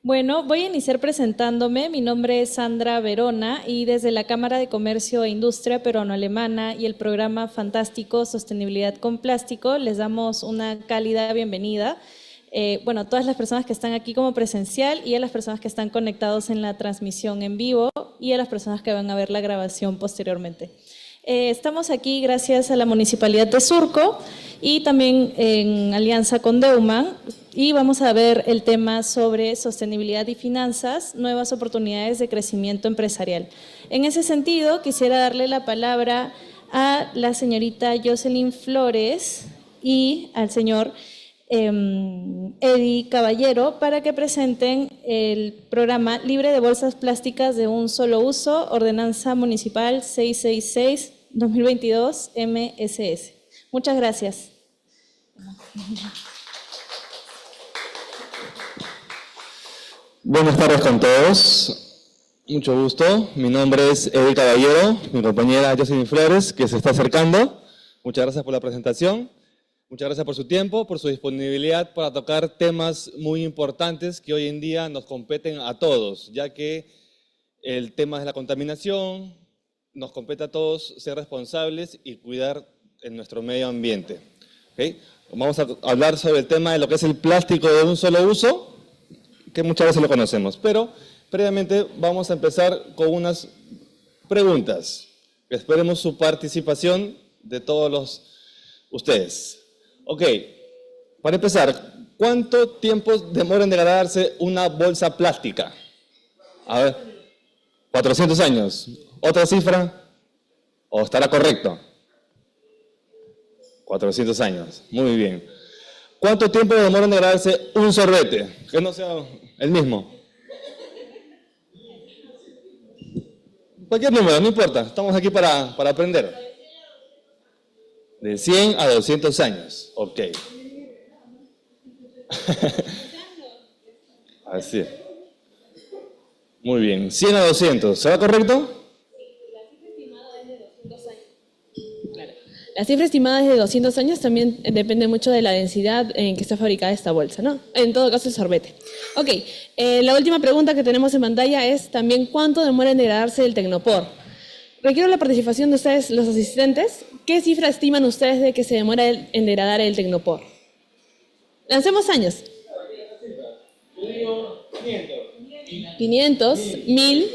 Bueno, voy a iniciar presentándome. Mi nombre es Sandra Verona y desde la Cámara de Comercio e Industria Peruano-Alemana y el programa fantástico Sostenibilidad con Plástico les damos una cálida bienvenida. Bueno, a todas las personas que están aquí como presencial y a las personas que están conectados en la transmisión en vivo y a las personas que van a ver la grabación posteriormente. Estamos aquí gracias a la Municipalidad de Surco y también en alianza con Deuman, y vamos a ver el tema sobre sostenibilidad y finanzas, nuevas oportunidades de crecimiento empresarial. En ese sentido, quisiera darle la palabra a la señorita Jocelyn Flores y al señor Eddie Caballero para que presenten el programa Libre de Bolsas Plásticas de un Solo Uso, Ordenanza Municipal 666-2022 MSS. Muchas gracias. Buenas tardes con todos, mucho gusto. Mi nombre es Eddie Caballero, mi compañera Jocelyn Flores, que se está acercando. Muchas gracias por la presentación, muchas gracias por su tiempo, por su disponibilidad para tocar temas muy importantes que hoy en día nos competen a todos, ya que el tema de la contaminación nos compete a todos ser responsables y cuidar en nuestro medio ambiente. ¿Okay? Vamos a hablar sobre el tema de lo que es el plástico de un solo uso, que muchas veces lo conocemos, pero previamente vamos a empezar con unas preguntas. Esperemos su participación de todos ustedes. Ok, para empezar, ¿cuánto tiempo demora en degradarse una bolsa plástica? A ver, 400 años. ¿Otra cifra? ¿O estará correcto? 400 años, muy bien. ¿Cuánto tiempo demora en degradarse un sorbete? Que no sea el mismo. Cualquier número, no importa. Estamos aquí para aprender. De 100 a 200 años. Ok. Así es. Muy bien. 100 a 200. ¿Será correcto? La cifra estimada es de 200 años, también depende mucho de la densidad en que está fabricada esta bolsa, ¿no? En todo caso, el sorbete. Ok, la última pregunta que tenemos en pantalla es también ¿cuánto demora en degradarse el Tecnopor? Requiero la participación de ustedes, los asistentes. ¿Qué cifra estiman ustedes de que se demora en degradar el Tecnopor? Lancemos años. 500, 1000.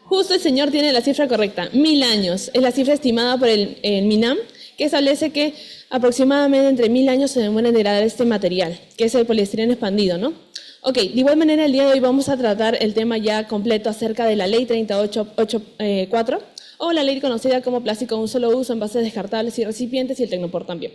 Justo el señor tiene la cifra correcta, 1000 años. Es la cifra estimada por el MINAM, que establece que aproximadamente entre 1000 años se demora en degradar este material, que es el poliestireno expandido, ¿no? Ok, de igual manera el día de hoy vamos a tratar el tema ya completo acerca de la ley 3884, o la ley conocida como plástico de un solo uso, envases descartables y recipientes, y el Tecnopor también.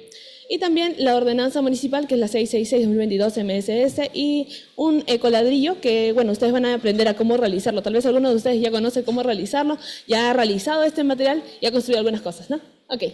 Y también la ordenanza municipal, que es la 666-2022 MSS, y un ecoladrillo que, bueno, ustedes van a aprender a cómo realizarlo. Tal vez alguno de ustedes ya conoce cómo realizarlo, ya ha realizado este material y ha construido algunas cosas, ¿no? Ok.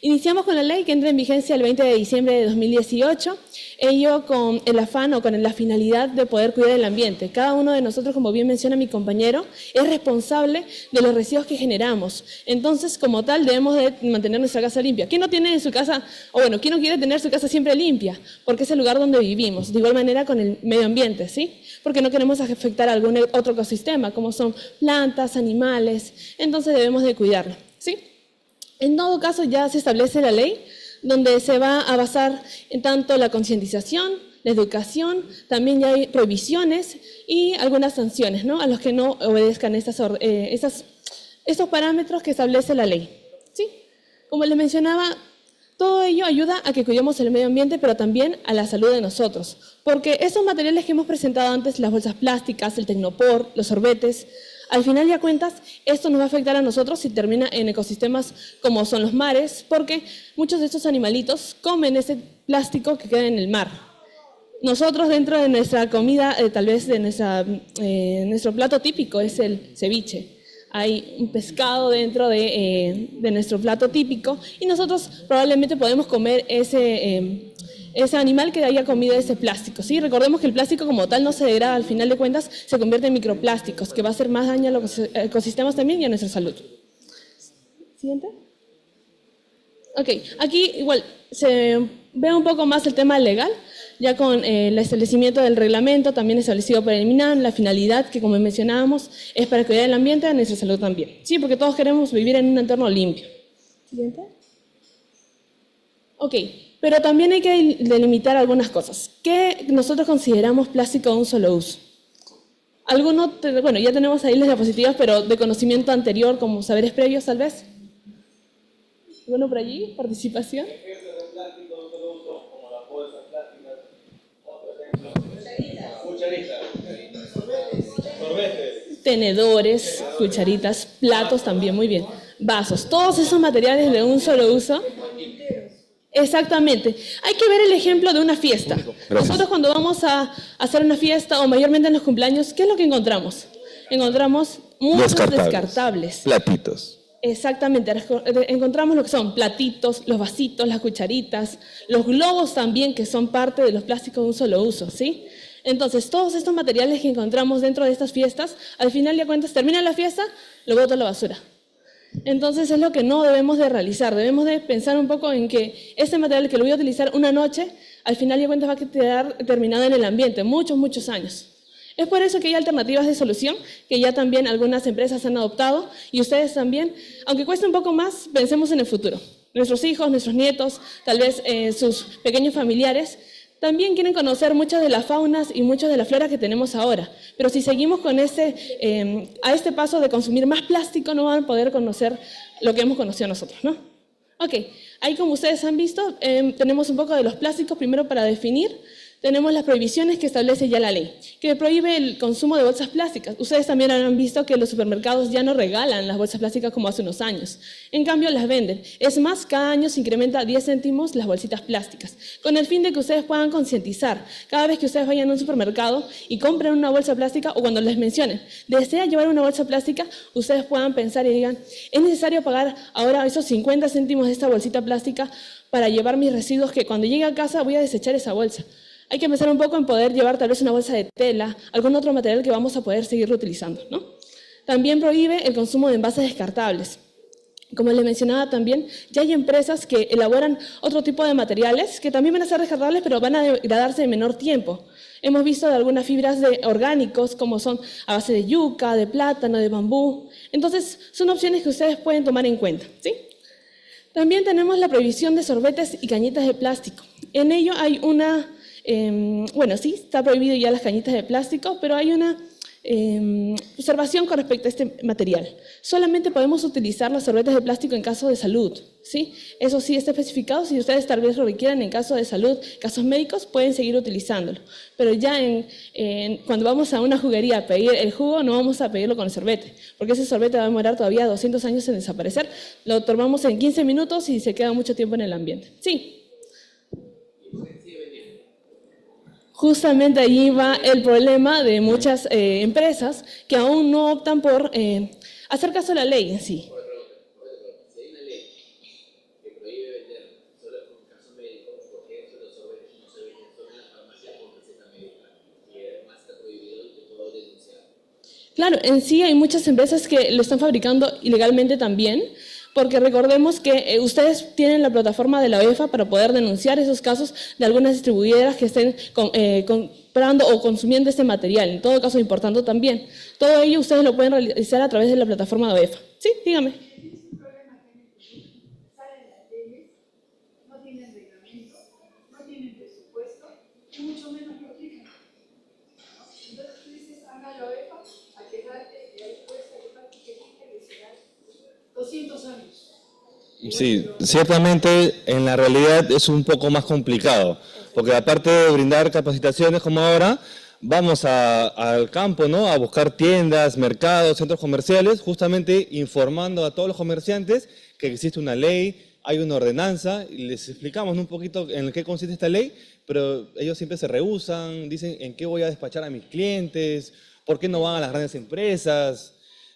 Iniciamos con la ley que entra en vigencia el 20 de diciembre de 2018, ello con el afán o con la finalidad de poder cuidar el ambiente. Cada uno de nosotros, como bien menciona mi compañero, es responsable de los residuos que generamos. Entonces, como tal, debemos de mantener nuestra casa limpia. ¿Quién no tiene en su casa, o bueno, quién no quiere tener su casa siempre limpia? Porque es el lugar donde vivimos. De igual manera con el medio ambiente, ¿sí? Porque no queremos afectar a algún otro ecosistema, como son plantas, animales. Entonces debemos de cuidarlo, ¿sí? En todo caso, ya se establece la ley donde se va a basar en tanto la concientización, la educación, también ya hay prohibiciones y algunas sanciones, ¿no? A los que no obedezcan estos parámetros que establece la ley, ¿sí? Como les mencionaba, todo ello ayuda a que cuidemos el medio ambiente, pero también a la salud de nosotros, porque esos materiales que hemos presentado antes, las bolsas plásticas, el Tecnopor, los sorbetes, al final de cuentas, esto nos va a afectar a nosotros si termina en ecosistemas como son los mares, porque muchos de estos animalitos comen ese plástico que queda en el mar. Nosotros dentro de nuestra comida, tal vez de nuestro plato típico es el ceviche. Hay un pescado dentro de nuestro plato típico y nosotros probablemente podemos comer ese animal que haya comido ese plástico, ¿sí? Recordemos que el plástico como tal no se degrada, al final de cuentas se convierte en microplásticos, que va a hacer más daño a los ecosistemas también y a nuestra salud. ¿Siguiente? Ok, aquí igual se ve un poco más el tema legal, ya con el establecimiento del reglamento también establecido por el MINAM, la finalidad que como mencionábamos es para cuidar el ambiente y nuestra salud también. Sí, porque todos queremos vivir en un entorno limpio. Siguiente. Ok, pero también hay que delimitar algunas cosas. ¿Qué nosotros consideramos plástico de un solo uso? Algunos, bueno, ya tenemos ahí las diapositivas, pero de conocimiento anterior, como saberes previos tal vez. ¿Alguno por allí? ¿Participación? Tenedores, cucharitas, platos también, muy bien. Vasos, todos esos materiales de un solo uso. Exactamente. Hay que ver el ejemplo de una fiesta. Nosotros cuando vamos a hacer una fiesta o mayormente en los cumpleaños, ¿qué es lo que encontramos? Encontramos muchos descartables. Platitos. Exactamente. Encontramos lo que son platitos, los vasitos, las cucharitas, los globos también que son parte de los plásticos de un solo uso, ¿sí? Entonces, todos estos materiales que encontramos dentro de estas fiestas, al final de cuentas, termina la fiesta, lo boto a la basura. Entonces es lo que no debemos de realizar, debemos de pensar un poco en que este material que lo voy a utilizar una noche, al final de cuentas va a quedar terminado en el ambiente, muchos, muchos años. Es por eso que hay alternativas de solución que ya también algunas empresas han adoptado y ustedes también, aunque cueste un poco más, pensemos en el futuro. Nuestros hijos, nuestros nietos, tal vez sus pequeños familiares, también quieren conocer muchas de las faunas y muchas de la flora que tenemos ahora. Pero si seguimos con a este paso de consumir más plástico, no van a poder conocer lo que hemos conocido nosotros, ¿no? Ok, ahí como ustedes han visto, tenemos un poco de los plásticos, primero para definir. Tenemos las prohibiciones que establece ya la ley, que prohíbe el consumo de bolsas plásticas. Ustedes también han visto que los supermercados ya no regalan las bolsas plásticas como hace unos años. En cambio, las venden. Es más, cada año se incrementa 10 céntimos las bolsitas plásticas, con el fin de que ustedes puedan concientizar. Cada vez que ustedes vayan a un supermercado y compren una bolsa plástica, o cuando les mencionen, ¿desea llevar una bolsa plástica? Ustedes puedan pensar y digan, ¿es necesario pagar ahora esos 50 céntimos de esta bolsita plástica para llevar mis residuos que cuando llegue a casa voy a desechar esa bolsa? Hay que pensar un poco en poder llevar tal vez una bolsa de tela, algún otro material que vamos a poder seguir utilizando, ¿no? También prohíbe el consumo de envases descartables. Como les mencionaba también, ya hay empresas que elaboran otro tipo de materiales que también van a ser descartables, pero van a degradarse en menor tiempo. Hemos visto de algunas fibras orgánicos, como son a base de yuca, de plátano, de bambú. Entonces, son opciones que ustedes pueden tomar en cuenta, ¿sí? También tenemos la prohibición de sorbetes y cañitas de plástico. En ello hay una... bueno, sí, está prohibido ya las cañitas de plástico, pero hay una observación con respecto a este material. Solamente podemos utilizar los sorbetes de plástico en caso de salud, ¿sí? Eso sí está especificado, si ustedes tal vez lo requieran en caso de salud, casos médicos, pueden seguir utilizándolo. Pero ya cuando vamos a una juguería a pedir el jugo, no vamos a pedirlo con el sorbete, porque ese sorbete va a demorar todavía 200 años en desaparecer. Lo tomamos en 15 minutos y se queda mucho tiempo en el ambiente. Sí. Justamente allí va el problema de muchas empresas que aún no optan por hacer caso a la ley en sí. Si hay una ley que prohíbe vender solo con caso médico, porque eso los sorbetes no se venden solo en la farmacia con receta médica y además está prohibido y que puedo denunciar. Claro, en sí hay muchas empresas que lo están fabricando ilegalmente también, porque recordemos que ustedes tienen la plataforma de la UEFA para poder denunciar esos casos de algunas distribuidoras que estén comprando o consumiendo este material, en todo caso importando también. Todo ello ustedes lo pueden realizar a través de la plataforma de UEFA. Sí, dígame. Salen las leyes, no tienen reglamento, no tienen presupuesto y mucho menos lo aplican. ¿No? Entonces tú dices, anda a la UEFA a quejarte y ahí puedes quejarte que será 200 años. Sí, ciertamente en la realidad es un poco más complicado, porque aparte de brindar capacitaciones como ahora, vamos al campo, ¿no? A buscar tiendas, mercados, centros comerciales, justamente informando a todos los comerciantes que existe una ley, hay una ordenanza, y les explicamos un poquito en qué consiste esta ley, pero ellos siempre se rehúsan, dicen en qué voy a despachar a mis clientes, por qué no van a las grandes empresas,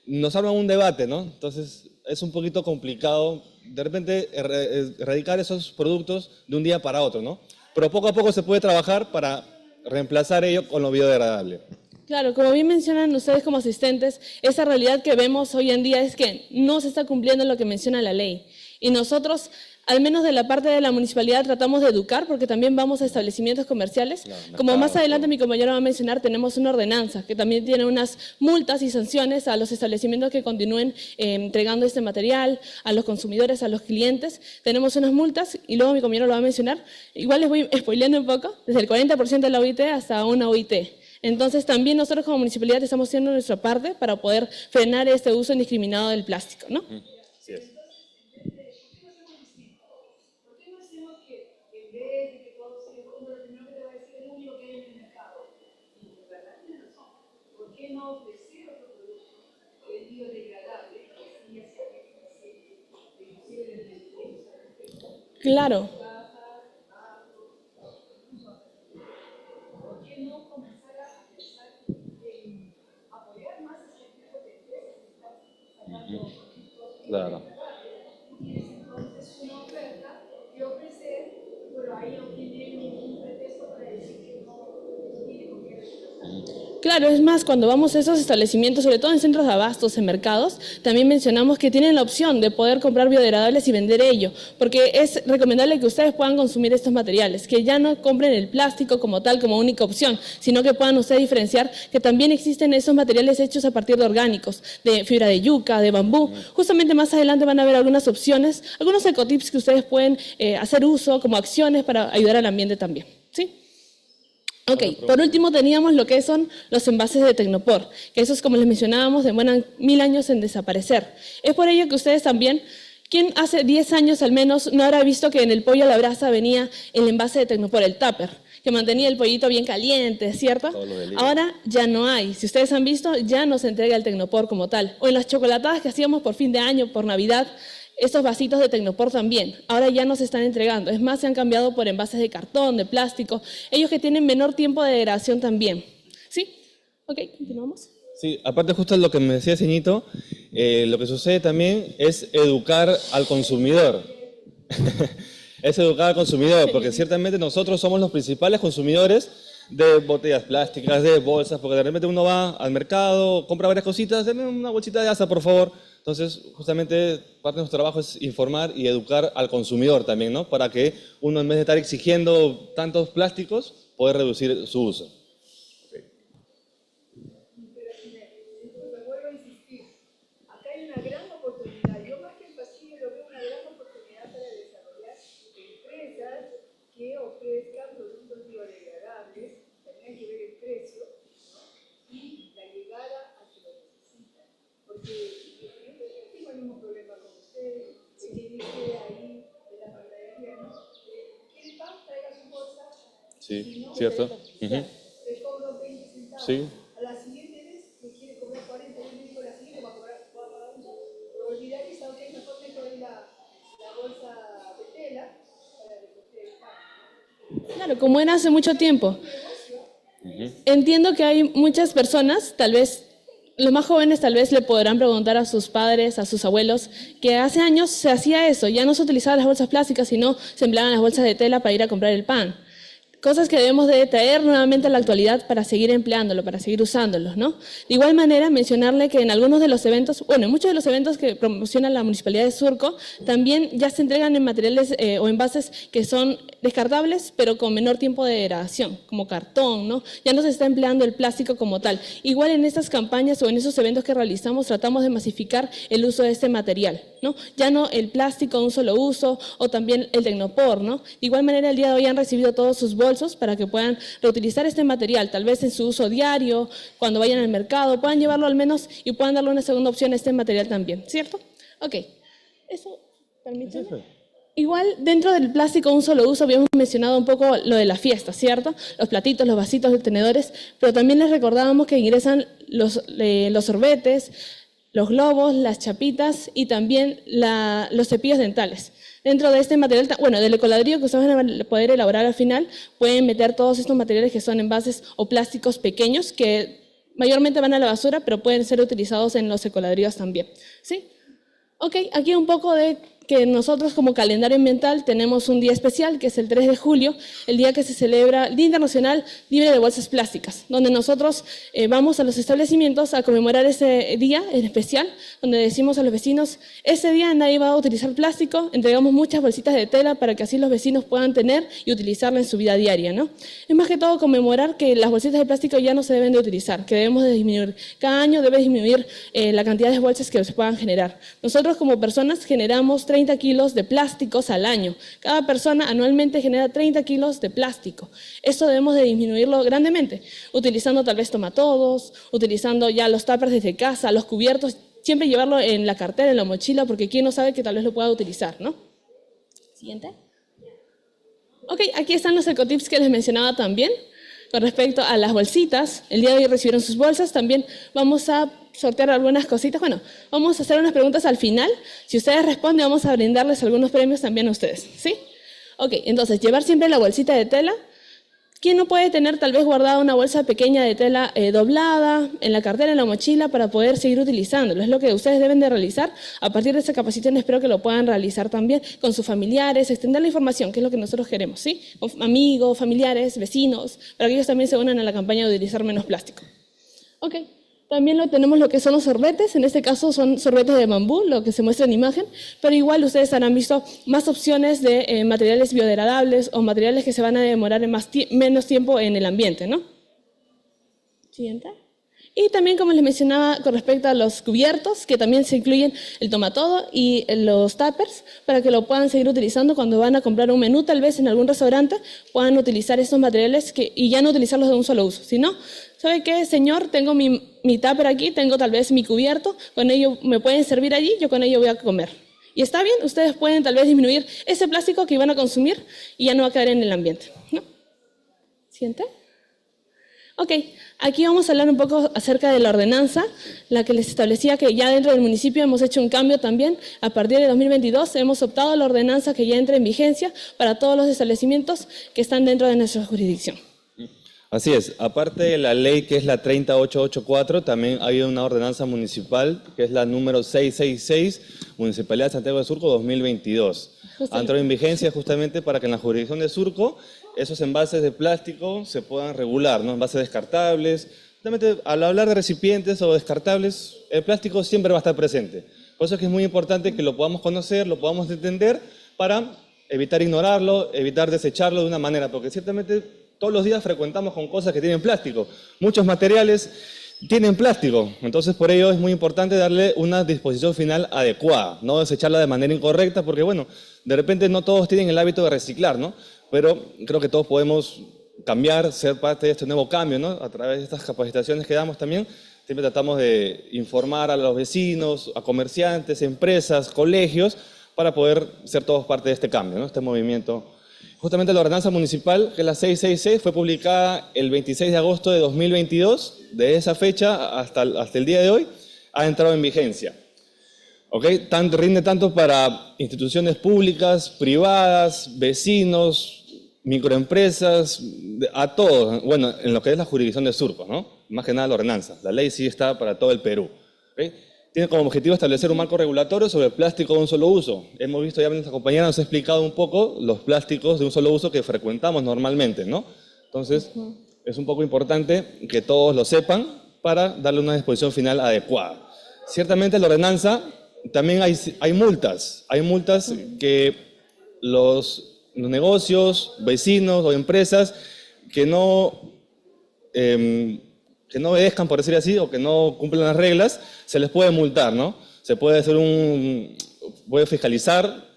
nos arman un debate, ¿no? Entonces es un poquito complicado de repente erradicar esos productos de un día para otro, ¿no? Pero poco a poco se puede trabajar para reemplazar ello con lo biodegradable. Claro, como bien mencionan ustedes como asistentes, esa realidad que vemos hoy en día es que no se está cumpliendo lo que menciona la ley. Y nosotros, al menos de la parte de la municipalidad tratamos de educar, porque también vamos a establecimientos comerciales. Como más adelante mi compañero va a mencionar, tenemos una ordenanza que también tiene unas multas y sanciones a los establecimientos que continúen entregando este material, a los consumidores, a los clientes. Tenemos unas multas y luego mi compañero lo va a mencionar. Igual les voy spoileando un poco, desde el 40% de la OIT hasta una OIT. Entonces, también nosotros como municipalidad estamos haciendo nuestra parte para poder frenar este uso indiscriminado del plástico, ¿no? Así es. ¿Por qué no hacemos que en vez de que todo sea uno lo primero que te va a decir es lo único que hay en el mercado? Y en verdad tiene razón. ¿Por qué no ofrecer otro producto que es biodegradable, que sí ya sea inclusive desde el tiempo? Claro. ¿Por qué no comenzar a pensar en apoyar más ese tipo de empresas que están sacando productos Claro. tienes entonces una oferta que ofrecer, pero ahí no tiene ningún pretexto para decir que no tiene con qué rechazar? Claro, es más, cuando vamos a esos establecimientos, sobre todo en centros de abastos, en mercados, también mencionamos que tienen la opción de poder comprar biodegradables y vender ello, porque es recomendable que ustedes puedan consumir estos materiales, que ya no compren el plástico como tal, como única opción, sino que puedan ustedes diferenciar que también existen esos materiales hechos a partir de orgánicos, de fibra de yuca, de bambú. Justamente más adelante van a ver algunas opciones, algunos ecotips que ustedes pueden hacer uso como acciones para ayudar al ambiente también, ¿sí? Ok, por último teníamos lo que son los envases de Tecnopor, que esos, como les mencionábamos, demoran 1000 años en desaparecer. Es por ello que ustedes también, ¿quién hace 10 años al menos no habrá visto que en el pollo a la brasa venía el envase de Tecnopor, el tupper, que mantenía el pollito bien caliente, ¿cierto? Ahora ya no hay. Si ustedes han visto, ya no se entrega el Tecnopor como tal. O en las chocolatadas que hacíamos por fin de año, por Navidad, estos vasitos de Tecnopor también, ahora ya no se están entregando. Es más, se han cambiado por envases de cartón, de plástico, ellos que tienen menor tiempo de degradación también. ¿Sí? Ok, continuamos. Sí, aparte justo lo que me decía Ceñito, lo que sucede también es educar al consumidor. Es educar al consumidor, porque ciertamente nosotros somos los principales consumidores de botellas plásticas, de bolsas, porque de repente uno va al mercado, compra varias cositas, denme una bolsita de asa, por favor. Entonces, justamente, parte de nuestro trabajo es informar y educar al consumidor también, ¿no? Para que uno, en vez de estar exigiendo tantos plásticos, pueda reducir su uso. Pero vuelvo a insistir, acá hay una gran oportunidad. Yo más que el pasillo lo veo una gran oportunidad para desarrollar empresas que ofrezcan productos biodegradables, también hay que ver el precio, ¿no? Y la llegada a que lo necesitan. Porque yo también tengo el mismo problema con ustedes, que dice ahí de la panadería, ¿no? ¿Quiere pan? Traiga su bolsa. Sí, Si no, cierto. le cobro 20 centavos. Sí. A la siguiente vez que quiere cobrar 40, yo le digo la siguiente va a pagar un poco. Pero olvidar esa, ok, mejor me doy la bolsa de tela para recoger el pan. Claro, como era hace mucho tiempo. Entiendo que hay muchas personas, tal vez los más jóvenes tal vez le podrán preguntar a sus padres, a sus abuelos, que hace años se hacía eso, ya no se utilizaban las bolsas plásticas, sino se empleaban las bolsas de tela para ir a comprar el pan. Cosas que debemos de traer nuevamente a la actualidad para seguir empleándolo, para seguir usándolos, ¿no? De igual manera, mencionarle que en algunos de los eventos, bueno, en muchos de los eventos que promociona la Municipalidad de Surco, también ya se entregan en materiales o envases que son descartables, pero con menor tiempo de degradación, como cartón, ¿no? Ya no se está empleando el plástico como tal. Igual en estas campañas o en esos eventos que realizamos, tratamos de masificar el uso de este material, ¿no? Ya no el plástico de un solo uso o también el Tecnopor, ¿no? De igual manera, el día de hoy han recibido todos sus bolsos para que puedan reutilizar este material, tal vez en su uso diario, cuando vayan al mercado, puedan llevarlo al menos y puedan darle una segunda opción a este material también, ¿cierto? Ok, eso, permíteme. Igual, dentro del plástico de un solo uso, habíamos mencionado un poco lo de la fiesta, ¿cierto? Los platitos, los vasitos, los tenedores, pero también les recordábamos que ingresan los sorbetes, los globos, las chapitas y también los cepillos dentales. Dentro de este material, bueno, del ecoladrillo que ustedes van a poder elaborar al final, pueden meter todos estos materiales que son envases o plásticos pequeños que mayormente van a la basura, pero pueden ser utilizados en los ecoladrillos también, ¿sí? Ok, aquí un poco de que nosotros como calendario ambiental tenemos un día especial, que es el 3 de julio, el día que se celebra el Día Internacional Libre de Bolsas Plásticas, donde nosotros vamos a los establecimientos a conmemorar ese día en especial, donde decimos a los vecinos, ese día nadie va a utilizar plástico, entregamos muchas bolsitas de tela para que así los vecinos puedan tener y utilizarla en su vida diaria, ¿no? Es más que todo conmemorar que las bolsitas de plástico ya no se deben de utilizar, que debemos de disminuir. Cada año debe disminuir la cantidad de bolsas que se puedan generar. Nosotros como personas generamos 30 kilos de plásticos al año. Cada persona anualmente genera 30 kilos de plástico. Esto debemos de disminuirlo grandemente, utilizando tal vez tomatodos, utilizando ya los tuppers desde casa, los cubiertos, siempre llevarlo en la cartera, en la mochila, porque quién no sabe que tal vez lo pueda utilizar, ¿no? Siguiente. Ok, aquí están los ecotips que les mencionaba también. Con respecto a las bolsitas, el día de hoy recibieron sus bolsas, también vamos a sortear algunas cositas. Bueno, vamos a hacer unas preguntas al final. Si ustedes responden, vamos a brindarles algunos premios también a ustedes, ¿sí? Ok, entonces, llevar siempre la bolsita de tela. ¿Quién no puede tener tal vez guardada una bolsa pequeña de tela doblada en la cartera, en la mochila, para poder seguir utilizándolo? Es lo que ustedes deben de realizar. A partir de esa capacitación espero que lo puedan realizar también con sus familiares, extender la información, que es lo que nosotros queremos, ¿sí? Con amigos, familiares, vecinos, para que ellos también se unan a la campaña de utilizar menos plástico. Ok. También tenemos lo que son los sorbetes, en este caso son sorbetes de bambú, lo que se muestra en imagen, pero igual ustedes habrán visto más opciones de materiales biodegradables o materiales que se van a demorar en menos tiempo en el ambiente, ¿no? Siguiente. Y también, como les mencionaba, con respecto a los cubiertos, que también se incluyen el tomatodo y los tuppers, para que lo puedan seguir utilizando cuando van a comprar un menú, tal vez en algún restaurante, puedan utilizar estos materiales y ya no utilizarlos de un solo uso, sino, ¿sabe qué, señor? Tengo mi tupper aquí, tengo tal vez mi cubierto, con ello me pueden servir allí, yo con ello voy a comer. Y está bien, ustedes pueden tal vez disminuir ese plástico que iban a consumir y ya no va a caer en el ambiente, ¿no? Siguiente. Ok, aquí vamos a hablar un poco acerca de la ordenanza, la que les establecía que ya dentro del municipio hemos hecho un cambio también. A partir de 2022 hemos optado a la ordenanza que ya entra en vigencia para todos los establecimientos que están dentro de nuestra jurisdicción. Así es, aparte de la ley que es la 30884, también hay una ordenanza municipal que es la número 666, Municipalidad de Santiago de Surco 2022. Ha entrado en vigencia justamente para que en la jurisdicción de Surco esos envases de plástico se puedan regular, ¿no? Envases descartables. Justamente al hablar de recipientes o descartables, el plástico siempre va a estar presente. Por eso es que es muy importante que lo podamos conocer, lo podamos entender para evitar ignorarlo, evitar desecharlo de una manera, porque ciertamente todos los días frecuentamos con cosas que tienen plástico. Muchos materiales tienen plástico, entonces por ello es muy importante darle una disposición final adecuada, no desecharla de manera incorrecta, porque bueno, de repente no todos tienen el hábito de reciclar, ¿no? Pero creo que todos podemos cambiar, ser parte de este nuevo cambio, ¿no? A través de estas capacitaciones que damos también, siempre tratamos de informar a los vecinos, a comerciantes, empresas, colegios, para poder ser todos parte de este cambio, ¿no? Este movimiento. Justamente la ordenanza municipal, que es la 666, fue publicada el 26 de agosto de 2022. De esa fecha hasta el día de hoy ha entrado en vigencia. ¿Okay? Rinde tanto para instituciones públicas, privadas, vecinos, microempresas, a todos. Bueno, en lo que es la jurisdicción de Surco, ¿no? Más que nada la ordenanza. La ley sí está para todo el Perú. ¿Okay? Tiene como objetivo establecer un marco regulatorio sobre el plástico de un solo uso. Hemos visto, ya nuestra compañera nos ha explicado un poco los plásticos de un solo uso que frecuentamos normalmente, ¿no? Entonces, es un poco importante que todos lo sepan para darle una disposición final adecuada. Ciertamente la ordenanza también hay multas. Hay multas que los negocios, vecinos o empresas que no obedezcan, por decir así, o que no cumplan las reglas, se les puede multar, ¿no? Se puede hacer puede fiscalizar,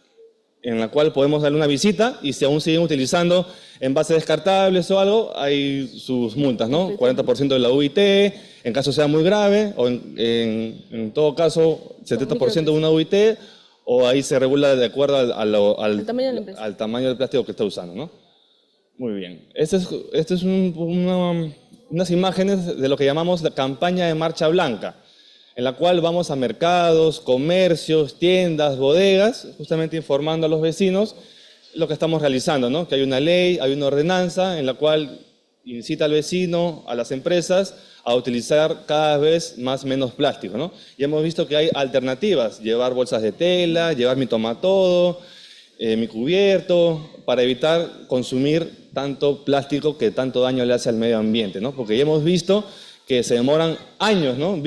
en la cual podemos darle una visita, y si aún siguen utilizando envases descartables o algo, hay sus multas, ¿no? 40% de la UIT, en caso sea muy grave, o en todo caso, 70% de una UIT, o ahí se regula de acuerdo al tamaño del plástico que está usando, ¿no? Muy bien. Este es unas imágenes de lo que llamamos la campaña de Marcha Blanca, en la cual vamos a mercados, comercios, tiendas, bodegas, justamente informando a los vecinos lo que estamos realizando, ¿no? Que hay una ley, hay una ordenanza en la cual incita al vecino, a las empresas, a utilizar cada vez menos plástico, ¿no? Y hemos visto que hay alternativas, llevar bolsas de tela, llevar mi tomatodo, mi cubierto, para evitar consumir tanto plástico que tanto daño le hace al medio ambiente, ¿no? Porque ya hemos visto que se demoran años, ¿no?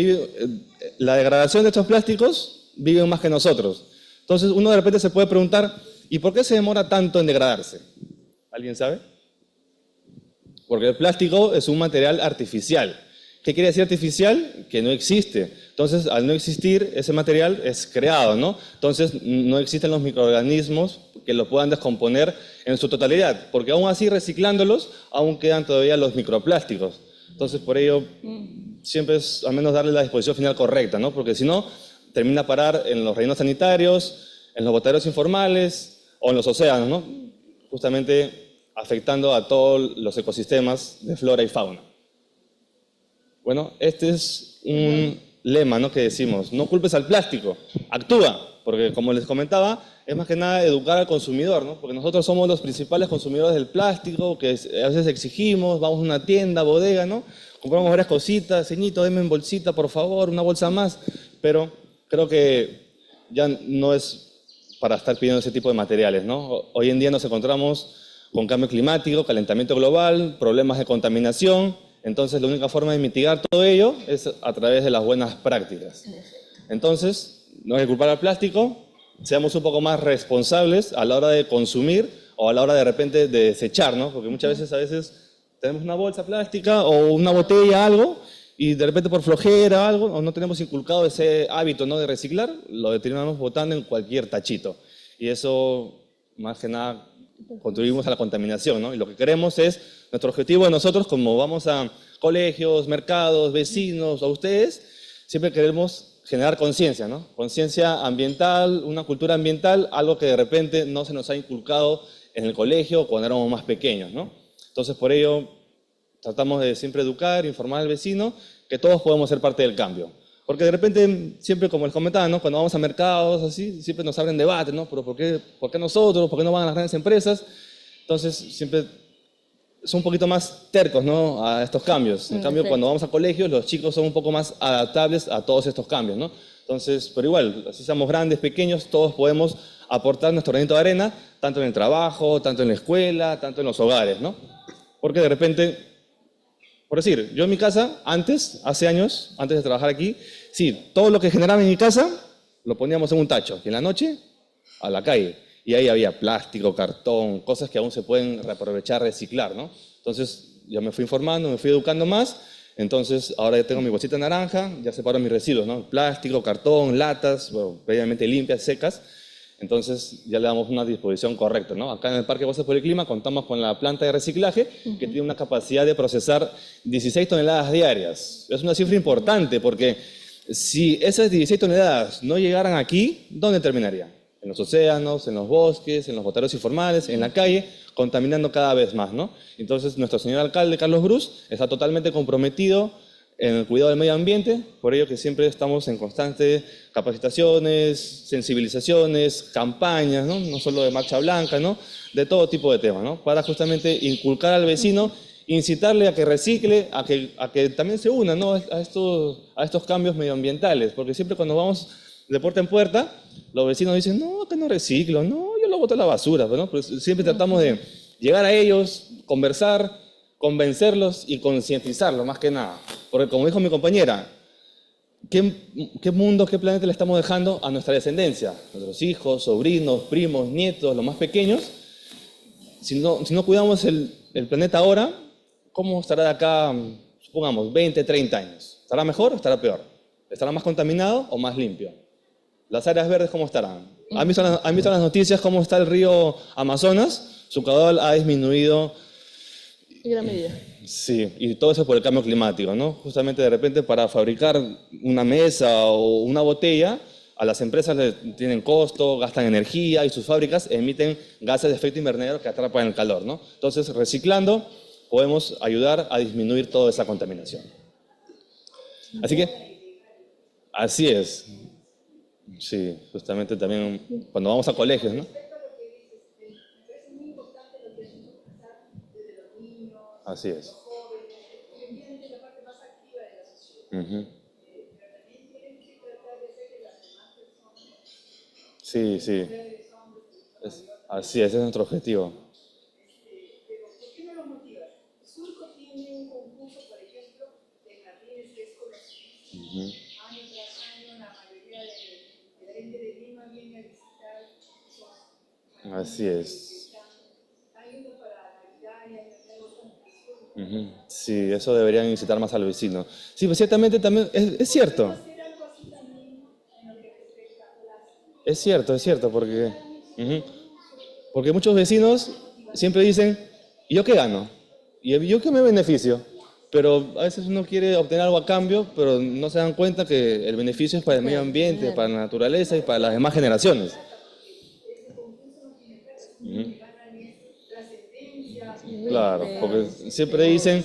La degradación de estos plásticos viven más que nosotros. Entonces uno de repente se puede preguntar, ¿y por qué se demora tanto en degradarse? ¿Alguien sabe? Porque el plástico es un material artificial. ¿Qué quiere decir artificial? Que no existe. Entonces, al no existir, ese material es creado, ¿no? Entonces, no existen los microorganismos que lo puedan descomponer en su totalidad, porque aún así, reciclándolos, aún quedan todavía los microplásticos. Entonces, por ello, siempre es al menos darle la disposición final correcta, ¿no? Porque si no, termina a parar en los rellenos sanitarios, en los botaderos informales o en los océanos, ¿no? Justamente afectando a todos los ecosistemas de flora y fauna. Bueno, este es un lema, ¿no? Que decimos, no culpes al plástico, actúa, porque como les comentaba, es más que nada educar al consumidor, ¿no? Porque nosotros somos los principales consumidores del plástico, que a veces exigimos, vamos a una tienda, bodega, ¿no? Compramos varias cositas, señito, denme en bolsita, por favor, una bolsa más, pero creo que ya no es para estar pidiendo ese tipo de materiales, ¿no? Hoy en día nos encontramos con cambio climático, calentamiento global, problemas de contaminación. Entonces, la única forma de mitigar todo ello es a través de las buenas prácticas. Entonces, no hay que culpar al plástico, seamos un poco más responsables a la hora de consumir o a la hora de repente de desechar, ¿no? Porque muchas veces tenemos una bolsa plástica o una botella, algo, y de repente por flojera algo, o no tenemos inculcado ese hábito, ¿no? De reciclar, lo terminamos botando en cualquier tachito. Y eso, más que nada, contribuimos a la contaminación, ¿no? Y lo que queremos es, nuestro objetivo de nosotros, como vamos a colegios, mercados, vecinos, a ustedes, siempre queremos generar conciencia, ¿no? Conciencia ambiental, una cultura ambiental, algo que de repente no se nos ha inculcado en el colegio cuando éramos más pequeños, ¿no? Entonces, por ello, tratamos de siempre educar, informar al vecino, que todos podemos ser parte del cambio. Porque de repente, siempre como les comentaba, ¿no? Cuando vamos a mercados, así, siempre nos abren debate, ¿no? Pero ¿por qué nosotros? ¿Por qué no van a las grandes empresas? Entonces, siempre son un poquito más tercos, ¿no? A estos cambios. En cambio, cuando vamos a colegios, los chicos son un poco más adaptables a todos estos cambios, ¿no? Entonces, pero igual, así seamos grandes, pequeños, todos podemos aportar nuestro granito de arena, tanto en el trabajo, tanto en la escuela, tanto en los hogares, ¿no? Porque de repente, por decir, yo en mi casa, hace años, antes de trabajar aquí, sí, todo lo que generaba en mi casa lo poníamos en un tacho. Y en la noche, a la calle. Y ahí había plástico, cartón, cosas que aún se pueden reaprovechar, reciclar, ¿no? Entonces, ya me fui informando, me fui educando más. Entonces, ahora ya tengo mi bolsita naranja, ya separo mis residuos, ¿no? Plástico, cartón, latas, bueno, previamente limpias, secas. Entonces, ya le damos una disposición correcta, ¿no? Acá en el Parque Voces por el Clima contamos con la planta de reciclaje que tiene una capacidad de procesar 16 toneladas diarias. Es una cifra importante porque si esas 16 toneladas no llegaran aquí, ¿dónde terminarían? En los océanos, en los bosques, en los botaderos informales, en la calle, contaminando cada vez más, ¿no? Entonces, nuestro señor alcalde, Carlos Brus, está totalmente comprometido en el cuidado del medio ambiente, por ello que siempre estamos en constantes capacitaciones, sensibilizaciones, campañas, ¿no? No solo de marcha blanca, ¿no? De todo tipo de temas, ¿no? Para justamente inculcar al vecino, incitarle a que recicle, a que también se una, ¿no? a estos cambios medioambientales, porque siempre cuando vamos de puerta en puerta, los vecinos dicen, no, que no reciclo, no, yo lo boto a la basura, ¿no? Pero siempre tratamos de llegar a ellos, conversar, convencerlos y concientizarlos más que nada. Porque como dijo mi compañera, ¿qué mundo, qué planeta le estamos dejando a nuestra descendencia? Nuestros hijos, sobrinos, primos, nietos, los más pequeños. Si no cuidamos el planeta ahora, ¿cómo estará de acá, supongamos, 20, 30 años? ¿Estará mejor o estará peor? ¿Estará más contaminado o más limpio? ¿Las áreas verdes cómo estarán? ¿Han visto las noticias cómo está el río Amazonas? Su caudal ha disminuido. En gran medida. Sí, y todo eso por el cambio climático, ¿no? Justamente de repente para fabricar una mesa o una botella, a las empresas tienen costo, gastan energía y sus fábricas emiten gases de efecto invernadero que atrapan el calor, ¿no? Entonces, reciclando, podemos ayudar a disminuir toda esa contaminación. Así que, así es. Sí, justamente también cuando vamos a colegios, ¿no? Así es. Jóvenes, que entienden la parte más activa de Ujú. Sí, sí. Así es, ese es nuestro objetivo. Pero ¿por qué no lo motivas? Surco tiene un concurso, por ejemplo, de jardines que es conocidísimo. Año tras año, la mayoría de la gente de Lima viene a visitar esos jardines Así es. que están. Hay uno para Navidad y Año Nuevo con Ujú. Sí, eso deberían incitar más al vecino. Sí, pues ciertamente también es cierto. hacer algo así también en lo que respecta a las. Es cierto, ujú, porque muchos vecinos siempre dicen, ¿y yo qué gano? ¿Y yo qué me beneficio? Pero a veces uno quiere obtener algo a cambio, pero no se dan cuenta que el beneficio es para el medio ambiente, para la naturaleza y para las demás generaciones. Ujú. Claro, porque siempre dicen,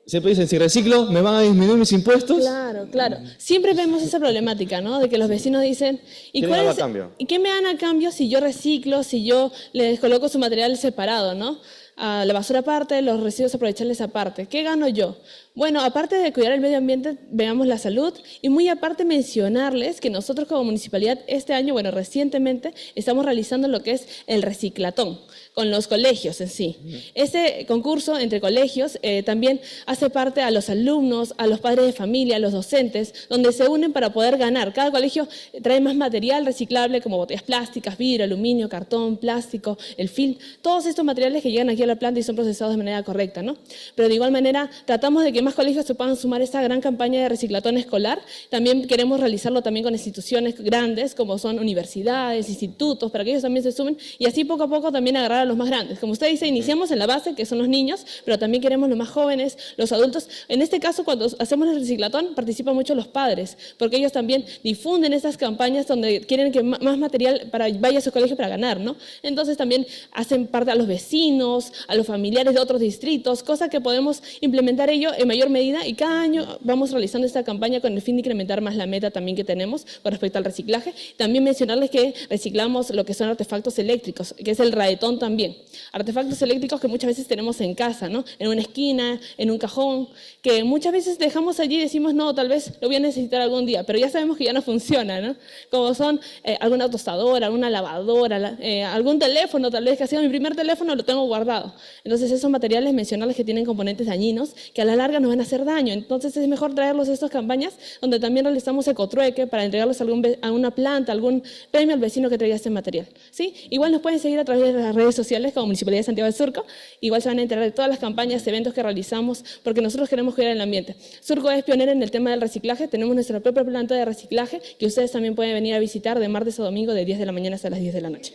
si reciclo, me van a disminuir mis impuestos. Claro, claro. Siempre vemos esa problemática, ¿no? De que los vecinos dicen, ¿y ¿Qué cuál me es, da a cambio? ¿y qué me dan a cambio si yo reciclo, si yo les coloco su material separado, ¿no? A la basura aparte, los residuos aprovecharles aparte. ¿Qué gano yo? Bueno, aparte de cuidar el medio ambiente, veamos la salud y muy aparte mencionarles que nosotros como municipalidad este año, bueno, recientemente estamos realizando lo que es el reciclatón con los colegios en sí. Este concurso entre colegios también hace parte a los alumnos, a los padres de familia, a los docentes, donde se unen para poder ganar. Cada colegio trae más material reciclable como botellas plásticas, vidrio, aluminio, cartón, plástico, el film, todos estos materiales que llegan aquí a la planta y son procesados de manera correcta, ¿no? Pero de igual manera tratamos de que más colegios se puedan sumar a esta gran campaña de reciclatón escolar. También queremos realizarlo también con instituciones grandes como son universidades, institutos, para que ellos también se sumen y así poco a poco también agarrar a los más grandes. Como usted dice, iniciamos en la base, que son los niños, pero también queremos los más jóvenes, los adultos. En este caso, cuando hacemos el reciclatón, participan mucho los padres, porque ellos también difunden estas campañas donde quieren que más material vaya a su colegio para ganar, ¿no? Entonces también hacen parte a los vecinos, a los familiares de otros distritos, cosa que podemos implementar ello en mayor medida y cada año vamos realizando esta campaña con el fin de incrementar más la meta también que tenemos con respecto al reciclaje. También mencionarles que reciclamos lo que son artefactos eléctricos, que es el raetón también. Artefactos eléctricos que muchas veces tenemos en casa, ¿no? En una esquina, en un cajón, que muchas veces dejamos allí y decimos, no, tal vez lo voy a necesitar algún día, pero ya sabemos que ya no funciona, ¿no? Como son alguna tostadora, alguna lavadora, algún teléfono, tal vez que ha sido mi primer teléfono, lo tengo guardado. Entonces esos materiales, mencionarles que tienen componentes dañinos, que a la larga nos van a hacer daño. Entonces es mejor traerlos a estas campañas donde también realizamos ecotrueque para entregarlos a una planta, algún premio al vecino que traiga este material, ¿sí? Igual nos pueden seguir a través de las redes sociales como Municipalidad de Santiago del Surco. Igual se van a enterar de todas las campañas, eventos que realizamos, porque nosotros queremos cuidar el ambiente. Surco es pionera en el tema del reciclaje. Tenemos nuestra propia planta de reciclaje que ustedes también pueden venir a visitar de martes a domingo de 10 de la mañana hasta las 10 de la noche.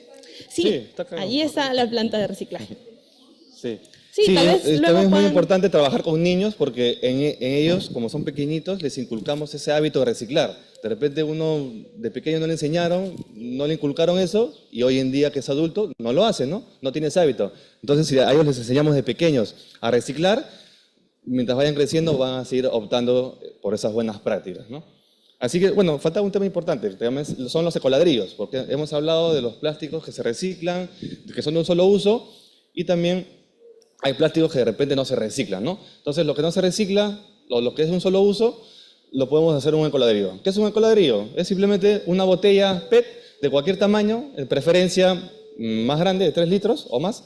Sí, está claro. allí está la planta de reciclaje. Sí. Sí, tal vez también luego es muy puedan- importante trabajar con niños porque en ellos, como son pequeñitos, les inculcamos ese hábito de reciclar. De repente uno de pequeño no le enseñaron, no le inculcaron eso y hoy en día que es adulto no lo hace, ¿no? No tiene ese hábito. Entonces si a ellos les enseñamos de pequeños a reciclar, mientras vayan creciendo van a seguir optando por esas buenas prácticas, ¿no? Así que, bueno, falta un tema importante, que también son los ecoladrillos, porque hemos hablado de los plásticos que se reciclan, que son de un solo uso, y también hay plásticos que de repente no se reciclan, ¿no? Entonces, lo que no se recicla, lo que es de un solo uso, lo podemos hacer un ecoladrillo. ¿Qué es un ecoladrillo? Es simplemente una botella PET de cualquier tamaño, de preferencia más grande, de 3 litros o más,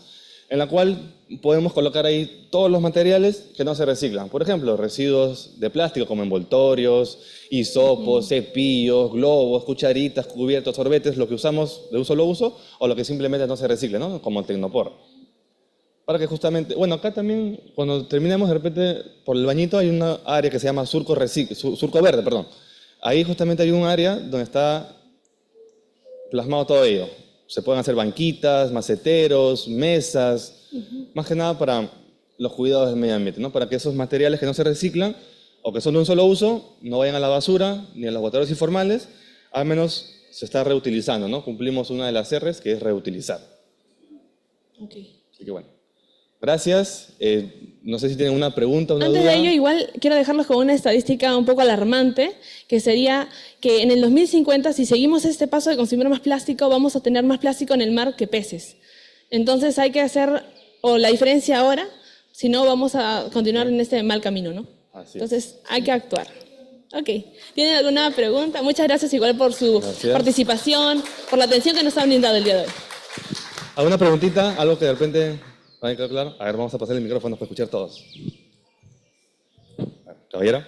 en la cual podemos colocar ahí todos los materiales que no se reciclan. Por ejemplo, residuos de plástico como envoltorios, hisopos, cepillos, globos, cucharitas, cubiertos, sorbetes, lo que usamos de un solo uso o lo que simplemente no se recicle, ¿no? Como Tecnopor. Para que justamente, bueno, acá también, cuando terminemos, de repente, por el bañito hay una área que se llama surco verde, perdón. Ahí justamente hay un área donde está plasmado todo ello. Se pueden hacer banquitas, maceteros, mesas, más que nada para los cuidados del medio ambiente, ¿no? Para que esos materiales que no se reciclan o que son de un solo uso no vayan a la basura ni a los botaderos informales, al menos se está reutilizando, ¿no? Cumplimos una de las R's, que es reutilizar. Okay. Así que bueno. Gracias. No sé si tienen una pregunta, una Antes duda. de ello, igual quiero dejarlos con una estadística un poco alarmante, que sería que en el 2050, si seguimos este paso de consumir más plástico, vamos a tener más plástico en el mar que peces. Entonces hay que hacer o la diferencia ahora, si no vamos a continuar en este mal camino, ¿no? Así es. Entonces, hay que actuar. Ok. ¿Tienen alguna pregunta? Muchas gracias igual por su participación, por la atención que nos han brindado el día de hoy. ¿Alguna preguntita? ¿Algo que de repente no hay que claro? A ver, vamos a pasar el micrófono para escuchar todos. Caballero.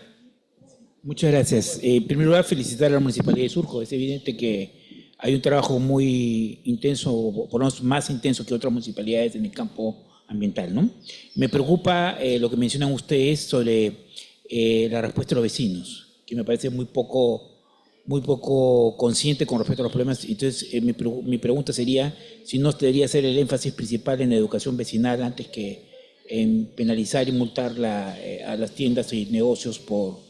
Muchas gracias. En primer lugar, felicitar a la Municipalidad de Surco. Es evidente que hay un trabajo muy intenso, por lo menos más intenso que otras municipalidades en el campo ambiental, ¿no? Me preocupa lo que mencionan ustedes sobre la respuesta de los vecinos, que me parece muy poco consciente con respecto a los problemas. Entonces, mi pregunta sería si no debería ser el énfasis principal en la educación vecinal antes que en penalizar y multar a las tiendas y negocios por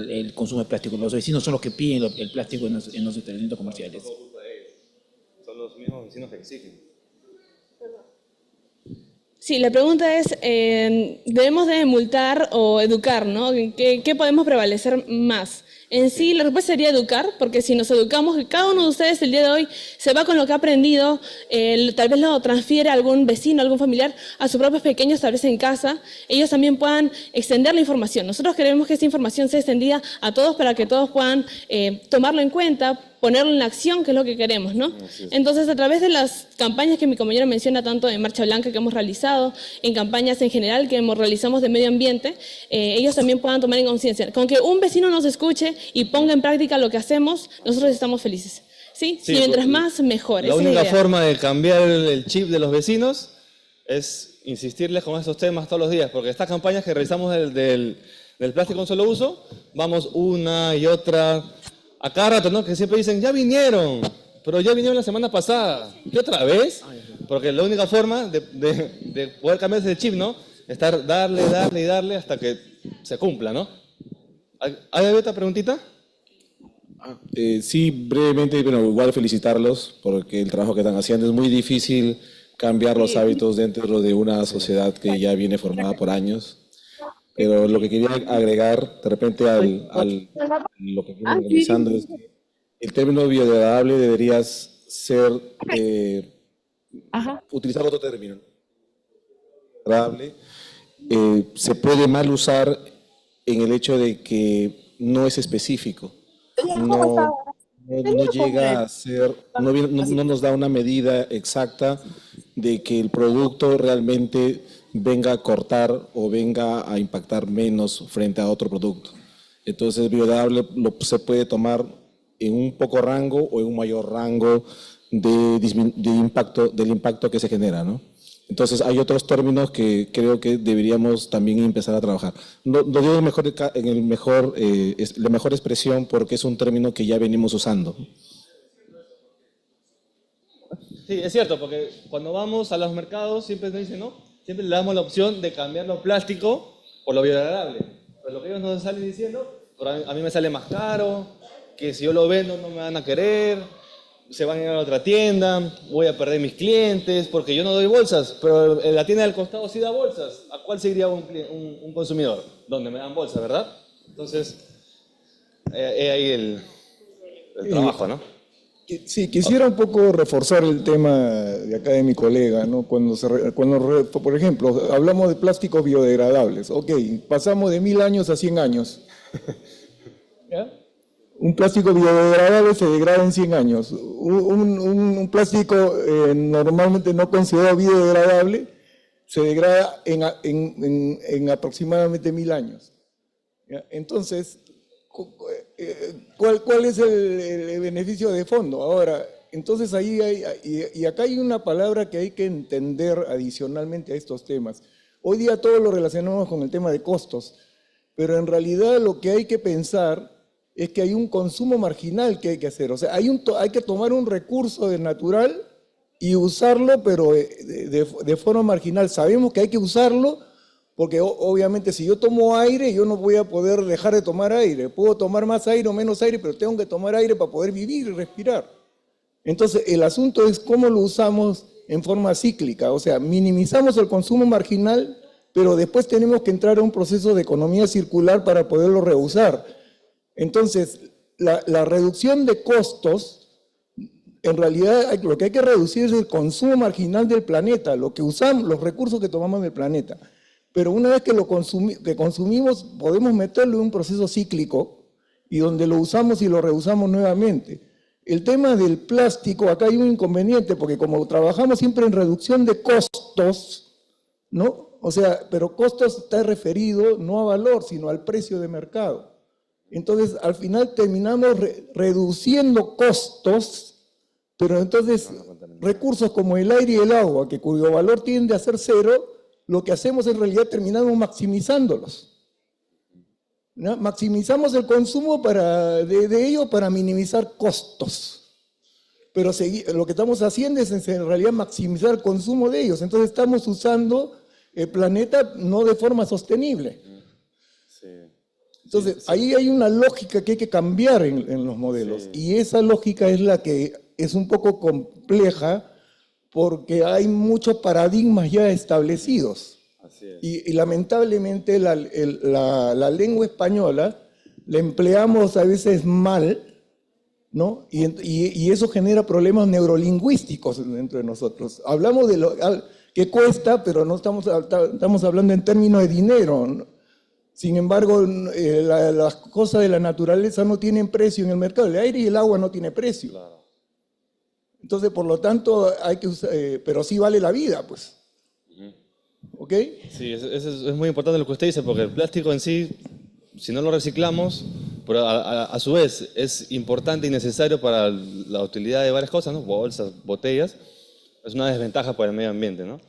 el consumo de plástico. Los vecinos son los que piden el plástico en los establecimientos comerciales. Son los mismos vecinos que exigen. Sí, la pregunta es, ¿debemos de multar o educar, ¿no? ¿Qué podemos prevalecer más? En sí, la respuesta sería educar, porque si nos educamos, cada uno de ustedes el día de hoy se va con lo que ha aprendido, tal vez lo transfiere a algún vecino, a algún familiar, a sus propios pequeños, tal vez en casa, ellos también puedan extender la información. Nosotros queremos que esta información sea extendida a todos para que todos puedan tomarlo en cuenta, ponerlo en acción, que es lo que queremos, ¿no? Entonces, a través de las campañas que mi compañero menciona, tanto en Marcha Blanca que hemos realizado, en campañas en general que realizamos de medio ambiente, ellos también puedan tomar en conciencia. Con que un vecino nos escuche y ponga en práctica lo que hacemos, nosotros estamos felices. ¿Sí? Sí, mientras más, mejor. La única forma de cambiar el chip de los vecinos es insistirles con estos temas todos los días, porque estas campañas que realizamos del plástico en solo uso, vamos una y otra, a cada rato, ¿no? Que siempre dicen, ya vinieron, pero ya vinieron la semana pasada. ¿Qué otra vez? Porque la única forma de poder cambiar ese chip, ¿no? Estar darle hasta que se cumpla, ¿no? ¿Hay otra preguntita? Sí, brevemente, bueno, igual felicitarlos porque el trabajo que están haciendo es muy difícil cambiar los hábitos dentro de una sociedad que ya viene formada por años. Pero lo que quería agregar de repente a lo que vienen realizando es que el término biodegradable debería ser, utilizar otro término. Biodegradable se puede mal usar en el hecho de que no es específico. No llega a ser, no nos da una medida exacta de que el producto realmente venga a cortar o venga a impactar menos frente a otro producto. Entonces, biodegradable se puede tomar en un poco rango o en un mayor rango del impacto que se genera, ¿no? Entonces, hay otros términos que creo que deberíamos también empezar a trabajar. Lo digo la mejor expresión porque es un término que ya venimos usando. Sí, es cierto, porque cuando vamos a los mercados siempre nos dicen, ¿no? Siempre le damos la opción de cambiar lo plástico por lo biodegradable. Pero lo que ellos nos salen diciendo, a mí me sale más caro, que si yo lo vendo no me van a querer, se van a ir a otra tienda, voy a perder mis clientes, porque yo no doy bolsas, pero la tienda del costado sí da bolsas. ¿A cuál se iría un consumidor? Donde me dan bolsas, ¿verdad? Entonces, ahí el trabajo, ¿no? Sí, quisiera un poco reforzar el tema de acá de mi colega, ¿no? Por ejemplo, hablamos de plásticos biodegradables. Ok, pasamos de 1000 años a 100 años. ¿Ya? Un plástico biodegradable se degrada en 100 años. Un plástico normalmente no considerado biodegradable se degrada en aproximadamente 1000 años. ¿Ya? Entonces, ¿cuál es el beneficio de fondo? Ahora, entonces ahí y acá hay una palabra que hay que entender adicionalmente a estos temas. Hoy día todo lo relacionamos con el tema de costos, pero en realidad lo que hay que pensar es que hay un consumo marginal que hay que hacer. O sea, hay que tomar un recurso natural y usarlo, pero de forma marginal. Sabemos que hay que usarlo, porque obviamente si yo tomo aire, yo no voy a poder dejar de tomar aire. Puedo tomar más aire o menos aire, pero tengo que tomar aire para poder vivir y respirar. Entonces, el asunto es cómo lo usamos en forma cíclica. O sea, minimizamos el consumo marginal, pero después tenemos que entrar a un proceso de economía circular para poderlo reusar. Entonces, la reducción de costos, en realidad lo que hay que reducir es el consumo marginal del planeta, lo que usamos, los recursos que tomamos del planeta. pero una vez que lo consumimos, podemos meterlo en un proceso cíclico y donde lo usamos y lo reusamos nuevamente. El tema del plástico, acá hay un inconveniente, porque como trabajamos siempre en reducción de costos, ¿no? O sea, pero costos está referido no a valor, sino al precio de mercado. Entonces, al final terminamos reduciendo costos, pero entonces recursos como el aire y el agua, cuyo valor tiende a ser cero, lo que hacemos en realidad terminamos maximizándolos, ¿no? Maximizamos el consumo de ello para minimizar costos. Pero lo que estamos haciendo es en realidad maximizar el consumo de ellos. Entonces estamos usando el planeta no de forma sostenible. Entonces ahí hay una lógica que hay que cambiar en los modelos. Y esa lógica es la que es un poco compleja porque hay muchos paradigmas ya establecidos. Y lamentablemente la lengua española la empleamos a veces mal, ¿no? Y eso genera problemas neurolingüísticos dentro de nosotros. Hablamos de lo que cuesta, pero no estamos hablando en términos de dinero, ¿no? Sin embargo, las cosas de la naturaleza no tienen precio en el mercado. El aire y el agua no tienen precio. Claro. Entonces, por lo tanto, hay que usar, pero sí vale la vida, pues. ¿Ok? Sí, eso es muy importante lo que usted dice, porque el plástico en sí, si no lo reciclamos, pero a su vez es importante y necesario para la utilidad de varias cosas, ¿no? Bolsas, botellas, es una desventaja para el medio ambiente, ¿no?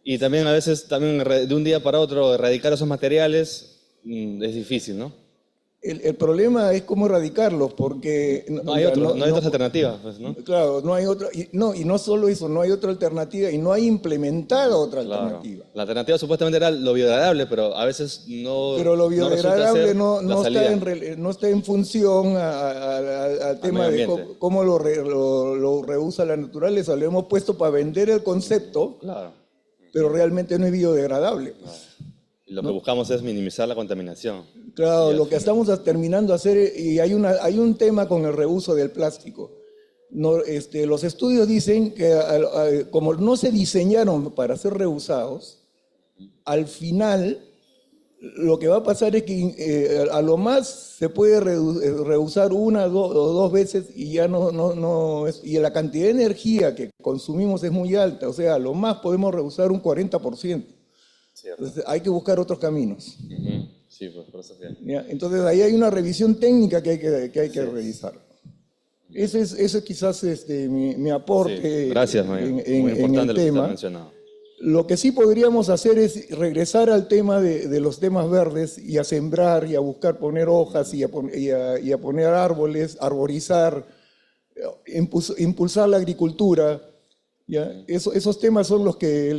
Y también a veces, de un día para otro, erradicar esos materiales es difícil, ¿no? El problema es cómo erradicarlos, porque... No hay otras alternativas, pues, ¿no? Claro, no hay otra... Y no solo eso, no hay otra alternativa y no hay implementada otra alternativa. La alternativa supuestamente era lo biodegradable, pero a veces no... Pero lo biodegradable no está en función al tema de cómo lo reusa la naturaleza. Lo hemos puesto para vender el concepto, pero realmente no es biodegradable. Pues. Lo que buscamos es minimizar la contaminación. Claro, lo que estamos terminando de hacer, y hay un tema con el reuso del plástico. Los estudios dicen que como no se diseñaron para ser reusados, al final lo que va a pasar es que a lo más se puede reusar una o dos veces y ya y la cantidad de energía que consumimos es muy alta, o sea, a lo más podemos reusar un 40%. Entonces hay que buscar otros caminos. Sí, pues por eso entonces ahí hay una revisión técnica que hay que revisar. Ese es quizás mi aporte. Gracias, muy importante en el tema. Lo que sí podríamos hacer es regresar al tema de los temas verdes y a sembrar y a buscar poner hojas y a poner árboles, arborizar, impulsar la agricultura. ¿Ya? Esos temas son los que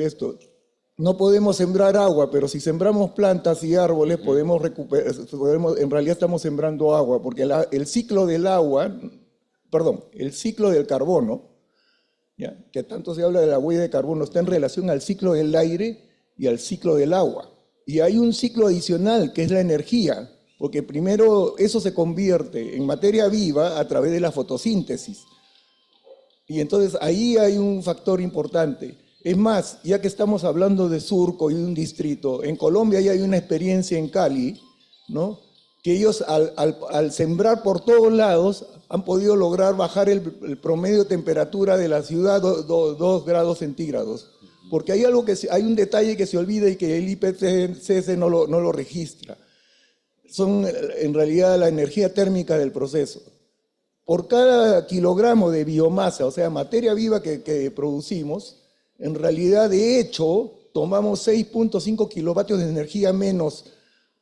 no podemos sembrar agua, pero si sembramos plantas y árboles podemos recuperar, en realidad estamos sembrando agua, porque el ciclo del carbono, ¿ya? Que tanto se habla de la huella de carbono, está en relación al ciclo del aire y al ciclo del agua. Y hay un ciclo adicional que es la energía, porque primero eso se convierte en materia viva a través de la fotosíntesis. Y entonces ahí hay un factor importante. Es más, ya que estamos hablando de Surco y de un distrito, en Colombia ya hay una experiencia en Cali, ¿no? Que ellos al sembrar por todos lados han podido lograr bajar el promedio de temperatura de la ciudad 2 grados centígrados. Porque hay un detalle que se olvida y que el IPCC no lo registra. Son en realidad la energía térmica del proceso. Por cada kilogramo de biomasa, o sea, materia viva que producimos, en realidad, de hecho, tomamos 6.5 kilovatios de energía menos,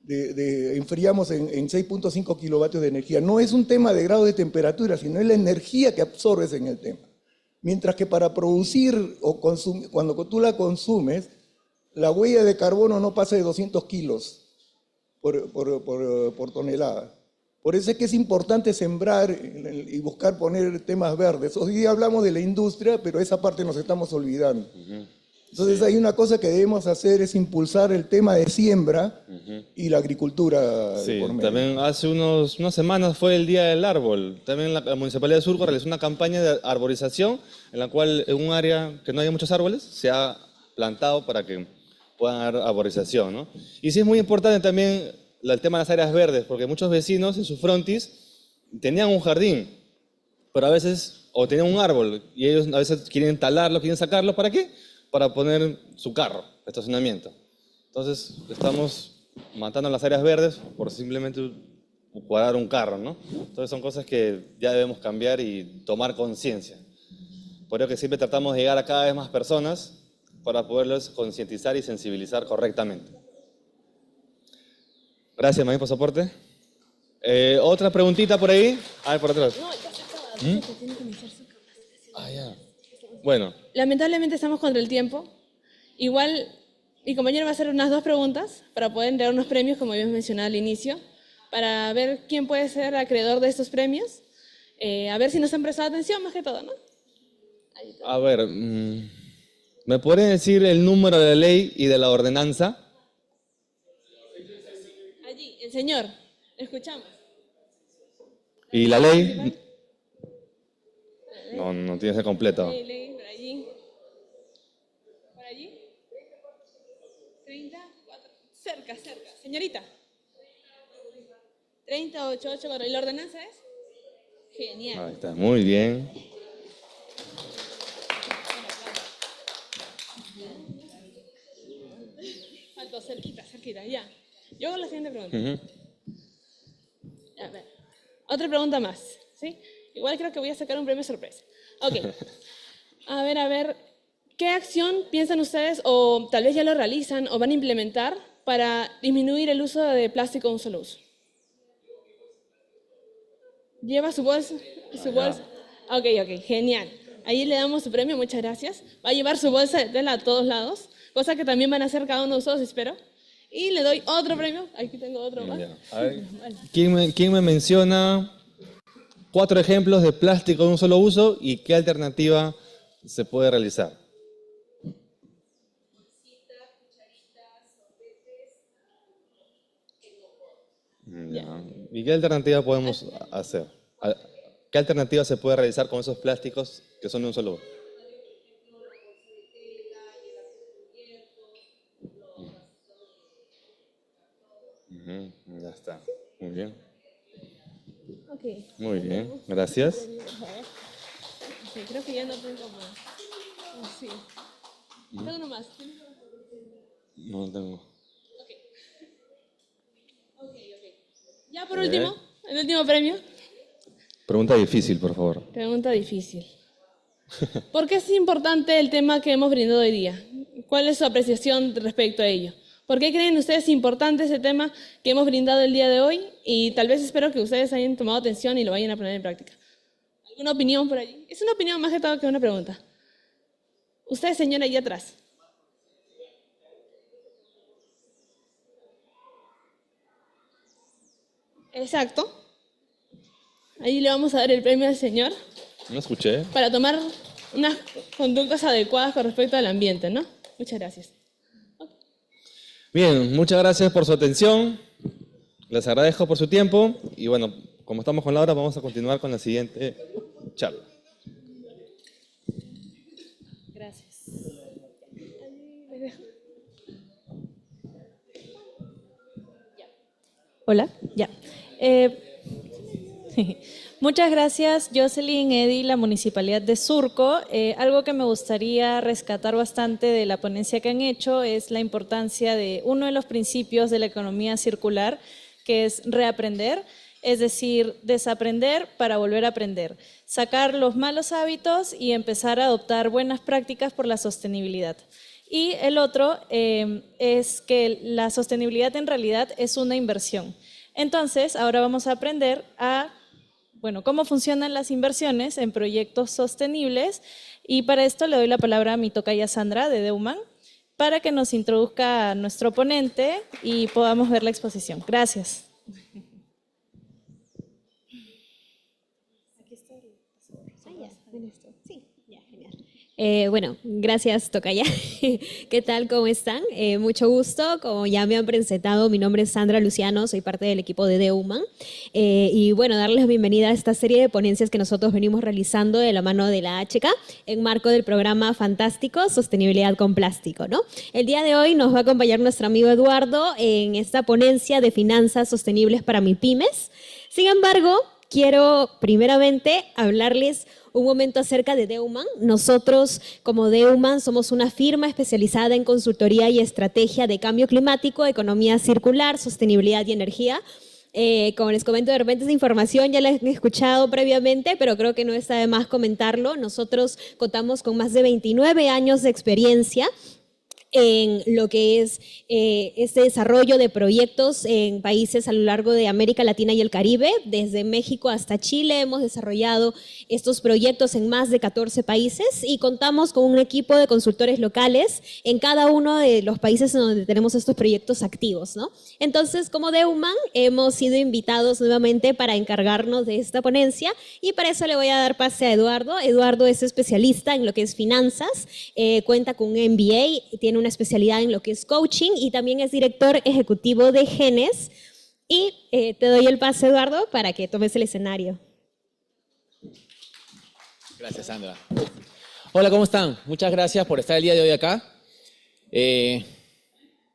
enfriamos en 6.5 kilovatios de energía. No es un tema de grado de temperatura, sino es la energía que absorbes en el tema. Mientras que para producir o consumir, cuando tú la consumes, la huella de carbono no pasa de 200 kilos por tonelada. Por eso es que es importante sembrar y buscar poner temas verdes. Hoy día hablamos de la industria, pero esa parte nos estamos olvidando. Entonces hay una cosa que debemos hacer, es impulsar el tema de siembra y la agricultura. Sí, también hace unas semanas fue el Día del Árbol. También la Municipalidad de Surco realizó una campaña de arborización en la cual en un área que no haya muchos árboles se ha plantado para que puedan dar arborización, ¿no? Y sí es muy importante también el tema de las áreas verdes, porque muchos vecinos en sus frontis tenían un jardín, pero a veces, o tenían un árbol, y ellos a veces quieren talarlo, quieren sacarlo, ¿para qué? Para poner su carro, estacionamiento. Entonces, estamos matando las áreas verdes por simplemente cuadrar un carro, ¿no? Entonces, son cosas que ya debemos cambiar y tomar conciencia. Por eso que siempre tratamos de llegar a cada vez más personas para poderlos concientizar y sensibilizar correctamente. Gracias, Maíz, por su aporte. ¿Otra preguntita por ahí? A ver, por atrás. No, ya se acaba. Tiene que iniciar su capacitación. Ah, ya. Bueno, Lamentablemente estamos contra el tiempo. Igual, mi compañero va a hacer unas 2 preguntas para poder entregar unos premios, como habíamos mencionado al inicio, para ver quién puede ser acreedor de estos premios. A ver si nos han prestado atención, más que todo, ¿no? Ahí está. a ver, ¿me podrían decir el número de la ley y de la ordenanza? Allí, el señor. Escuchamos. ¿Y la ley? No, no tiene que ser completo. Ley, por allí. ¿Por allí? 34. Cerca. Señorita. 3088. ¿Y la ordenanza es? Genial. Ahí está, muy bien. Faltó cerquita, ya. Yo hago la siguiente pregunta. A ver. Otra pregunta más, ¿sí? Igual creo que voy a sacar un premio sorpresa. Ok. A ver. ¿Qué acción piensan ustedes o tal vez ya lo realizan o van a implementar para disminuir el uso de plástico de un solo uso? ¿Lleva su bolsa? Ok, genial. Ahí le damos su premio, muchas gracias. Va a llevar su bolsa de tela a todos lados, cosa que también van a hacer cada uno de ustedes, espero. Y le doy otro premio. Aquí tengo otro más. Ya. A ver, ¿quién me menciona 4 ejemplos de plástico de un solo uso y qué alternativa se puede realizar? Ya. ¿Y qué alternativa podemos hacer? ¿Qué alternativa se puede realizar con esos plásticos que son de un solo uso? Ya está. Muy bien. Ok. Muy bien. Gracias. Sí, creo que ya no tengo más. Sí. Tengo uno más. No tengo. Ok. Ya por último, el último premio. Pregunta difícil, por favor. Pregunta difícil. ¿Por qué es importante el tema que hemos brindado hoy día? ¿Cuál es su apreciación respecto a ello? ¿Por qué creen ustedes importante ese tema que hemos brindado el día de hoy? Y tal vez espero que ustedes hayan tomado atención y lo vayan a poner en práctica. ¿Alguna opinión por allí? Es una opinión más que todo que una pregunta. Usted, señora, allí atrás. Exacto. Ahí le vamos a dar el premio al señor No escuché. para tomar unas conductas adecuadas con respecto al ambiente, ¿no? Muchas gracias. Bien, muchas gracias por su atención. Les agradezco por su tiempo. Y bueno, como estamos con la hora, vamos a continuar con la siguiente charla. Gracias. Hola, ya. Muchas gracias, Jocelyn, Eddie, la Municipalidad de Surco. Algo que me gustaría rescatar bastante de la ponencia que han hecho es la importancia de uno de los principios de la economía circular, que es reaprender, es decir, desaprender para volver a aprender, sacar los malos hábitos y empezar a adoptar buenas prácticas por la sostenibilidad. Y el otro es que la sostenibilidad en realidad es una inversión. Entonces, ahora vamos a aprender a cómo funcionan las inversiones en proyectos sostenibles, y para esto le doy la palabra a mi tocaya Sandra de Deuman para que nos introduzca a nuestro ponente y podamos ver la exposición. Gracias. Bueno, gracias, Tocaya. ¿Qué tal? ¿Cómo están? Mucho gusto. Como ya me han presentado, mi nombre es Sandra Luciano, soy parte del equipo de Deuman. Y bueno, darles la bienvenida a esta serie de ponencias que nosotros venimos realizando de la mano de la HK en marco del programa Fantástico, Sostenibilidad con Plástico, ¿no? El día de hoy nos va a acompañar nuestro amigo Eduardo en esta ponencia de finanzas sostenibles para MIPYMES. Sin embargo, quiero primeramente hablarles un momento acerca de Deuman. Nosotros, como Deuman, somos una firma especializada en consultoría y estrategia de cambio climático, economía circular, sostenibilidad y energía. Como les comento, de repente esa información ya la he escuchado previamente, pero creo que no está de más comentarlo. Nosotros contamos con más de 29 años de experiencia en lo que es este desarrollo de proyectos en países a lo largo de América Latina y el Caribe. Desde México hasta Chile hemos desarrollado estos proyectos en más de 14 países y contamos con un equipo de consultores locales en cada uno de los países en donde tenemos estos proyectos activos, ¿no? Entonces, como Deuman, hemos sido invitados nuevamente para encargarnos de esta ponencia y para eso le voy a dar pase a Eduardo. Eduardo es especialista en lo que es finanzas, cuenta con un MBA, tiene una especialidad en lo que es coaching y también es director ejecutivo de Genes. Y te doy el pase, Eduardo, para que tomes el escenario. Gracias, Sandra. Hola, ¿cómo están? Muchas gracias por estar el día de hoy acá.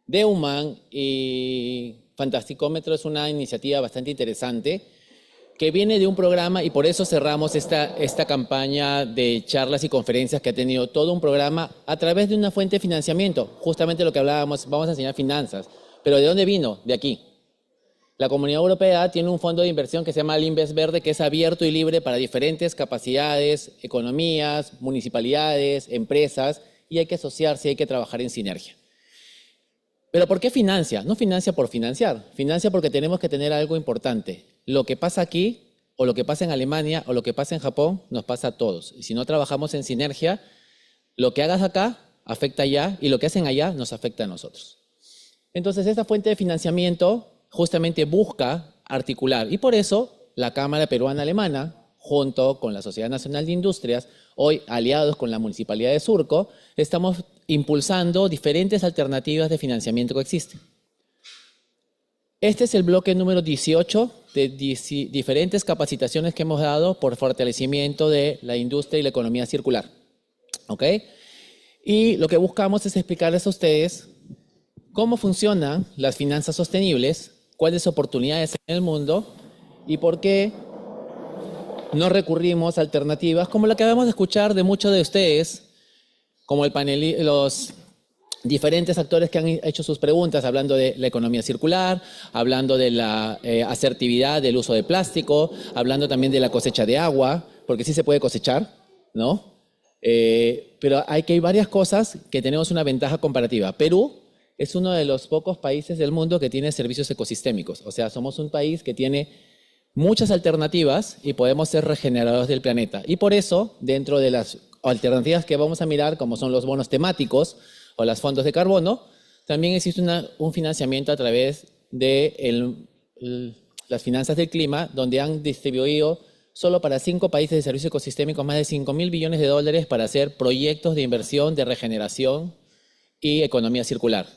Deuman y Fantasticómetro es una iniciativa bastante interesante que viene de un programa y por eso cerramos esta campaña de charlas y conferencias que ha tenido todo un programa a través de una fuente de financiamiento. Justamente lo que hablábamos, vamos a enseñar finanzas. ¿Pero de dónde vino? De aquí. La Comunidad Europea tiene un fondo de inversión que se llama el Inves Verde, que es abierto y libre para diferentes capacidades, economías, municipalidades, empresas, y hay que asociarse, hay que trabajar en sinergia. ¿Pero por qué financia? No financia por financiar, financia porque tenemos que tener algo importante. Lo que pasa aquí, o lo que pasa en Alemania, o lo que pasa en Japón, nos pasa a todos. Y si no trabajamos en sinergia, lo que hagas acá afecta allá, y lo que hacen allá nos afecta a nosotros. Entonces, esta fuente de financiamiento justamente busca articular, y por eso la Cámara Peruana Alemana, junto con la Sociedad Nacional de Industrias, hoy aliados con la Municipalidad de Surco, estamos impulsando diferentes alternativas de financiamiento que existen. Este es el bloque número 18 de diferentes capacitaciones que hemos dado por fortalecimiento de la industria y la economía circular. ¿Ok? Y lo que buscamos es explicarles a ustedes cómo funcionan las finanzas sostenibles, cuáles oportunidades hay en el mundo y por qué no recurrimos a alternativas como la que acabamos de escuchar de muchos de ustedes, como el panel, los diferentes actores que han hecho sus preguntas, hablando de la economía circular, hablando de la asertividad del uso de plástico, hablando también de la cosecha de agua, porque sí se puede cosechar, ¿no? Pero hay varias cosas que tenemos una ventaja comparativa. Perú es uno de los pocos países del mundo que tiene servicios ecosistémicos. O sea, somos un país que tiene muchas alternativas y podemos ser regeneradores del planeta. Y por eso, dentro de las alternativas que vamos a mirar, como son los bonos temáticos o los fondos de carbono, también existe un financiamiento a través de las finanzas del clima, donde han distribuido solo para 5 países de servicios ecosistémicos más de $5.000 billones para hacer proyectos de inversión, de regeneración y economía circular.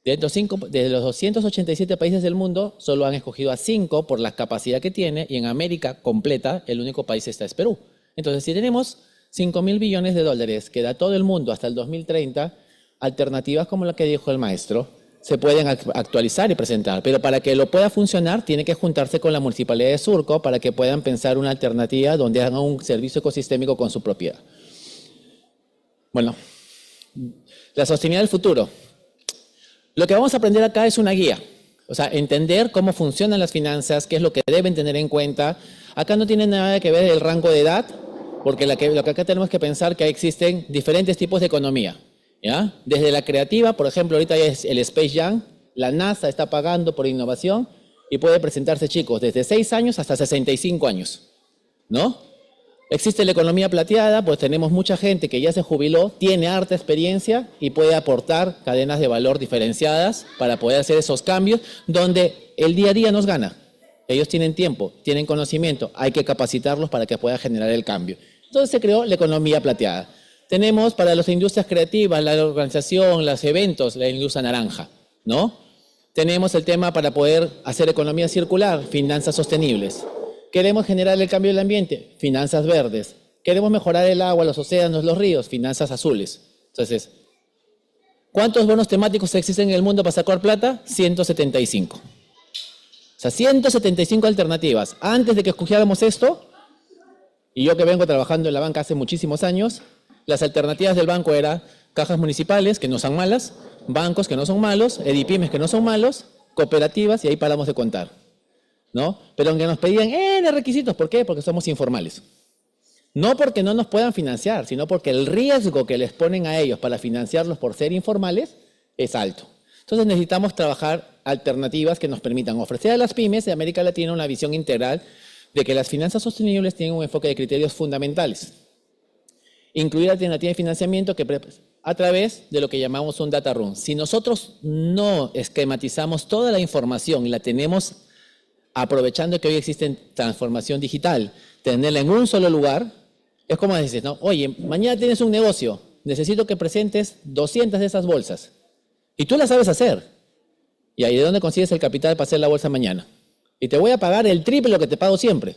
De los 287 países del mundo, solo han escogido a 5 por la capacidad que tiene, y en América completa, el único país es Perú. Entonces, si tenemos $5.000 billones que da todo el mundo hasta el 2030, alternativas como la que dijo el maestro, se pueden actualizar y presentar. Pero para que lo pueda funcionar, tiene que juntarse con la Municipalidad de Surco para que puedan pensar una alternativa donde hagan un servicio ecosistémico con su propiedad. Bueno, la sostenibilidad del futuro. Lo que vamos a aprender acá es una guía. O sea, entender cómo funcionan las finanzas, qué es lo que deben tener en cuenta. Acá no tiene nada que ver el rango de edad, porque lo que acá tenemos que pensar que existen diferentes tipos de economía, ¿ya? Desde la creativa, por ejemplo, ahorita ya es el Space Jam, la NASA está pagando por innovación y puede presentarse chicos desde 6 años hasta 65 años, ¿no? Existe la economía plateada, pues tenemos mucha gente que ya se jubiló, tiene harta experiencia y puede aportar cadenas de valor diferenciadas para poder hacer esos cambios donde el día a día nos gana. Ellos tienen tiempo, tienen conocimiento, hay que capacitarlos para que puedan generar el cambio. Entonces se creó la economía plateada. Tenemos para las industrias creativas, la organización, los eventos, la industria naranja, ¿no? Tenemos el tema para poder hacer economía circular, finanzas sostenibles. Queremos generar el cambio del ambiente, finanzas verdes. Queremos mejorar el agua, los océanos, los ríos, finanzas azules. Entonces, ¿cuántos bonos temáticos existen en el mundo para sacar plata? 175. O sea, 175 alternativas. Antes de que escogiéramos esto, y yo que vengo trabajando en la banca hace muchísimos años, las alternativas del banco eran cajas municipales, que no son malas, bancos que no son malos, edipymes que no son malos, cooperativas, y ahí paramos de contar, ¿no? Pero aunque nos pedían de requisitos, ¿por qué? Porque somos informales. No porque no nos puedan financiar, sino porque el riesgo que les ponen a ellos para financiarlos por ser informales es alto. Entonces necesitamos trabajar alternativas que nos permitan ofrecer a las pymes de América Latina una visión integral de que las finanzas sostenibles tienen un enfoque de criterios fundamentales. Incluir alternativas de financiamiento que a través de lo que llamamos un data room. Si nosotros no esquematizamos toda la información y la tenemos aprovechando que hoy existe transformación digital, tenerla en un solo lugar, es como dices, ¿no? Oye, mañana tienes un negocio, necesito que presentes 200 de esas bolsas. Y tú la sabes hacer. ¿Y ahí de dónde consigues el capital para hacer la bolsa mañana? Y te voy a pagar el triple de lo que te pago siempre.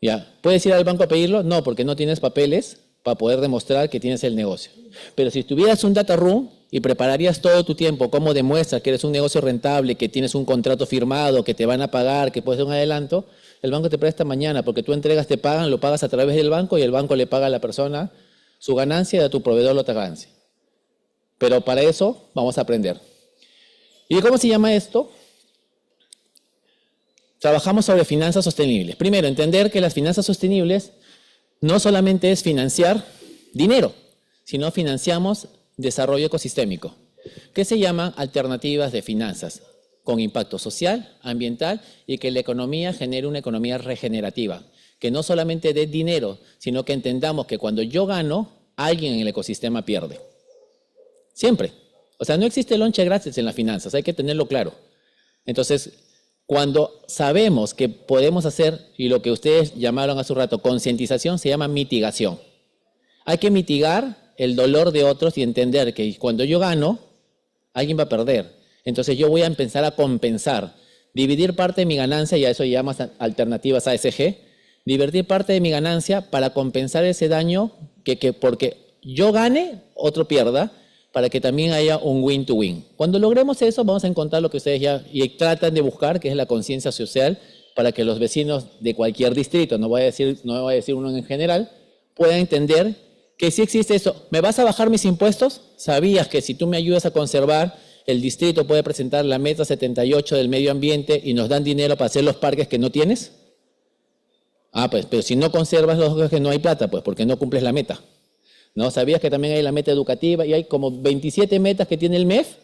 ¿Ya? ¿Puedes ir al banco a pedirlo? No, porque no tienes papeles para poder demostrar que tienes el negocio. Pero si tuvieras un data room y prepararías todo tu tiempo, cómo demuestras que eres un negocio rentable, que tienes un contrato firmado, que te van a pagar, que puedes ser un adelanto, el banco te presta mañana, porque tú entregas, te pagan, lo pagas a través del banco y el banco le paga a la persona su ganancia y a tu proveedor la otra ganancia. Pero para eso vamos a aprender. ¿Y cómo se llama esto? Trabajamos sobre finanzas sostenibles. Primero, entender que las finanzas sostenibles no solamente es financiar dinero, sino financiamos desarrollo ecosistémico, que se llaman alternativas de finanzas, con impacto social, ambiental y que la economía genere una economía regenerativa, que no solamente dé dinero, sino que entendamos que cuando yo gano, alguien en el ecosistema pierde. Siempre. O sea, no existe lonche gratis en las finanzas, hay que tenerlo claro. Entonces, cuando sabemos que podemos hacer, y lo que ustedes llamaron hace un rato, concientización, se llama mitigación. Hay que mitigar el dolor de otros y entender que cuando yo gano, alguien va a perder. Entonces yo voy a empezar a compensar, dividir parte de mi ganancia, y a eso llamas alternativas ASG, dividir parte de mi ganancia para compensar ese daño que porque yo gane, otro pierda, para que también haya un win-to-win. Cuando logremos eso, vamos a encontrar lo que ustedes ya y tratan de buscar, que es la conciencia social, para que los vecinos de cualquier distrito, no voy a decir uno en general, puedan entender que si existe eso. ¿Me vas a bajar mis impuestos? ¿Sabías que si tú me ayudas a conservar, el distrito puede presentar la meta 78 del medio ambiente y nos dan dinero para hacer los parques que no tienes? Ah, pues, pero si no conservas los que no hay plata, pues porque no cumples la meta. ¿No? ¿Sabías que también hay la meta educativa y hay como 27 metas que tiene el MEF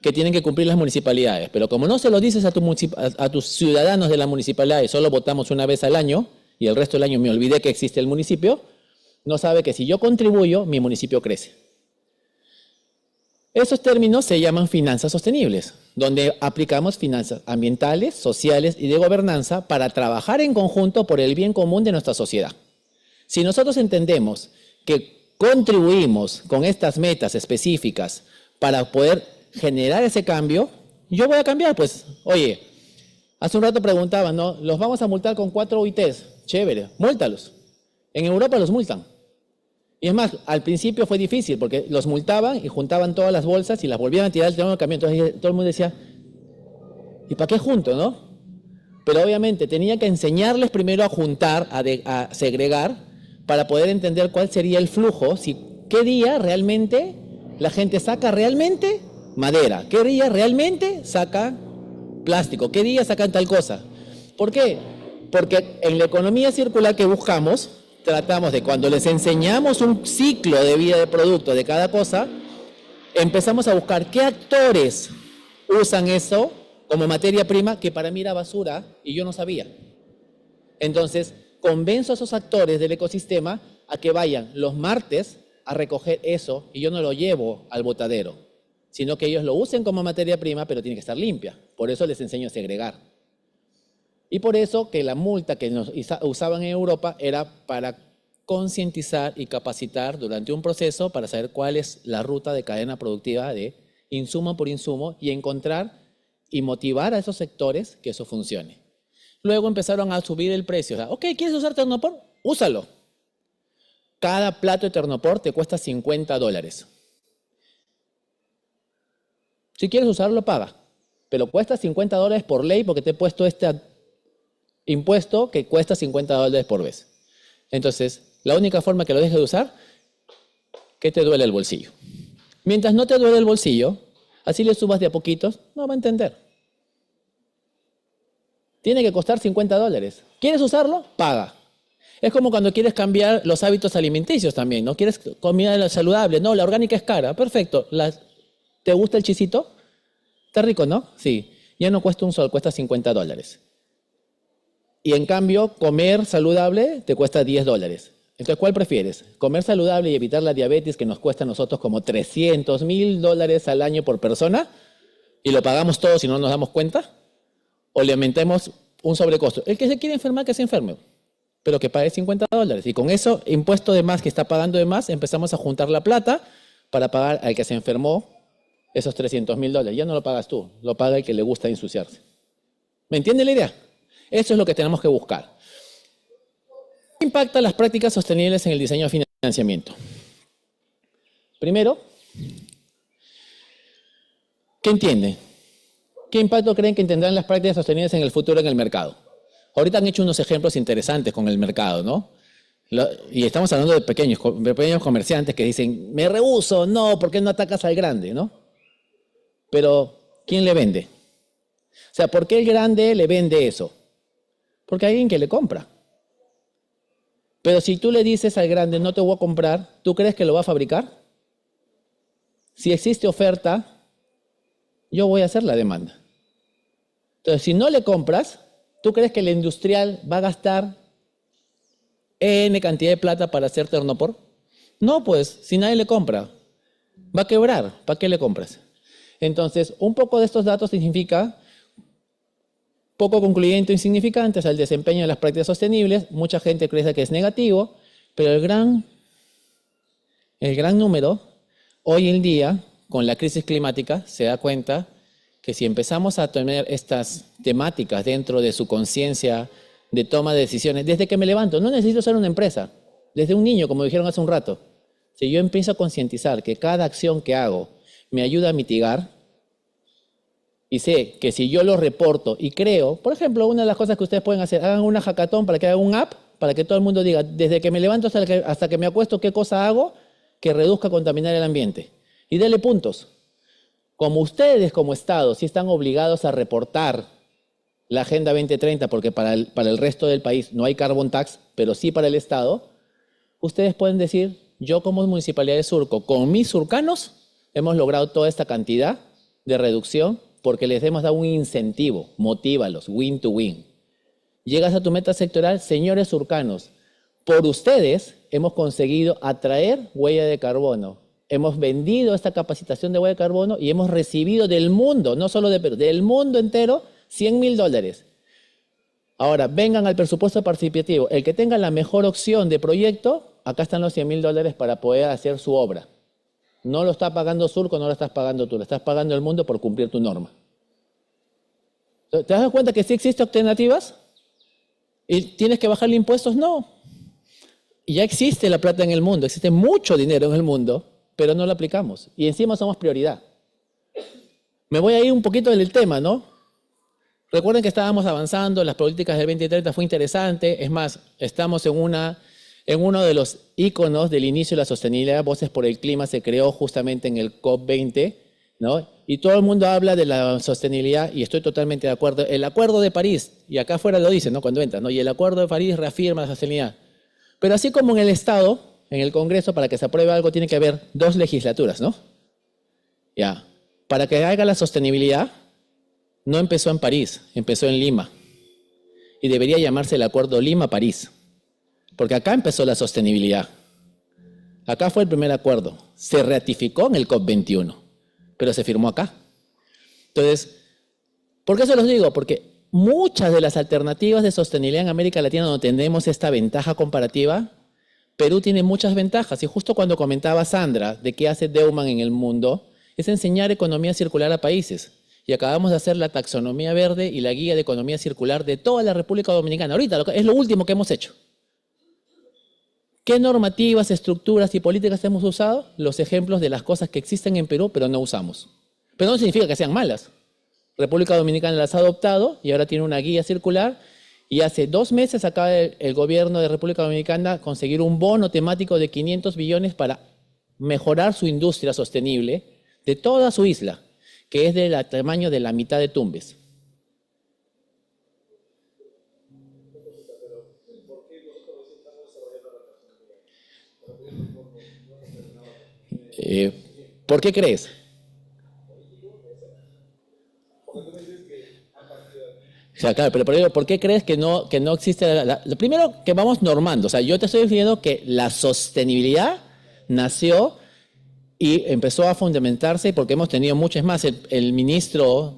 que tienen que cumplir las municipalidades? Pero como no se lo dices a tus ciudadanos de la municipalidad y solo votamos una vez al año y el resto del año me olvidé que existe el municipio, no sabe que si yo contribuyo, mi municipio crece. Esos términos se llaman finanzas sostenibles, donde aplicamos finanzas ambientales, sociales y de gobernanza para trabajar en conjunto por el bien común de nuestra sociedad. Si nosotros entendemos que contribuimos con estas metas específicas para poder generar ese cambio, yo voy a cambiar, pues, oye, hace un rato preguntaban, ¿no? Los vamos a multar con 4 OITs, chévere, múltalos. En Europa los multan. Y es más, al principio fue difícil porque los multaban y juntaban todas las bolsas y las volvían a tirar al terreno del camión. Entonces todo el mundo decía, ¿y para qué junto, no? Pero obviamente tenía que enseñarles primero a juntar, a segregar, para poder entender cuál sería el flujo, qué día realmente la gente saca realmente madera, qué día realmente saca plástico, qué día sacan tal cosa. ¿Por qué? Porque en la economía circular que buscamos, tratamos de cuando les enseñamos un ciclo de vida de producto de cada cosa, empezamos a buscar qué actores usan eso como materia prima que para mí era basura y yo no sabía. Entonces, convenzo a esos actores del ecosistema a que vayan los martes a recoger eso y yo no lo llevo al botadero, sino que ellos lo usen como materia prima, pero tiene que estar limpia. Por eso les enseño a segregar. Y por eso que la multa que nos usaban en Europa era para concientizar y capacitar durante un proceso para saber cuál es la ruta de cadena productiva de insumo por insumo y encontrar y motivar a esos sectores que eso funcione. Luego empezaron a subir el precio. O sea, ok, ¿quieres usar Tecnopor? Úsalo. Cada plato de Tecnopor te cuesta $50. Si quieres usarlo, paga. Pero cuesta $50 por ley porque te he puesto este impuesto que cuesta $50 por vez. Entonces, la única forma que lo dejes de usar, que te duele el bolsillo. Mientras no te duele el bolsillo, así le subas de a poquitos, no va a entender. Tiene que costar $50. ¿Quieres usarlo? Paga. Es como cuando quieres cambiar los hábitos alimenticios también, ¿no? ¿Quieres comida saludable? No, la orgánica es cara. Perfecto. ¿Te gusta el chisito? Está rico, ¿no? Sí. Ya no cuesta un sol, cuesta $50. Y en cambio, comer saludable te cuesta $10. Entonces, ¿cuál prefieres? ¿Comer saludable y evitar la diabetes que nos cuesta a nosotros como $300,000 al año por persona y lo pagamos todos y no nos damos cuenta? ¿O le aumentemos un sobrecosto? El que se quiere enfermar, que se enferme, pero que pague $50. Y con eso, impuesto de más que está pagando de más, empezamos a juntar la plata para pagar al que se enfermó esos $300,000. Ya no lo pagas tú, lo paga el que le gusta ensuciarse. ¿Me entiende la idea? Eso es lo que tenemos que buscar. ¿Qué impacta las prácticas sostenibles en el diseño de financiamiento? Primero, ¿qué entienden? ¿Qué impacto creen que tendrán las prácticas sostenibles en el futuro en el mercado? Ahorita han hecho unos ejemplos interesantes con el mercado, ¿no? Y estamos hablando de pequeños comerciantes que dicen, me rehúso, no, ¿por qué no atacas al grande, no? Pero, ¿quién le vende? O sea, ¿por qué el grande le vende eso? Porque hay alguien que le compra. Pero si tú le dices al grande, no te voy a comprar, ¿tú crees que lo va a fabricar? Si existe oferta, yo voy a hacer la demanda. Entonces, si no le compras, ¿tú crees que el industrial va a gastar N cantidad de plata para hacer Tecnopor? No, pues, si nadie le compra, va a quebrar. ¿Para qué le compras? Entonces, un poco de estos datos significa poco concluyente o insignificante, o sea, el desempeño de las prácticas sostenibles. Mucha gente cree que es negativo, pero el gran número, hoy en día, con la crisis climática, se da cuenta que si empezamos a tener estas temáticas dentro de su conciencia de toma de decisiones, desde que me levanto, no necesito ser una empresa, desde un niño, como dijeron hace un rato, si yo empiezo a concientizar que cada acción que hago me ayuda a mitigar, y sé que si yo lo reporto y creo, por ejemplo, una de las cosas que ustedes pueden hacer, hagan una hackathon para que hagan un app, para que todo el mundo diga, desde que me levanto hasta que me acuesto, qué cosa hago que reduzca contaminar el ambiente. Y denle puntos. Como ustedes como Estado sí están obligados a reportar la Agenda 2030, porque para el resto del país no hay carbon tax, pero sí para el Estado, ustedes pueden decir, yo como Municipalidad de Surco, con mis surcanos, hemos logrado toda esta cantidad de reducción porque les hemos dado un incentivo, motívalos, win to win. Llegas a tu meta sectorial, señores surcanos, por ustedes hemos conseguido atraer huella de carbono. Hemos vendido esta capacitación de huella de carbono y hemos recibido del mundo, no solo de Perú, del mundo entero, $100,000. Ahora, vengan al presupuesto participativo. El que tenga la mejor opción de proyecto, acá están los $100,000 para poder hacer su obra. No lo está pagando Surco, no lo estás pagando tú, lo estás pagando el mundo por cumplir tu norma. ¿Te das cuenta que sí existen alternativas? ¿Y tienes que bajarle impuestos? No. Y ya existe la plata en el mundo, existe mucho dinero en el mundo, pero no lo aplicamos. Y encima somos prioridad. Me voy a ir un poquito del tema, ¿no? Recuerden que estábamos avanzando, las políticas del 2030 fue interesante. Es más, estamos en uno de los íconos del inicio de la sostenibilidad. Voces por el Clima se creó justamente en el COP20, ¿no? Y todo el mundo habla de la sostenibilidad y estoy totalmente de acuerdo. El Acuerdo de París, y acá afuera lo dice, ¿no? Cuando entras, ¿no? Y el Acuerdo de París reafirma la sostenibilidad. Pero así como en el Estado, en el Congreso, para que se apruebe algo tiene que haber 2 legislaturas, ¿no? Ya. Para que haga la sostenibilidad, no empezó en París, empezó en Lima. Y debería llamarse el Acuerdo Lima-París. Porque acá empezó la sostenibilidad. Acá fue el primer acuerdo. Se ratificó en el COP21, pero se firmó acá. Entonces, ¿por qué se los digo? Porque muchas de las alternativas de sostenibilidad en América Latina donde tenemos esta ventaja comparativa, Perú tiene muchas ventajas y justo cuando comentaba Sandra de qué hace Deuman en el mundo, es enseñar economía circular a países. Y acabamos de hacer la taxonomía verde y la guía de economía circular de toda la República Dominicana. Ahorita es lo último que hemos hecho. ¿Qué normativas, estructuras y políticas hemos usado? Los ejemplos de las cosas que existen en Perú, pero no usamos. Pero no significa que sean malas. República Dominicana las ha adoptado y ahora tiene una guía circular. Y hace 2 meses acaba el gobierno de República Dominicana conseguir un bono temático de 500 billones para mejorar su industria sostenible de toda su isla, que es del tamaño de la mitad de Tumbes. ¿Por qué crees? O sea, claro, pero ¿por qué crees que no existe? Lo primero que vamos normando, o sea, yo te estoy diciendo que la sostenibilidad nació y empezó a fundamentarse porque hemos tenido mucho. Es más, el ministro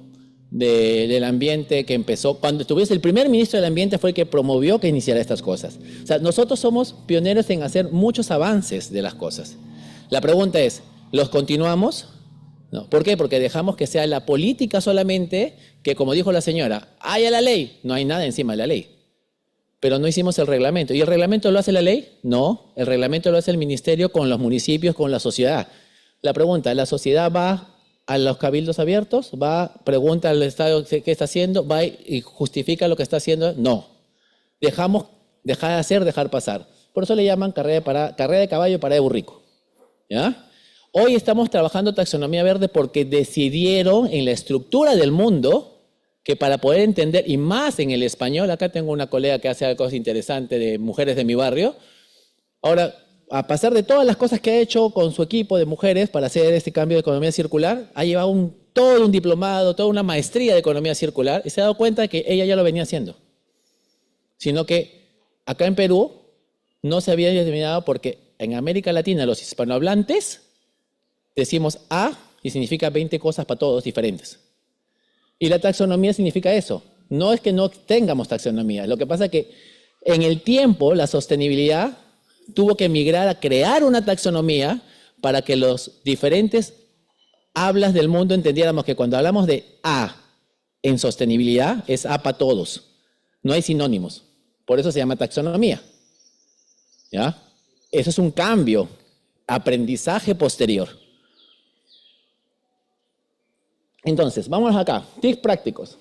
del ambiente que empezó, cuando estuviese el primer ministro del ambiente fue el que promovió que iniciara estas cosas. O sea, nosotros somos pioneros en hacer muchos avances de las cosas. La pregunta es, ¿los continuamos? No. ¿Por qué? Porque dejamos que sea la política solamente que, como dijo la señora, haya la ley, no hay nada encima de la ley. Pero no hicimos el reglamento. ¿Y el reglamento lo hace la ley? No, el reglamento lo hace el ministerio con los municipios, con la sociedad. La pregunta, ¿la sociedad va a los cabildos abiertos? ¿Va, pregunta al Estado qué está haciendo? ¿Va y justifica lo que está haciendo? No. Dejamos dejar de hacer, dejar pasar. Por eso le llaman carrera de caballo, parada de burrico. ¿Ya? Hoy estamos trabajando taxonomía verde porque decidieron en la estructura del mundo que para poder entender, y más en el español, acá tengo una colega que hace algo interesante de mujeres de mi barrio. Ahora, a pesar de todas las cosas que ha hecho con su equipo de mujeres para hacer este cambio de economía circular, ha llevado todo un diplomado, toda una maestría de economía circular y se ha dado cuenta de que ella ya lo venía haciendo. Sino que acá en Perú no se había determinado porque en América Latina los hispanohablantes decimos A y significa 20 cosas para todos diferentes. Y la taxonomía significa eso. No es que no tengamos taxonomía. Lo que pasa es que en el tiempo la sostenibilidad tuvo que migrar a crear una taxonomía para que los diferentes hablas del mundo entendiéramos que cuando hablamos de A en sostenibilidad es A para todos. No hay sinónimos. Por eso se llama taxonomía. ¿Ya? Eso es un cambio, aprendizaje posterior. Entonces, vamos acá, tips prácticos.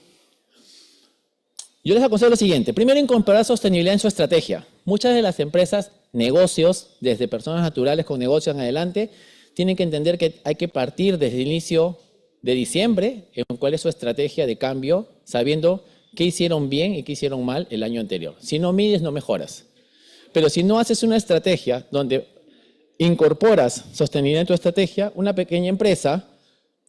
Yo les aconsejo lo siguiente. Primero, incorporar sostenibilidad en su estrategia. Muchas de las empresas, negocios, desde personas naturales con negocios en adelante, tienen que entender que hay que partir desde el inicio de diciembre en cuál es su estrategia de cambio, sabiendo qué hicieron bien y qué hicieron mal el año anterior. Si no mides, no mejoras. Pero si no haces una estrategia donde incorporas sostenibilidad en tu estrategia, una pequeña empresa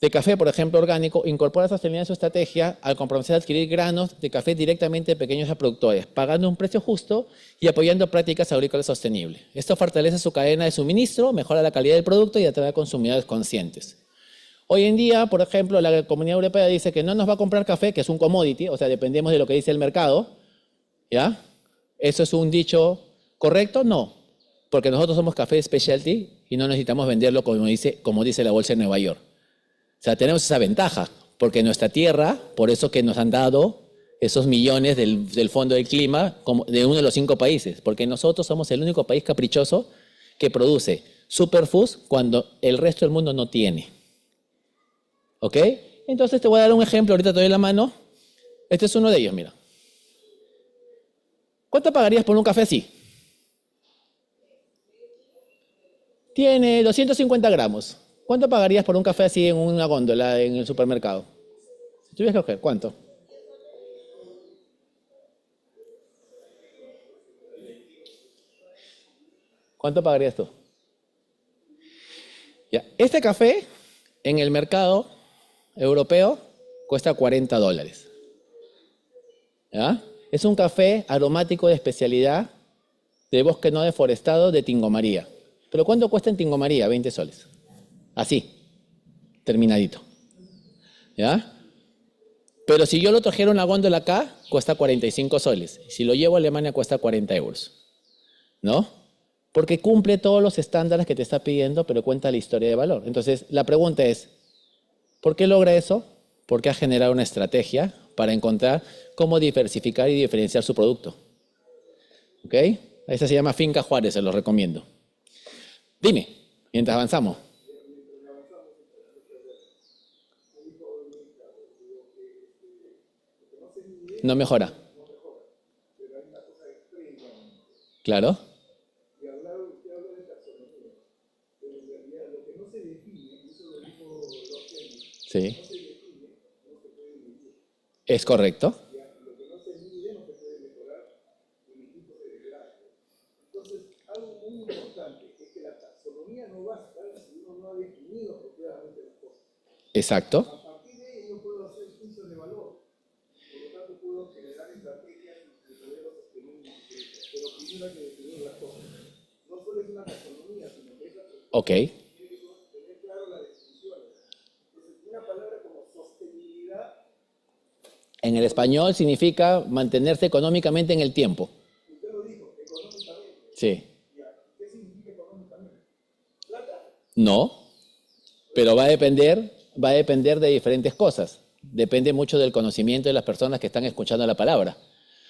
de café, por ejemplo, orgánico, incorpora sostenibilidad en su estrategia al comprometerse a adquirir granos de café directamente de pequeños productores, pagando un precio justo y apoyando prácticas agrícolas sostenibles. Esto fortalece su cadena de suministro, mejora la calidad del producto y atrae a consumidores conscientes. Hoy en día, por ejemplo, la Comunidad Europea dice que no nos va a comprar café, que es un commodity, o sea, dependemos de lo que dice el mercado. ¿Ya? ¿Eso es un dicho correcto? No, porque nosotros somos café specialty y no necesitamos venderlo como dice la bolsa de Nueva York. O sea, tenemos esa ventaja, porque nuestra tierra, por eso que nos han dado esos millones del Fondo del Clima de uno de los 5 países, porque nosotros somos el único país caprichoso que produce superfoods cuando el resto del mundo no tiene. ¿Ok? Entonces te voy a dar un ejemplo, ahorita te doy la mano. Este es uno de ellos, mira. ¿Cuánto pagarías por un café así? Tiene 250 gramos. ¿Cuánto pagarías por un café así en una góndola en el supermercado? Si tuvieras que coger, ¿cuánto? ¿Cuánto pagarías tú? Ya. Este café en el mercado europeo cuesta $40. ¿Ya? Es un café aromático de especialidad de bosque no deforestado de Tingo María. ¿Pero cuánto cuesta en Tingo María? 20 soles. Así, terminadito. ¿Ya? Pero si yo lo trajera una góndola acá, cuesta 45 soles. Si lo llevo a Alemania, cuesta 40 euros. ¿No? porque cumple todos los estándares que te está pidiendo, pero cuenta la historia de valor. Entonces, la pregunta es, ¿por qué logra eso? Porque ha generado una estrategia para encontrar cómo diversificar y diferenciar su producto. ¿Ok? Esa se llama Finca Juárez, se los recomiendo. Dime, mientras avanzamos. No mejora. Claro. Sí. Es correcto. Exacto. Ok. En el español significa mantenerse económicamente en el tiempo. Sí. No, pero va a depender de diferentes cosas. Depende mucho del conocimiento de las personas que están escuchando la palabra.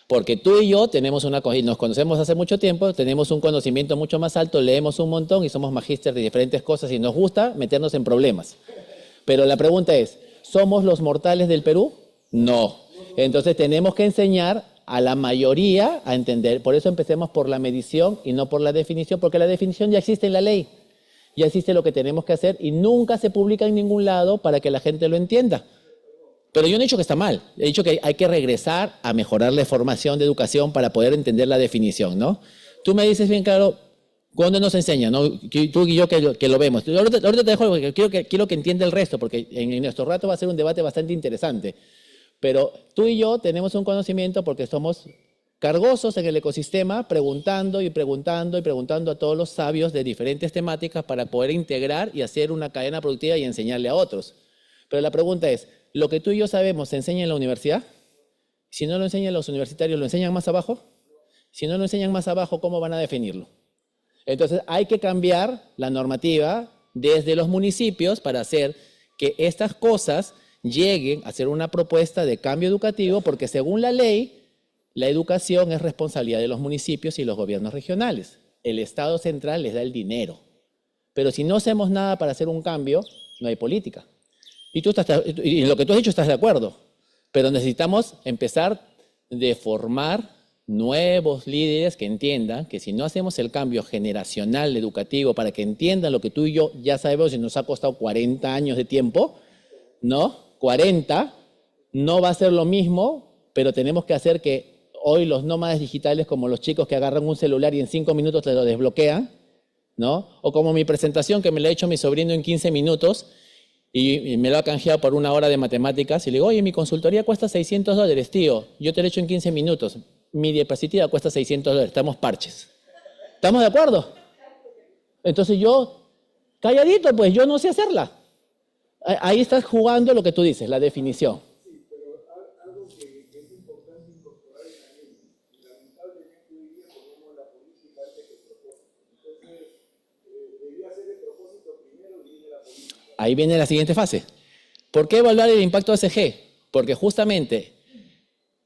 Porque tú y yo nos conocemos hace mucho tiempo, tenemos un conocimiento mucho más alto, leemos un montón y somos magísteres de diferentes cosas y nos gusta meternos en problemas. Pero la pregunta es, ¿somos los mortales del Perú? No. Entonces tenemos que enseñar a la mayoría a entender. Por eso empecemos por la medición y no por la definición, porque la definición ya existe en la ley. Ya existe lo que tenemos que hacer y nunca se publica en ningún lado para que la gente lo entienda. Pero yo no he dicho que está mal, he dicho que hay que regresar a mejorar la formación de educación para poder entender la definición, ¿no? Tú me dices bien claro, ¿cuándo nos enseña? ¿No? Tú y yo que lo vemos. Ahorita te dejo porque quiero que entienda el resto, porque en nuestro rato va a ser un debate bastante interesante. Pero tú y yo tenemos un conocimiento porque somos cargosos en el ecosistema, preguntando y preguntando y preguntando a todos los sabios de diferentes temáticas para poder integrar y hacer una cadena productiva y enseñarle a otros. Pero la pregunta es, ¿lo que tú y yo sabemos se enseña en la universidad? Si no lo enseñan los universitarios, ¿lo enseñan más abajo? Si no lo enseñan más abajo, ¿cómo van a definirlo? Entonces hay que cambiar la normativa desde los municipios para hacer que estas cosas lleguen a ser una propuesta de cambio educativo, porque según la ley, la educación es responsabilidad de los municipios y los gobiernos regionales. El Estado central les da el dinero. Pero si no hacemos nada para hacer un cambio, no hay política. Y en lo que tú has dicho estás de acuerdo, pero necesitamos empezar de formar nuevos líderes que entiendan que si no hacemos el cambio generacional educativo para que entiendan lo que tú y yo ya sabemos y nos ha costado 40 años de tiempo, ¿no? 40, no va a ser lo mismo, pero tenemos que hacer que hoy los nómadas digitales, como los chicos que agarran un celular y en 5 minutos te lo desbloquean, ¿no? O como mi presentación que me la ha hecho mi sobrino en 15 minutos, y me lo ha canjeado por 1 hora de matemáticas y le digo, oye, mi consultoría cuesta $600, tío, yo te lo he hecho en 15 minutos, mi diapositiva cuesta $600, estamos parches. ¿Estamos de acuerdo? Entonces yo, calladito, pues yo no sé hacerla. Ahí estás jugando lo que tú dices, la definición. Sí, pero algo que es importante incorporar en la ley, lamentablemente hoy día ponemos la política antes que el propósito. Entonces, debería ser el propósito primero y viene la política. Ahí viene la siguiente fase. ¿Por qué evaluar el impacto ASG? Porque justamente,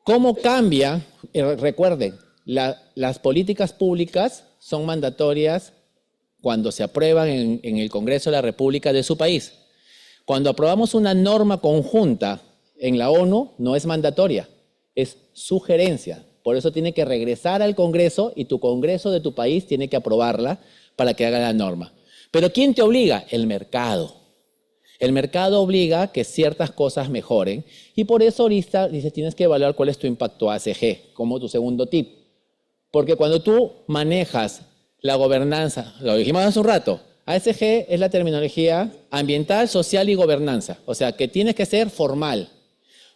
¿cómo cambia? Recuerden, las políticas públicas son mandatorias cuando se aprueban en el Congreso de la República de su país. Cuando aprobamos una norma conjunta en la ONU, no es mandatoria, es sugerencia. Por eso tiene que regresar al Congreso y tu Congreso de tu país tiene que aprobarla para que haga la norma. Pero ¿quién te obliga? El mercado. El mercado obliga a que ciertas cosas mejoren y por eso ahorita dices, tienes que evaluar cuál es tu impacto ASG, como tu segundo tip. Porque cuando tú manejas la gobernanza, lo dijimos hace un rato, ASG es la terminología ambiental, social y gobernanza. O sea, que tienes que ser formal.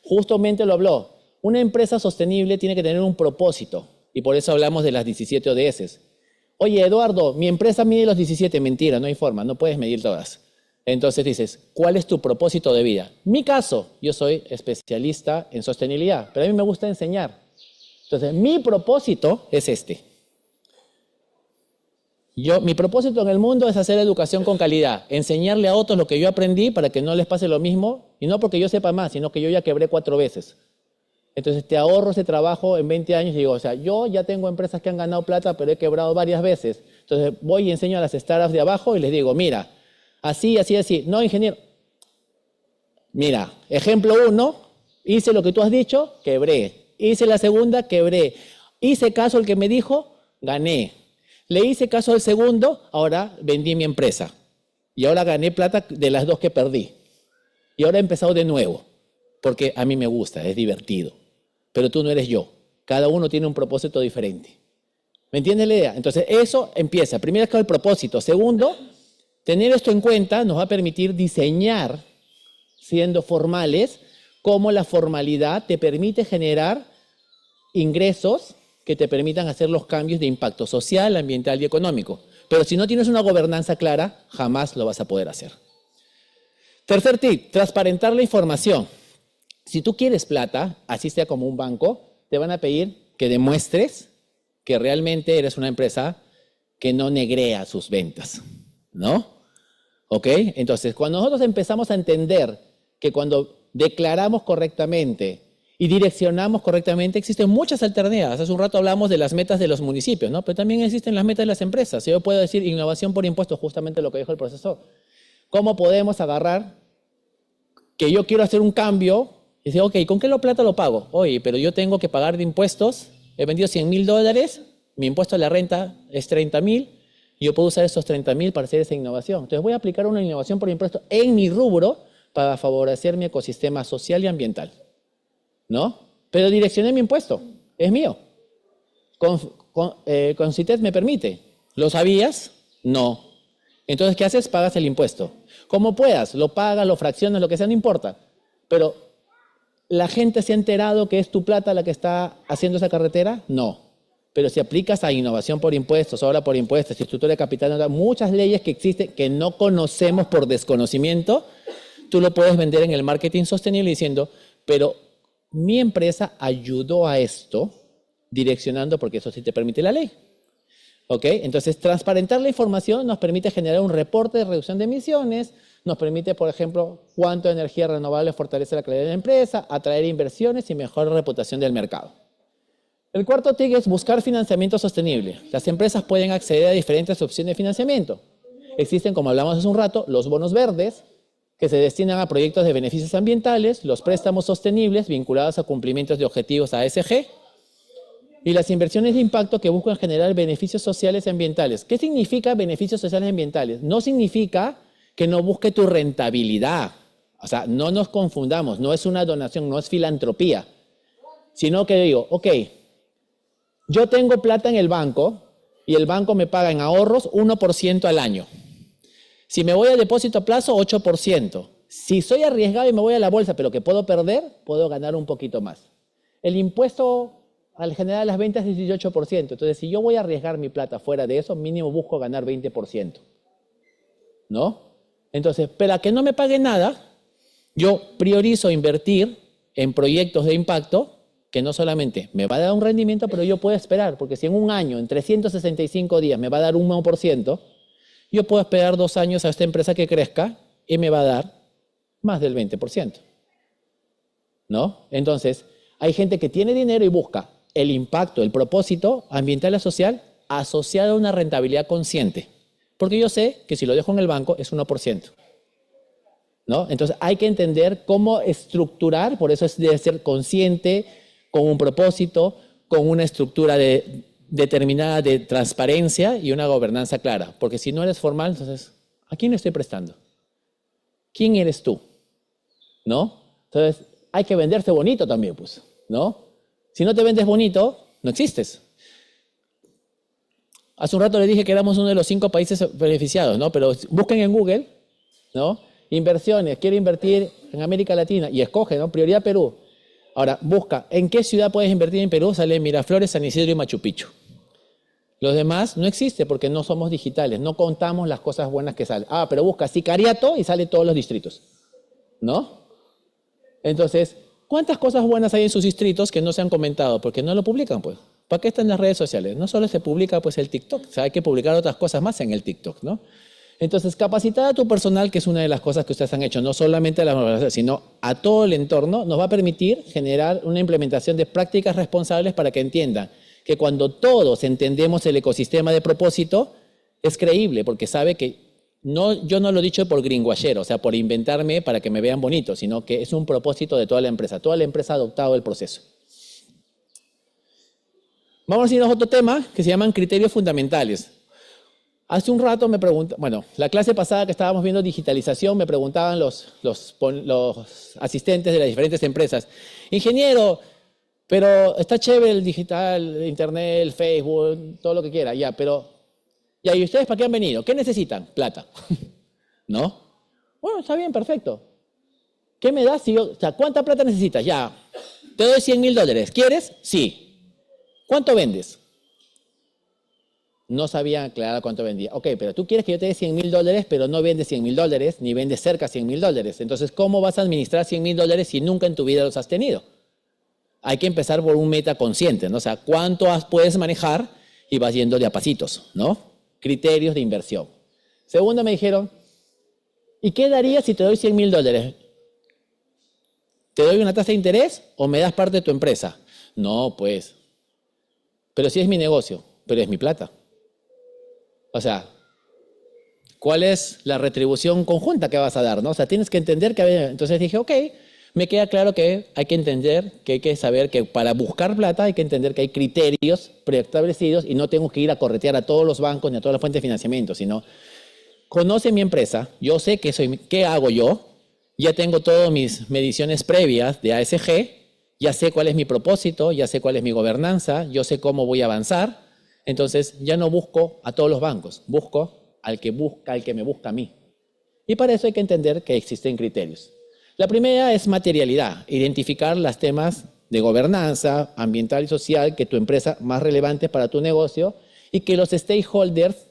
Justamente lo habló. Una empresa sostenible tiene que tener un propósito. Y por eso hablamos de las 17 ODS. Oye, Eduardo, mi empresa mide los 17. Mentira, no hay forma, no puedes medir todas. Entonces dices, ¿cuál es tu propósito de vida? Mi caso, yo soy especialista en sostenibilidad, pero a mí me gusta enseñar. Entonces, mi propósito es este. Mi propósito en el mundo es hacer educación con calidad, enseñarle a otros lo que yo aprendí para que no les pase lo mismo, y no porque yo sepa más, sino que yo ya quebré 4 veces. Entonces te ahorro ese trabajo en 20 años y digo, o sea, yo ya tengo empresas que han ganado plata, pero he quebrado varias veces. Entonces voy y enseño a las startups de abajo y les digo, mira, así, así, así. No, ingeniero. Mira, ejemplo 1, hice lo que tú has dicho, quebré. Hice la segunda, quebré. Hice caso al que me dijo, gané. Le hice caso al segundo, ahora vendí mi empresa. Y ahora gané plata de las 2 que perdí. Y ahora he empezado de nuevo, porque a mí me gusta, es divertido. Pero tú no eres yo. Cada uno tiene un propósito diferente. ¿Me entiendes la idea? Entonces, eso empieza. Primero es el propósito. Segundo, tener esto en cuenta nos va a permitir diseñar, siendo formales, cómo la formalidad te permite generar ingresos que te permitan hacer los cambios de impacto social, ambiental y económico. Pero si no tienes una gobernanza clara, jamás lo vas a poder hacer. Tercer tip, transparentar la información. Si tú quieres plata, así sea como un banco, te van a pedir que demuestres que realmente eres una empresa que no negrea sus ventas, ¿no? ¿Ok? Entonces, cuando nosotros empezamos a entender que cuando declaramos correctamente y direccionamos correctamente, existen muchas alternativas. Hace un rato hablamos de las metas de los municipios, ¿no? Pero también existen las metas de las empresas. Yo puedo decir innovación por impuestos, justamente lo que dijo el profesor. ¿Cómo podemos agarrar que yo quiero hacer un cambio y decir, ok, ¿con qué plata lo pago? Oye, pero yo tengo que pagar de impuestos, he vendido $100,000, mi impuesto a la renta es 30,000, y yo puedo usar esos 30,000 para hacer esa innovación. Entonces voy a aplicar una innovación por impuesto en mi rubro para favorecer mi ecosistema social y ambiental, ¿no? Pero direccioné mi impuesto, es mío. Con CITES me permite. ¿Lo sabías? No. Entonces, ¿qué haces? Pagas el impuesto. Como puedas, lo pagas, lo fraccionas, lo que sea, no importa. Pero, ¿la gente se ha enterado que es tu plata la que está haciendo esa carretera? No. Pero si aplicas a innovación por impuestos, obra por impuestos, estructura de capital, muchas leyes que existen que no conocemos por desconocimiento, tú lo puedes vender en el marketing sostenible diciendo, pero mi empresa ayudó a esto direccionando porque eso sí te permite la ley. ¿Ok? Entonces, transparentar la información nos permite generar un reporte de reducción de emisiones, nos permite, por ejemplo, cuánto de energía renovable fortalece la calidad de la empresa, atraer inversiones y mejorar la reputación del mercado. El cuarto tip es buscar financiamiento sostenible. Las empresas pueden acceder a diferentes opciones de financiamiento. Existen, como hablamos hace un rato, los bonos verdes, que se destinan a proyectos de beneficios ambientales, los préstamos sostenibles vinculados a cumplimientos de objetivos ASG, y las inversiones de impacto que buscan generar beneficios sociales y ambientales. ¿Qué significa beneficios sociales y ambientales? No significa que no busque tu rentabilidad. O sea, no nos confundamos, no es una donación, no es filantropía, sino que digo, ok, yo tengo plata en el banco y el banco me paga en ahorros 1% al año. Si me voy a depósito a plazo, 8%. Si soy arriesgado y me voy a la bolsa, pero que puedo perder, puedo ganar un poquito más. El impuesto al generar las ventas es 18%. Entonces, si yo voy a arriesgar mi plata fuera de eso, mínimo busco ganar 20%. ¿No? Entonces, para que no me pague nada, yo priorizo invertir en proyectos de impacto que no solamente me va a dar un rendimiento, pero yo puedo esperar, porque si en un año, en 365 días, me va a dar un 1%, yo puedo esperar 2 años a esta empresa que crezca y me va a dar más del 20%. ¿No? Entonces, hay gente que tiene dinero y busca el impacto, el propósito ambiental y social asociado a una rentabilidad consciente. Porque yo sé que si lo dejo en el banco es 1%. ¿No? Entonces, hay que entender cómo estructurar, por eso es de ser consciente, con un propósito, con una estructura determinada de transparencia y una gobernanza clara. Porque si no eres formal, entonces, ¿a quién le estoy prestando? ¿Quién eres tú? ¿No? Entonces, hay que venderse bonito también, pues, ¿no? Si no te vendes bonito, no existes. Hace un rato le dije que éramos uno de los 5 países beneficiados, ¿no? Pero busquen en Google, ¿no? Inversiones, quiero invertir en América Latina y escoge, ¿no? Prioridad Perú. Ahora, busca, ¿en qué ciudad puedes invertir en Perú? Sale Miraflores, San Isidro y Machu Picchu. Los demás no existe porque no somos digitales, no contamos las cosas buenas que salen. Ah, pero busca Sicariato y sale todos los distritos, ¿no? Entonces, ¿cuántas cosas buenas hay en sus distritos que no se han comentado? Porque no lo publican, pues. ¿Para qué están las redes sociales? No solo se publica pues el TikTok, o sea, hay que publicar otras cosas más en el TikTok, ¿no? Entonces, capacitar a tu personal, que es una de las cosas que ustedes han hecho, no solamente a las organizaciones, sino a todo el entorno, nos va a permitir generar una implementación de prácticas responsables para que entiendan que cuando todos entendemos el ecosistema de propósito, es creíble, porque sabe que yo no lo he dicho por gringuachero, o sea, por inventarme para que me vean bonito, sino que es un propósito de toda la empresa. Toda la empresa ha adoptado el proceso. Vamos a irnos a otro tema que se llaman criterios fundamentales. Hace un rato me preguntan, bueno, la clase pasada que estábamos viendo digitalización, me preguntaban los asistentes de las diferentes empresas, ingeniero, pero está chévere el digital, el internet, el Facebook, todo lo que quiera, ya, pero, ya, ¿y ustedes para qué han venido? ¿Qué necesitan? Plata, ¿no? Bueno, está bien, perfecto. ¿Qué me das? O sea, ¿cuánta plata necesitas? Ya, te doy $100,000. ¿Quieres? Sí. ¿Cuánto vendes? No sabía aclarar cuánto vendía. Ok, pero tú quieres que yo te dé $100,000, pero no vendes $100,000, ni vendes cerca $100,000. Entonces, ¿cómo vas a administrar $100,000 si nunca en tu vida los has tenido? Hay que empezar por un meta consciente, ¿no? O sea, ¿cuánto puedes manejar? Y vas yendo de a pasitos, ¿no? Criterios de inversión. Segundo, me dijeron, ¿y qué darías si te doy $100,000? ¿Te doy una tasa de interés o me das parte de tu empresa? No, pues. Pero sí es mi negocio, pero es mi plata. O sea, ¿cuál es la retribución conjunta que vas a dar, no? O sea, tienes que entender que... Entonces dije, ok, me queda claro que hay que entender, que hay que saber que para buscar plata hay que entender que hay criterios preestablecidos y no tengo que ir a corretear a todos los bancos ni a todas las fuentes de financiamiento, sino conoce mi empresa, yo sé qué hago yo, ya tengo todas mis mediciones previas de ASG, ya sé cuál es mi propósito, ya sé cuál es mi gobernanza, yo sé cómo voy a avanzar. Entonces, ya no busco a todos los bancos, busco al que me busca a mí. Y para eso hay que entender que existen criterios. La primera es materialidad, identificar los temas de gobernanza, ambiental y social que tu empresa más relevante para tu negocio y que los stakeholders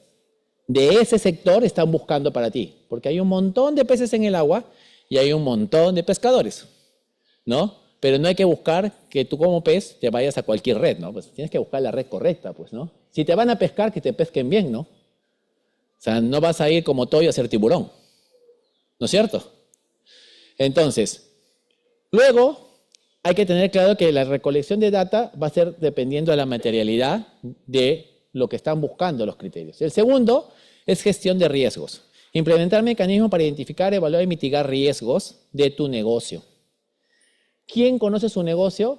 de ese sector están buscando para ti. Porque hay un montón de peces en el agua y hay un montón de pescadores, ¿no? Pero no hay que buscar que tú como pez te vayas a cualquier red, ¿no? Pues tienes que buscar la red correcta, pues, ¿no? Si te van a pescar, que te pesquen bien, ¿no? O sea, no vas a ir como Toyo a ser tiburón, ¿no es cierto? Entonces, luego hay que tener claro que la recolección de data va a ser dependiendo de la materialidad de lo que están buscando los criterios. El segundo es gestión de riesgos. Implementar mecanismos para identificar, evaluar y mitigar riesgos de tu negocio. ¿Quién conoce su negocio?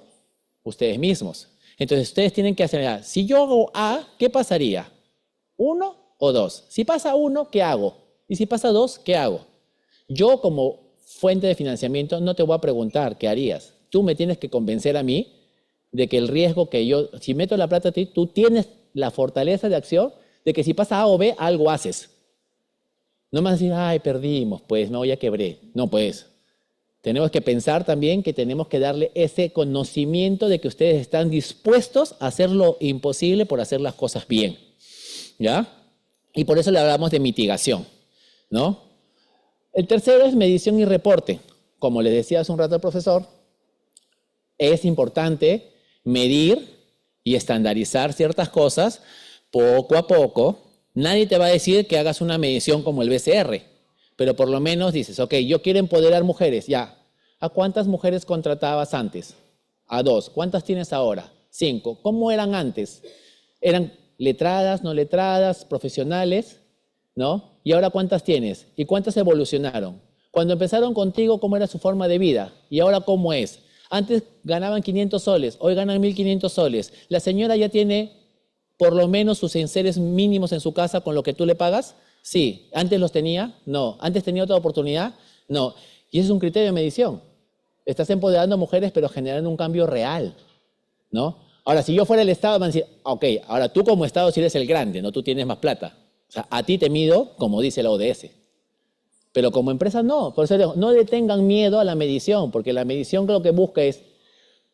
Ustedes mismos. Entonces, ustedes tienen que hacer, si yo hago A, ¿qué pasaría? ¿1 o 2? Si pasa 1, ¿qué hago? Y si pasa 2, ¿qué hago? Yo, como fuente de financiamiento, no te voy a preguntar qué harías. Tú me tienes que convencer a mí de que el riesgo que yo, si meto la plata a ti, tú tienes la fortaleza de acción de que si pasa A o B, algo haces. No me vas a decir, ay, perdimos, pues, no, ya quebré. No, pues. Tenemos que pensar también que tenemos que darle ese conocimiento de que ustedes están dispuestos a hacer lo imposible por hacer las cosas bien, ¿ya? Y por eso le hablamos de mitigación, ¿no? El tercero es medición y reporte. Como les decía hace un rato el profesor, es importante medir y estandarizar ciertas cosas poco a poco. Nadie te va a decir que hagas una medición como el BCR. Pero por lo menos dices, ok, yo quiero empoderar mujeres, ya. ¿A cuántas mujeres contratabas antes? A 2. ¿Cuántas tienes ahora? 5. ¿Cómo eran antes? ¿Eran letradas, no letradas, profesionales? ¿No? ¿Y ahora cuántas tienes? ¿Y cuántas evolucionaron? Cuando empezaron contigo, ¿cómo era su forma de vida? ¿Y ahora cómo es? Antes ganaban 500 soles, hoy ganan 1.500 soles. ¿La señora ya tiene por lo menos sus enseres mínimos en su casa con lo que tú le pagas? Sí. ¿Antes los tenía? No. ¿Antes tenía otra oportunidad? No. Y ese es un criterio de medición. Estás empoderando a mujeres, pero generando un cambio real, ¿no? Ahora, si yo fuera el Estado, me van a decir, ok, ahora tú como Estado sí eres el grande, ¿no? Tú tienes más plata. O sea, a ti te mido como dice la ODS. Pero como empresa no. Por eso digo, no le tengan miedo a la medición, porque la medición lo que busca es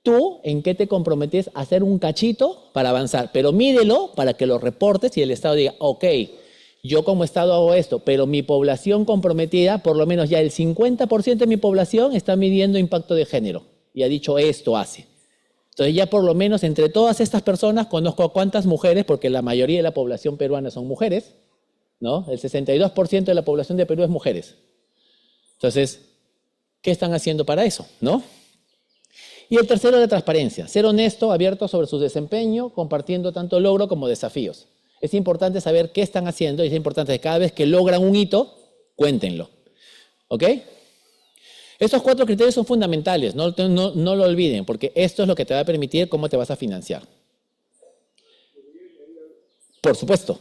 tú en qué te comprometes a hacer un cachito para avanzar. Pero mídelo para que lo reportes y el Estado diga, ok, yo como Estado hago esto, pero mi población comprometida, por lo menos ya el 50% de mi población está midiendo impacto de género y ha dicho esto hace. Entonces ya por lo menos entre todas estas personas conozco a cuántas mujeres, porque la mayoría de la población peruana son mujeres, ¿no? El 62% de la población de Perú es mujeres. Entonces, ¿qué están haciendo para eso, no? Y el tercero, la transparencia. Ser honesto, abierto sobre su desempeño, compartiendo tanto logro como desafíos. Es importante saber qué están haciendo y es importante que cada vez que logran un hito, cuéntenlo. ¿Ok? Estos 4 criterios son fundamentales, no lo olviden, porque esto es lo que te va a permitir cómo te vas a financiar. Por supuesto.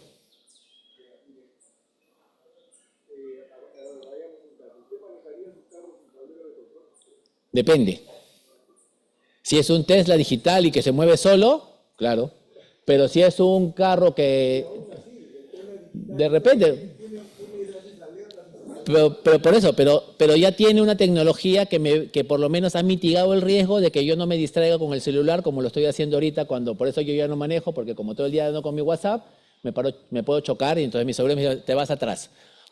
Depende. Si es un Tesla digital y que se mueve solo, claro. Pero si es un carro que de repente... Pero por eso, pero ya tiene una tecnología que por lo menos ha mitigado el riesgo de que yo no me distraiga con el celular como lo estoy haciendo ahorita, por eso yo ya no manejo, porque como todo el día ando con mi WhatsApp, me puedo chocar y entonces mis sobrinos me dicen, te vas atrás.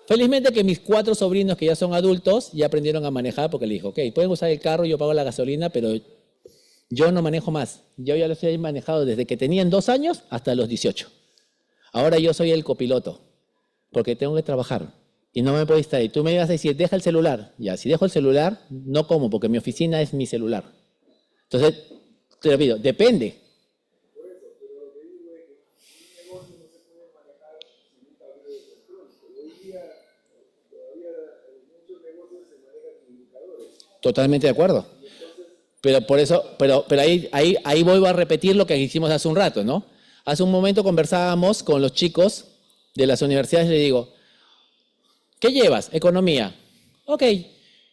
Felizmente que mis 4 sobrinos que ya son adultos ya aprendieron a manejar porque les dijo, ok, pueden usar el carro, yo pago la gasolina, pero yo no manejo más. Yo ya los he manejado desde que tenían 2 años hasta los 18. Ahora yo soy el copiloto porque tengo que trabajar. Y no me puedo distraer. Tú me ibas a decir, deja el celular. Ya, si dejo el celular, no como, porque mi oficina es mi celular. Entonces, te lo pido, depende. Totalmente de acuerdo. Pero por eso, pero ahí vuelvo a repetir lo que hicimos hace un rato, ¿no? Hace un momento conversábamos con los chicos de las universidades y les digo, ¿qué llevas? Economía. Ok,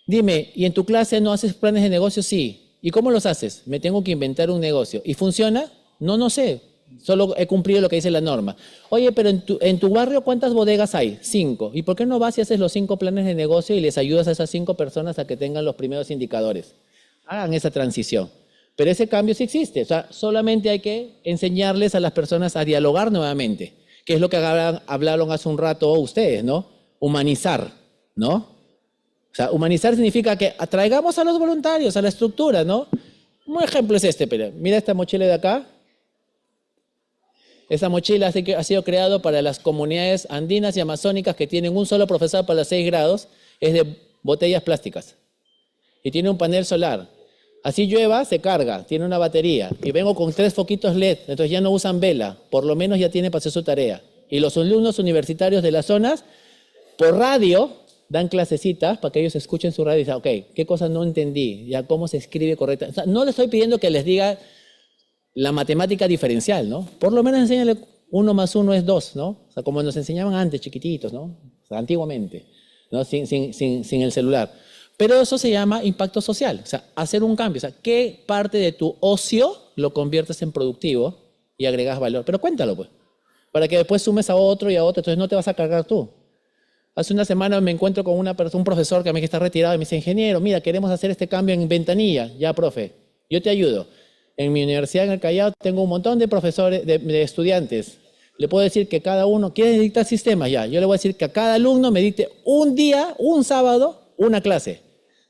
dime, ¿y en tu clase no haces planes de negocio? Sí. ¿Y cómo los haces? Me tengo que inventar un negocio. ¿Y funciona? No sé. Solo he cumplido lo que dice la norma. Oye, pero en tu barrio, ¿cuántas bodegas hay? 5. ¿Y por qué no vas y haces los 5 planes de negocio y les ayudas a esas 5 personas a que tengan los primeros indicadores? Hagan esa transición. Pero ese cambio sí existe. O sea, solamente hay que enseñarles a las personas a dialogar nuevamente, que es lo que hablaron hace un rato ustedes, ¿no? Humanizar, ¿no? O sea, humanizar significa que atraigamos a los voluntarios, a la estructura, ¿no? Un ejemplo es este, pero mira esta mochila de acá. Esa mochila ha sido creada para las comunidades andinas y amazónicas que tienen un solo profesor para los 6 grados, es de botellas plásticas. Y tiene un panel solar. Así llueva, se carga, tiene una batería. Y vengo con 3 foquitos LED, entonces ya no usan vela, por lo menos ya tiene para hacer su tarea. Y los alumnos universitarios de las zonas, por radio, dan clasecitas para que ellos escuchen su radio y digan, ok, ¿qué cosas no entendí? Ya cómo se escribe correctamente. O sea, no les estoy pidiendo que les diga la matemática diferencial, ¿no? Por lo menos enséñale 1 más 1 es 2, ¿no? O sea, como nos enseñaban antes, chiquititos, ¿no? O sea, antiguamente, ¿no? Sin el celular. Pero eso se llama impacto social, o sea, hacer un cambio. O sea, ¿qué parte de tu ocio lo conviertes en productivo y agregas valor? Pero cuéntalo, pues, para que después sumes a otro y a otro, entonces no te vas a cargar tú. Hace una semana me encuentro con un profesor que a mí que está retirado y me dice, ingeniero, mira, queremos hacer este cambio en ventanilla. Ya, profe, yo te ayudo. En mi universidad en el Callao tengo un montón de profesores, de estudiantes. Le puedo decir que cada uno quiere dictar sistemas ya. Yo le voy a decir que a cada alumno me dicte un día, un sábado, una clase.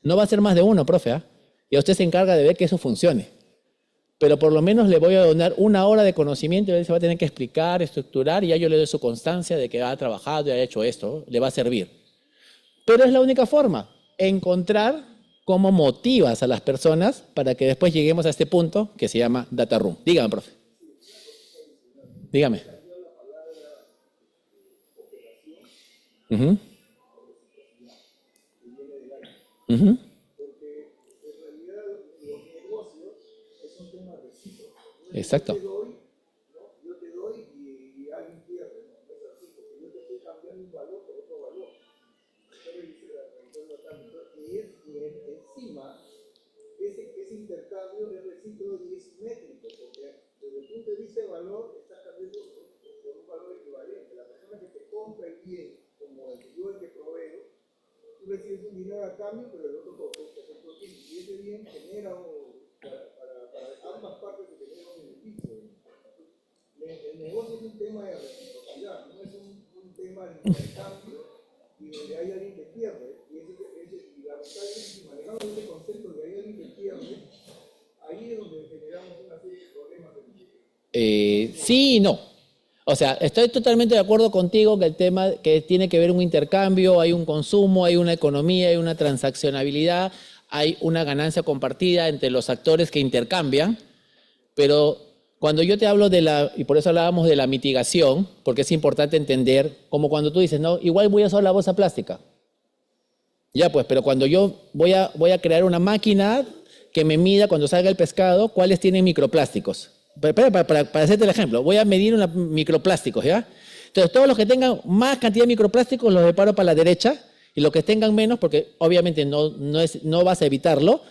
No va a ser más de uno, profe, ¿eh? Y usted se encarga de ver que eso funcione. Pero por lo menos le voy a donar 1 hora de conocimiento y él se va a tener que explicar, estructurar y ya yo le doy su constancia de que ha trabajado y ha hecho esto, le va a servir. Pero es la única forma, encontrar cómo motivas a las personas para que después lleguemos a este punto que se llama Data Room. Dígame, profe. Dígame. Uh-huh. Uh-huh. Exacto. Yo te doy y alguien pierde, ¿no? Es así, porque yo te estoy cambiando un valor por otro valor. Y encima, ese intercambio es recíproco y es simétrico, porque desde el punto de vista de valor, estás cambiando por un valor equivalente. La persona que te compra el bien, como yo el que proveo, tú recibes un dinero a cambio, pero el otro te hace profit. Y ese bien genera para ambas partes que genera un beneficio. El negocio es un tema de reciprocidad, no es un tema de intercambio y donde hay alguien que pierde. Y lamentablemente, si manejamos ese concepto de hay alguien que pierde, ahí es donde generamos una Sí y no. O sea, estoy totalmente de acuerdo contigo que el tema que tiene que ver un intercambio, hay un consumo, hay una economía, hay una transaccionabilidad, hay una ganancia compartida entre los actores que intercambian, pero cuando yo te hablo y por eso hablábamos de la mitigación, porque es importante entender, como cuando tú dices, no, igual voy a usar la bolsa plástica. Ya pues, pero cuando yo voy a crear una máquina que me mida cuando salga el pescado, cuáles tienen microplásticos. Para hacerte el ejemplo, voy a medir microplásticos, ¿ya? Entonces, todos los que tengan más cantidad de microplásticos los separo para la derecha y los que tengan menos, porque obviamente no vas a evitarlo,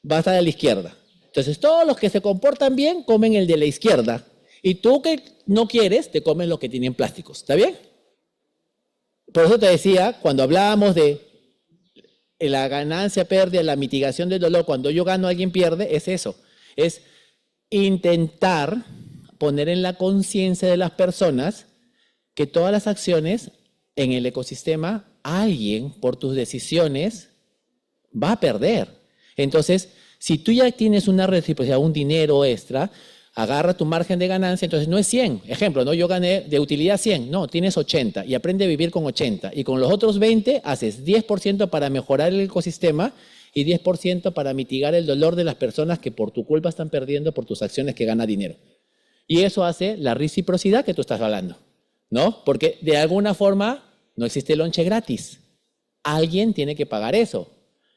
vas a estar a la izquierda. Entonces, todos los que se comportan bien comen el de la izquierda y tú que no quieres, te comen los que tienen plásticos. ¿Está bien? Por eso te decía, cuando hablábamos de la ganancia, pérdida, la mitigación del dolor, cuando yo gano, alguien pierde, es eso. Es intentar poner en la conciencia de las personas que todas las acciones en el ecosistema, alguien por tus decisiones va a perder. Entonces, si tú ya tienes una reciprocidad, un dinero extra, agarra tu margen de ganancia, entonces no es 100. Ejemplo, ¿no? Yo gané de utilidad 100, no, tienes 80 y aprende a vivir con 80. Y con los otros 20 haces 10% para mejorar el ecosistema y 10% para mitigar el dolor de las personas que por tu culpa están perdiendo por tus acciones que gana dinero. Y eso hace la reciprocidad que tú estás hablando, ¿no? Porque de alguna forma no existe lonche gratis. Alguien tiene que pagar eso.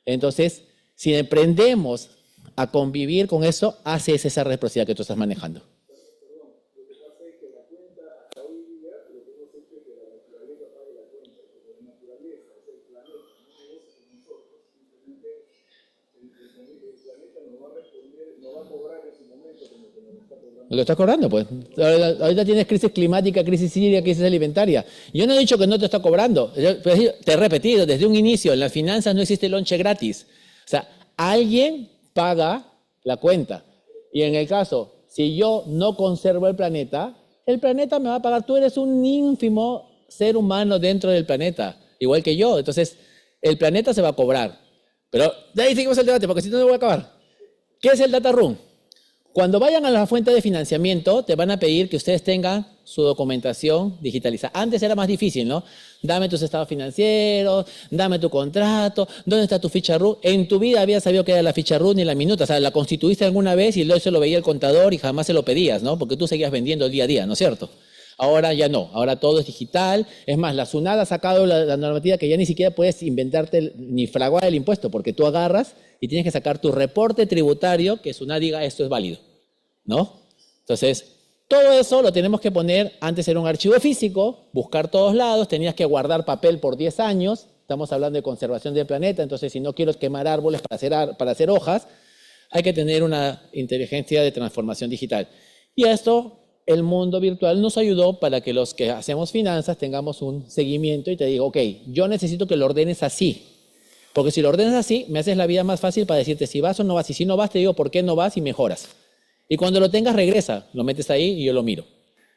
Entonces, si aprendemos a convivir con eso, haces esa reciprocidad que tú estás manejando. Lo estás cobrando, pues. Ahorita tienes crisis climática, crisis hídrica, crisis alimentaria. Yo no he dicho que no te está cobrando. Te he repetido, desde un inicio, en las finanzas no existe lonche gratis. O sea, alguien paga la cuenta. Y en el caso, si yo no conservo el planeta me va a pagar. Tú eres un ínfimo ser humano dentro del planeta, igual que yo. Entonces, el planeta se va a cobrar. Pero de ahí seguimos el debate, porque si no, no voy a acabar. ¿Qué es el data room? Cuando vayan a la fuente de financiamiento, te van a pedir que ustedes tengan su documentación digitalizada. Antes era más difícil, ¿no? Dame tus estados financieros, dame tu contrato, ¿dónde está tu ficha RUT? En tu vida habías sabido qué era la ficha RUT ni la minuta. O sea, la constituiste alguna vez y luego se lo veía el contador y jamás se lo pedías, ¿no? Porque tú seguías vendiendo día a día, ¿no es cierto? Ahora ya no, ahora todo es digital. Es más, la SUNAT ha sacado la normativa que ya ni siquiera puedes inventarte ni fraguar el impuesto, porque tú agarras y tienes que sacar tu reporte tributario que SUNAT diga esto es válido, ¿no? Entonces, todo eso lo tenemos que poner, antes era un archivo físico, buscar todos lados, tenías que guardar papel por 10 años, estamos hablando de conservación del planeta, entonces si no quiero quemar árboles para hacer hojas, hay que tener una inteligencia de transformación digital. Y esto, el mundo virtual nos ayudó para que los que hacemos finanzas tengamos un seguimiento y te digo, ok, yo necesito que lo ordenes así, porque si lo ordenas así, me haces la vida más fácil para decirte si vas o no vas, y si no vas, te digo por qué no vas y mejoras. Y cuando lo tengas, regresa, lo metes ahí y yo lo miro,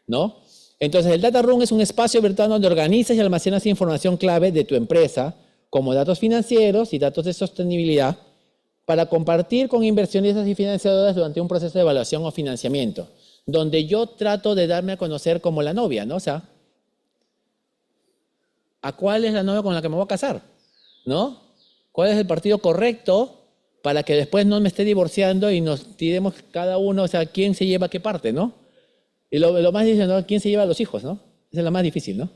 ¿no? Entonces, el Data Room es un espacio virtual donde organizas y almacenas información clave de tu empresa, como datos financieros y datos de sostenibilidad, para compartir con inversionistas y financiadores durante un proceso de evaluación o financiamiento, donde yo trato de darme a conocer como la novia, ¿no? O sea, ¿a cuál es la novia con la que me voy a casar? ¿No? ¿Cuál es el partido correcto para que después no me esté divorciando y nos tiremos cada uno, o sea, quién se lleva qué parte, ¿no? Y lo más difícil, ¿no? ¿Quién se lleva a los hijos, no? Esa es la más difícil, ¿no?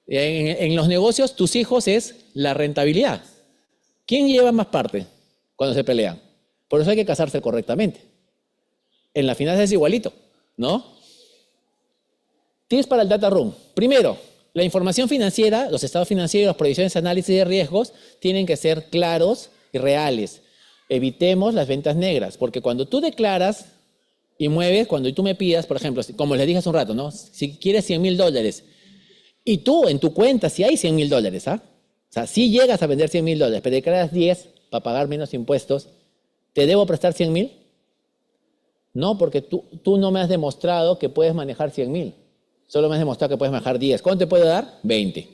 En los negocios, tus hijos es la rentabilidad. ¿Quién lleva más parte cuando se pelean? Por eso hay que casarse correctamente. En la finanzas es igualito, ¿no? Tips para el Data Room. Primero, la información financiera, los estados financieros, las proyecciones, análisis de riesgos tienen que ser claros y reales. Evitemos las ventas negras, porque cuando tú declaras y mueves, cuando tú me pidas, por ejemplo, como les dije hace un rato, ¿no? Si quieres $100,000 y tú en tu cuenta, si hay $100,000, ¿ah? O sea, si llegas a vender $100,000, pero declaras 10 para pagar menos impuestos, ¿te debo prestar 100,000? No, porque tú no me has demostrado que puedes manejar 100,000. Solo me has demostrado que puedes manejar 10. ¿Cuánto te puedo dar? 20.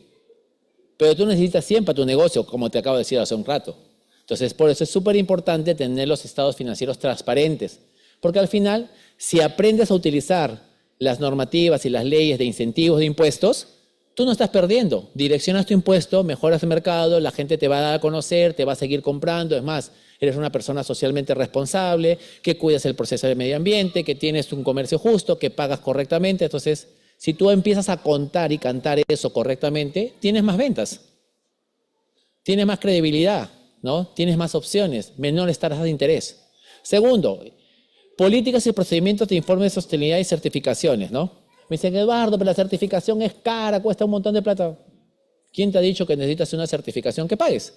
Pero tú necesitas 100 para tu negocio, como te acabo de decir hace un rato. Entonces, por eso es súper importante tener los estados financieros transparentes. Porque al final, si aprendes a utilizar las normativas y las leyes de incentivos de impuestos, tú no estás perdiendo. Direccionas tu impuesto, mejoras el mercado, la gente te va a dar a conocer, te va a seguir comprando. Es más, eres una persona socialmente responsable, que cuidas el proceso del medio ambiente, que tienes un comercio justo, que pagas correctamente. Entonces, si tú empiezas a contar y cantar eso correctamente, tienes más ventas, tienes más credibilidad, ¿no? Tienes más opciones, menores tasas de interés. Segundo, políticas y procedimientos de informe de sostenibilidad y certificaciones, ¿no? Me dicen, Eduardo, pero la certificación es cara, cuesta un montón de plata. ¿Quién te ha dicho que necesitas una certificación que pagues?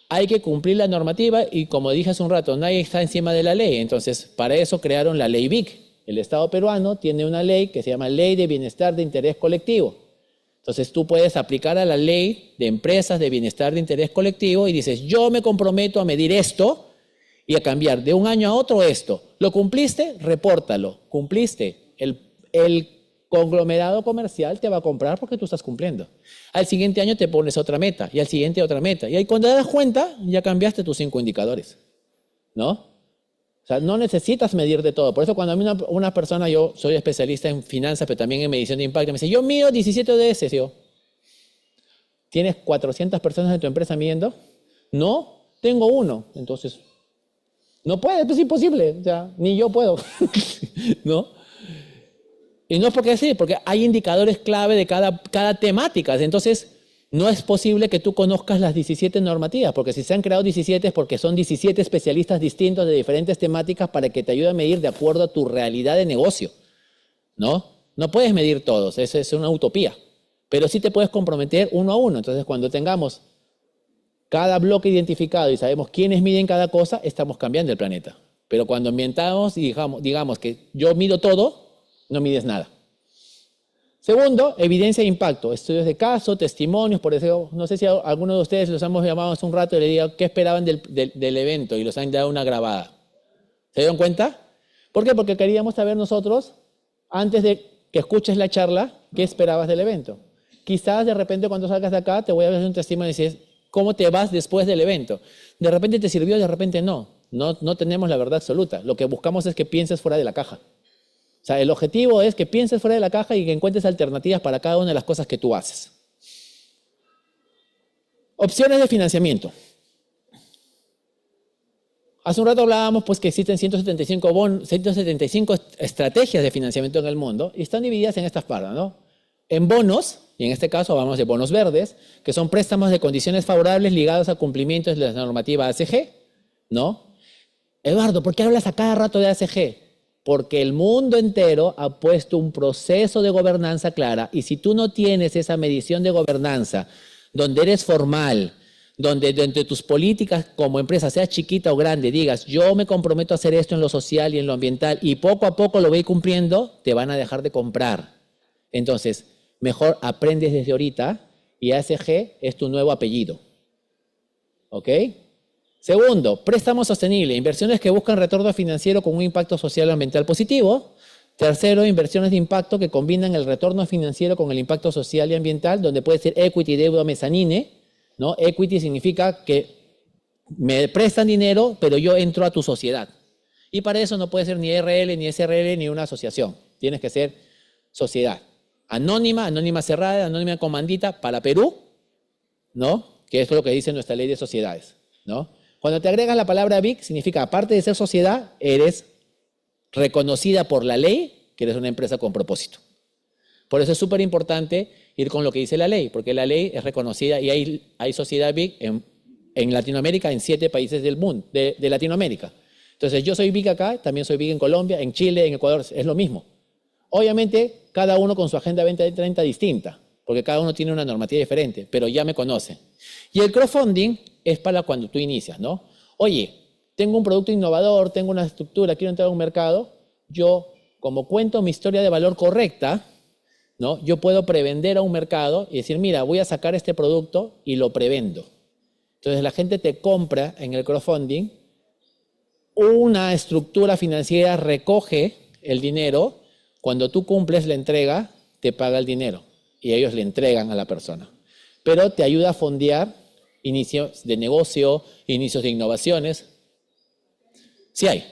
Hay que cumplir la normativa y, como dije hace un rato, nadie está encima de la ley. Entonces, para eso crearon la ley BIC. El Estado peruano tiene una ley que se llama Ley de Bienestar de Interés Colectivo. Entonces, tú puedes aplicar a la ley de empresas de bienestar de interés colectivo y dices, yo me comprometo a medir esto y a cambiar de un año a otro esto. ¿Lo cumpliste? Repórtalo. ¿Cumpliste? El conglomerado comercial te va a comprar porque tú estás cumpliendo. Al siguiente año te pones otra meta y al siguiente otra meta. Y ahí cuando te das cuenta, ya cambiaste tus 5 indicadores, ¿no? O sea, no necesitas medir de todo. Por eso cuando a mí una persona, yo soy especialista en finanzas, pero también en medición de impacto, me dice, yo mido 17 ODS. Yo, ¿tienes 400 personas en tu empresa midiendo? No, tengo uno. Entonces, no puedes, esto es imposible. O sea, ni yo puedo, ¿no? Y no es porque así, porque hay indicadores clave de cada temática. Entonces, no es posible que tú conozcas las 17 normativas, porque si se han creado 17 es porque son 17 especialistas distintos de diferentes temáticas para que te ayuden a medir de acuerdo a tu realidad de negocio, ¿no? No puedes medir todos, eso es una utopía, pero sí te puedes comprometer uno a uno. Entonces, cuando tengamos cada bloque identificado y sabemos quiénes miden cada cosa, estamos cambiando el planeta. Pero cuando ambientamos y digamos que yo mido todo, no mides nada. Segundo, evidencia de impacto, estudios de caso, testimonios. Por eso, no sé si alguno de ustedes los hemos llamado hace un rato y le digo qué esperaban del evento y los han dado una grabada. ¿Se dieron cuenta? ¿Por qué? Porque queríamos saber nosotros, antes de que escuches la charla, qué esperabas del evento. Quizás de repente cuando salgas de acá te voy a hacer un testimonio y dices, ¿cómo te vas después del evento? De repente te sirvió, de repente no. No tenemos la verdad absoluta. Lo que buscamos es que pienses fuera de la caja. O sea, el objetivo es que pienses fuera de la caja y que encuentres alternativas para cada una de las cosas que tú haces. Opciones de financiamiento. Hace un rato hablábamos pues, que existen 175 estrategias de financiamiento en el mundo y están divididas en estas partes, ¿no? En bonos, y en este caso hablamos de bonos verdes, que son préstamos de condiciones favorables ligados a cumplimientos de la normativa ACG, ¿no? Eduardo, ¿por qué hablas a cada rato de ACG? Porque el mundo entero ha puesto un proceso de gobernanza clara y si tú no tienes esa medición de gobernanza, donde eres formal, donde dentro de tus políticas como empresa, sea chiquita o grande, digas yo me comprometo a hacer esto en lo social y en lo ambiental y poco a poco lo voy cumpliendo, te van a dejar de comprar. Entonces, mejor aprendes desde ahorita y ACG es tu nuevo apellido. ¿Ok? Segundo, préstamo sostenible, inversiones que buscan retorno financiero con un impacto social o ambiental positivo. Tercero, inversiones de impacto que combinan el retorno financiero con el impacto social y ambiental, donde puede ser equity, deuda, mezanine, ¿no? Equity significa que me prestan dinero, pero yo entro a tu sociedad. Y para eso no puede ser ni RL, ni SRL, ni una asociación. Tienes que ser sociedad. Anónima, anónima cerrada, anónima comandita para Perú, ¿no? Que es lo que dice nuestra ley de sociedades, ¿no? Cuando te agregas la palabra BIC, significa, aparte de ser sociedad, eres reconocida por la ley que eres una empresa con propósito. Por eso es súper importante ir con lo que dice la ley, porque la ley es reconocida y hay sociedad BIC en Latinoamérica, en 7 países del mundo, de Latinoamérica. Entonces, yo soy BIC acá, también soy BIC en Colombia, en Chile, en Ecuador, es lo mismo. Obviamente, cada uno con su agenda 2030 distinta, porque cada uno tiene una normativa diferente, pero ya me conocen. Y el crowdfunding es para cuando tú inicias, ¿no? Oye, tengo un producto innovador, tengo una estructura, quiero entrar a un mercado. Yo, como cuento mi historia de valor correcta, ¿no? Yo puedo prevender a un mercado y decir, mira, voy a sacar este producto y lo prevendo. Entonces, la gente te compra en el crowdfunding, una estructura financiera recoge el dinero, cuando tú cumples la entrega, te paga el dinero y ellos le entregan a la persona. Pero te ayuda a fondear inicios de negocio, inicios de innovaciones. Sí hay.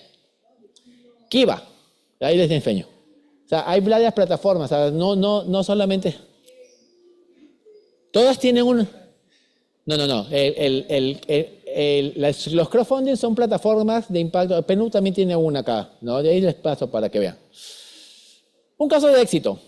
Kiva, ahí les enseño. O sea, hay varias plataformas, o sea, no solamente... Todas tienen un... No. Los crowdfunding son plataformas de impacto. PNUD también tiene una acá, ¿no? De ahí les paso para que vean. Un caso de éxito.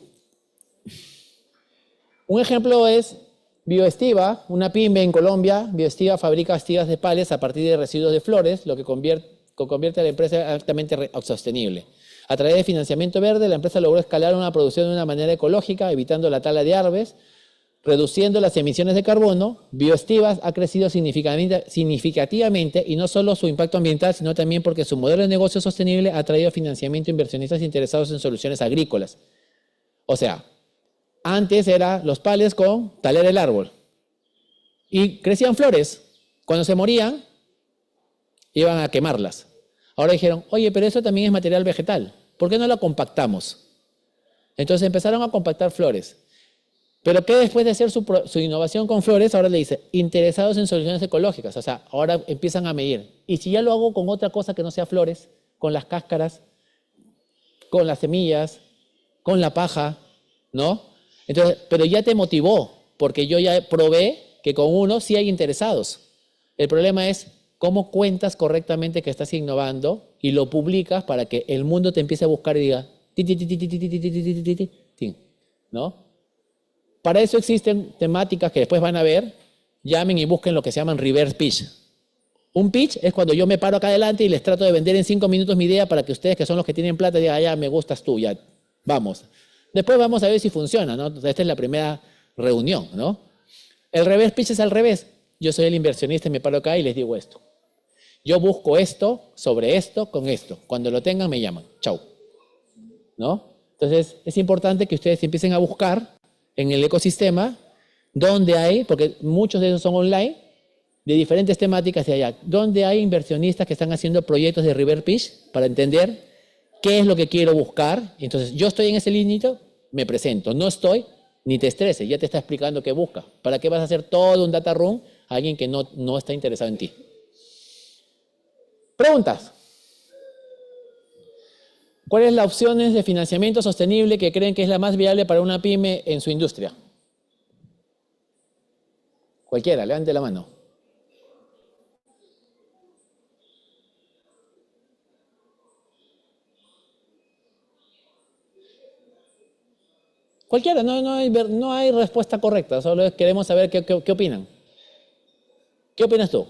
Un ejemplo es Bioestiva, una pyme en Colombia. Bioestiva fabrica astillas de pales a partir de residuos de flores, lo que convierte a la empresa altamente sostenible. A través de financiamiento verde, la empresa logró escalar una producción de una manera ecológica, evitando la tala de árboles, reduciendo las emisiones de carbono. Bioestiva ha crecido significativamente, y no solo su impacto ambiental, sino también porque su modelo de negocio sostenible ha traído financiamiento a inversionistas interesados en soluciones agrícolas. O sea, antes era los pales con talar el árbol. Y crecían flores. Cuando se morían, iban a quemarlas. Ahora dijeron, oye, pero eso también es material vegetal. ¿Por qué no lo compactamos? Entonces empezaron a compactar flores. Pero ¿qué después de hacer su innovación con flores? Ahora le dice, interesados en soluciones ecológicas. O sea, ahora empiezan a medir. Y si ya lo hago con otra cosa que no sea flores, con las cáscaras, con las semillas, con la paja, ¿no? Entonces, pero ya te motivó, porque yo ya probé que con uno sí hay interesados. El problema es cómo cuentas correctamente que estás innovando y lo publicas para que el mundo te empiece a buscar y diga, ¿no? Para eso existen temáticas que después van a ver. Llamen y busquen lo que se llaman reverse pitch. Un pitch es cuando yo me paro acá adelante y les trato de vender en 5 minutos mi idea para que ustedes, que son los que tienen plata, digan, ya me gustas tú, ya, vamos. Después vamos a ver si funciona, ¿no? Entonces, esta es la primera reunión, ¿no? El reverse pitch es al revés. Yo soy el inversionista y me paro acá y les digo esto. Yo busco esto, sobre esto, con esto. Cuando lo tengan, me llaman. Chau. ¿No? Entonces, es importante que ustedes empiecen a buscar en el ecosistema donde hay, porque muchos de esos son online, de diferentes temáticas de allá, donde hay inversionistas que están haciendo proyectos de reverse pitch para entender qué es lo que quiero buscar. Entonces, yo estoy en ese límite, me presento. No estoy, ni te estreses, ya te está explicando qué busca. ¿Para qué vas a hacer todo un data room a alguien que no está interesado en ti? Preguntas. ¿Cuáles son las opciones de financiamiento sostenible que creen que es la más viable para una pyme en su industria? Cualquiera, levante la mano. Cualquiera, no hay respuesta correcta, solo queremos saber qué opinan. ¿Qué opinas tú?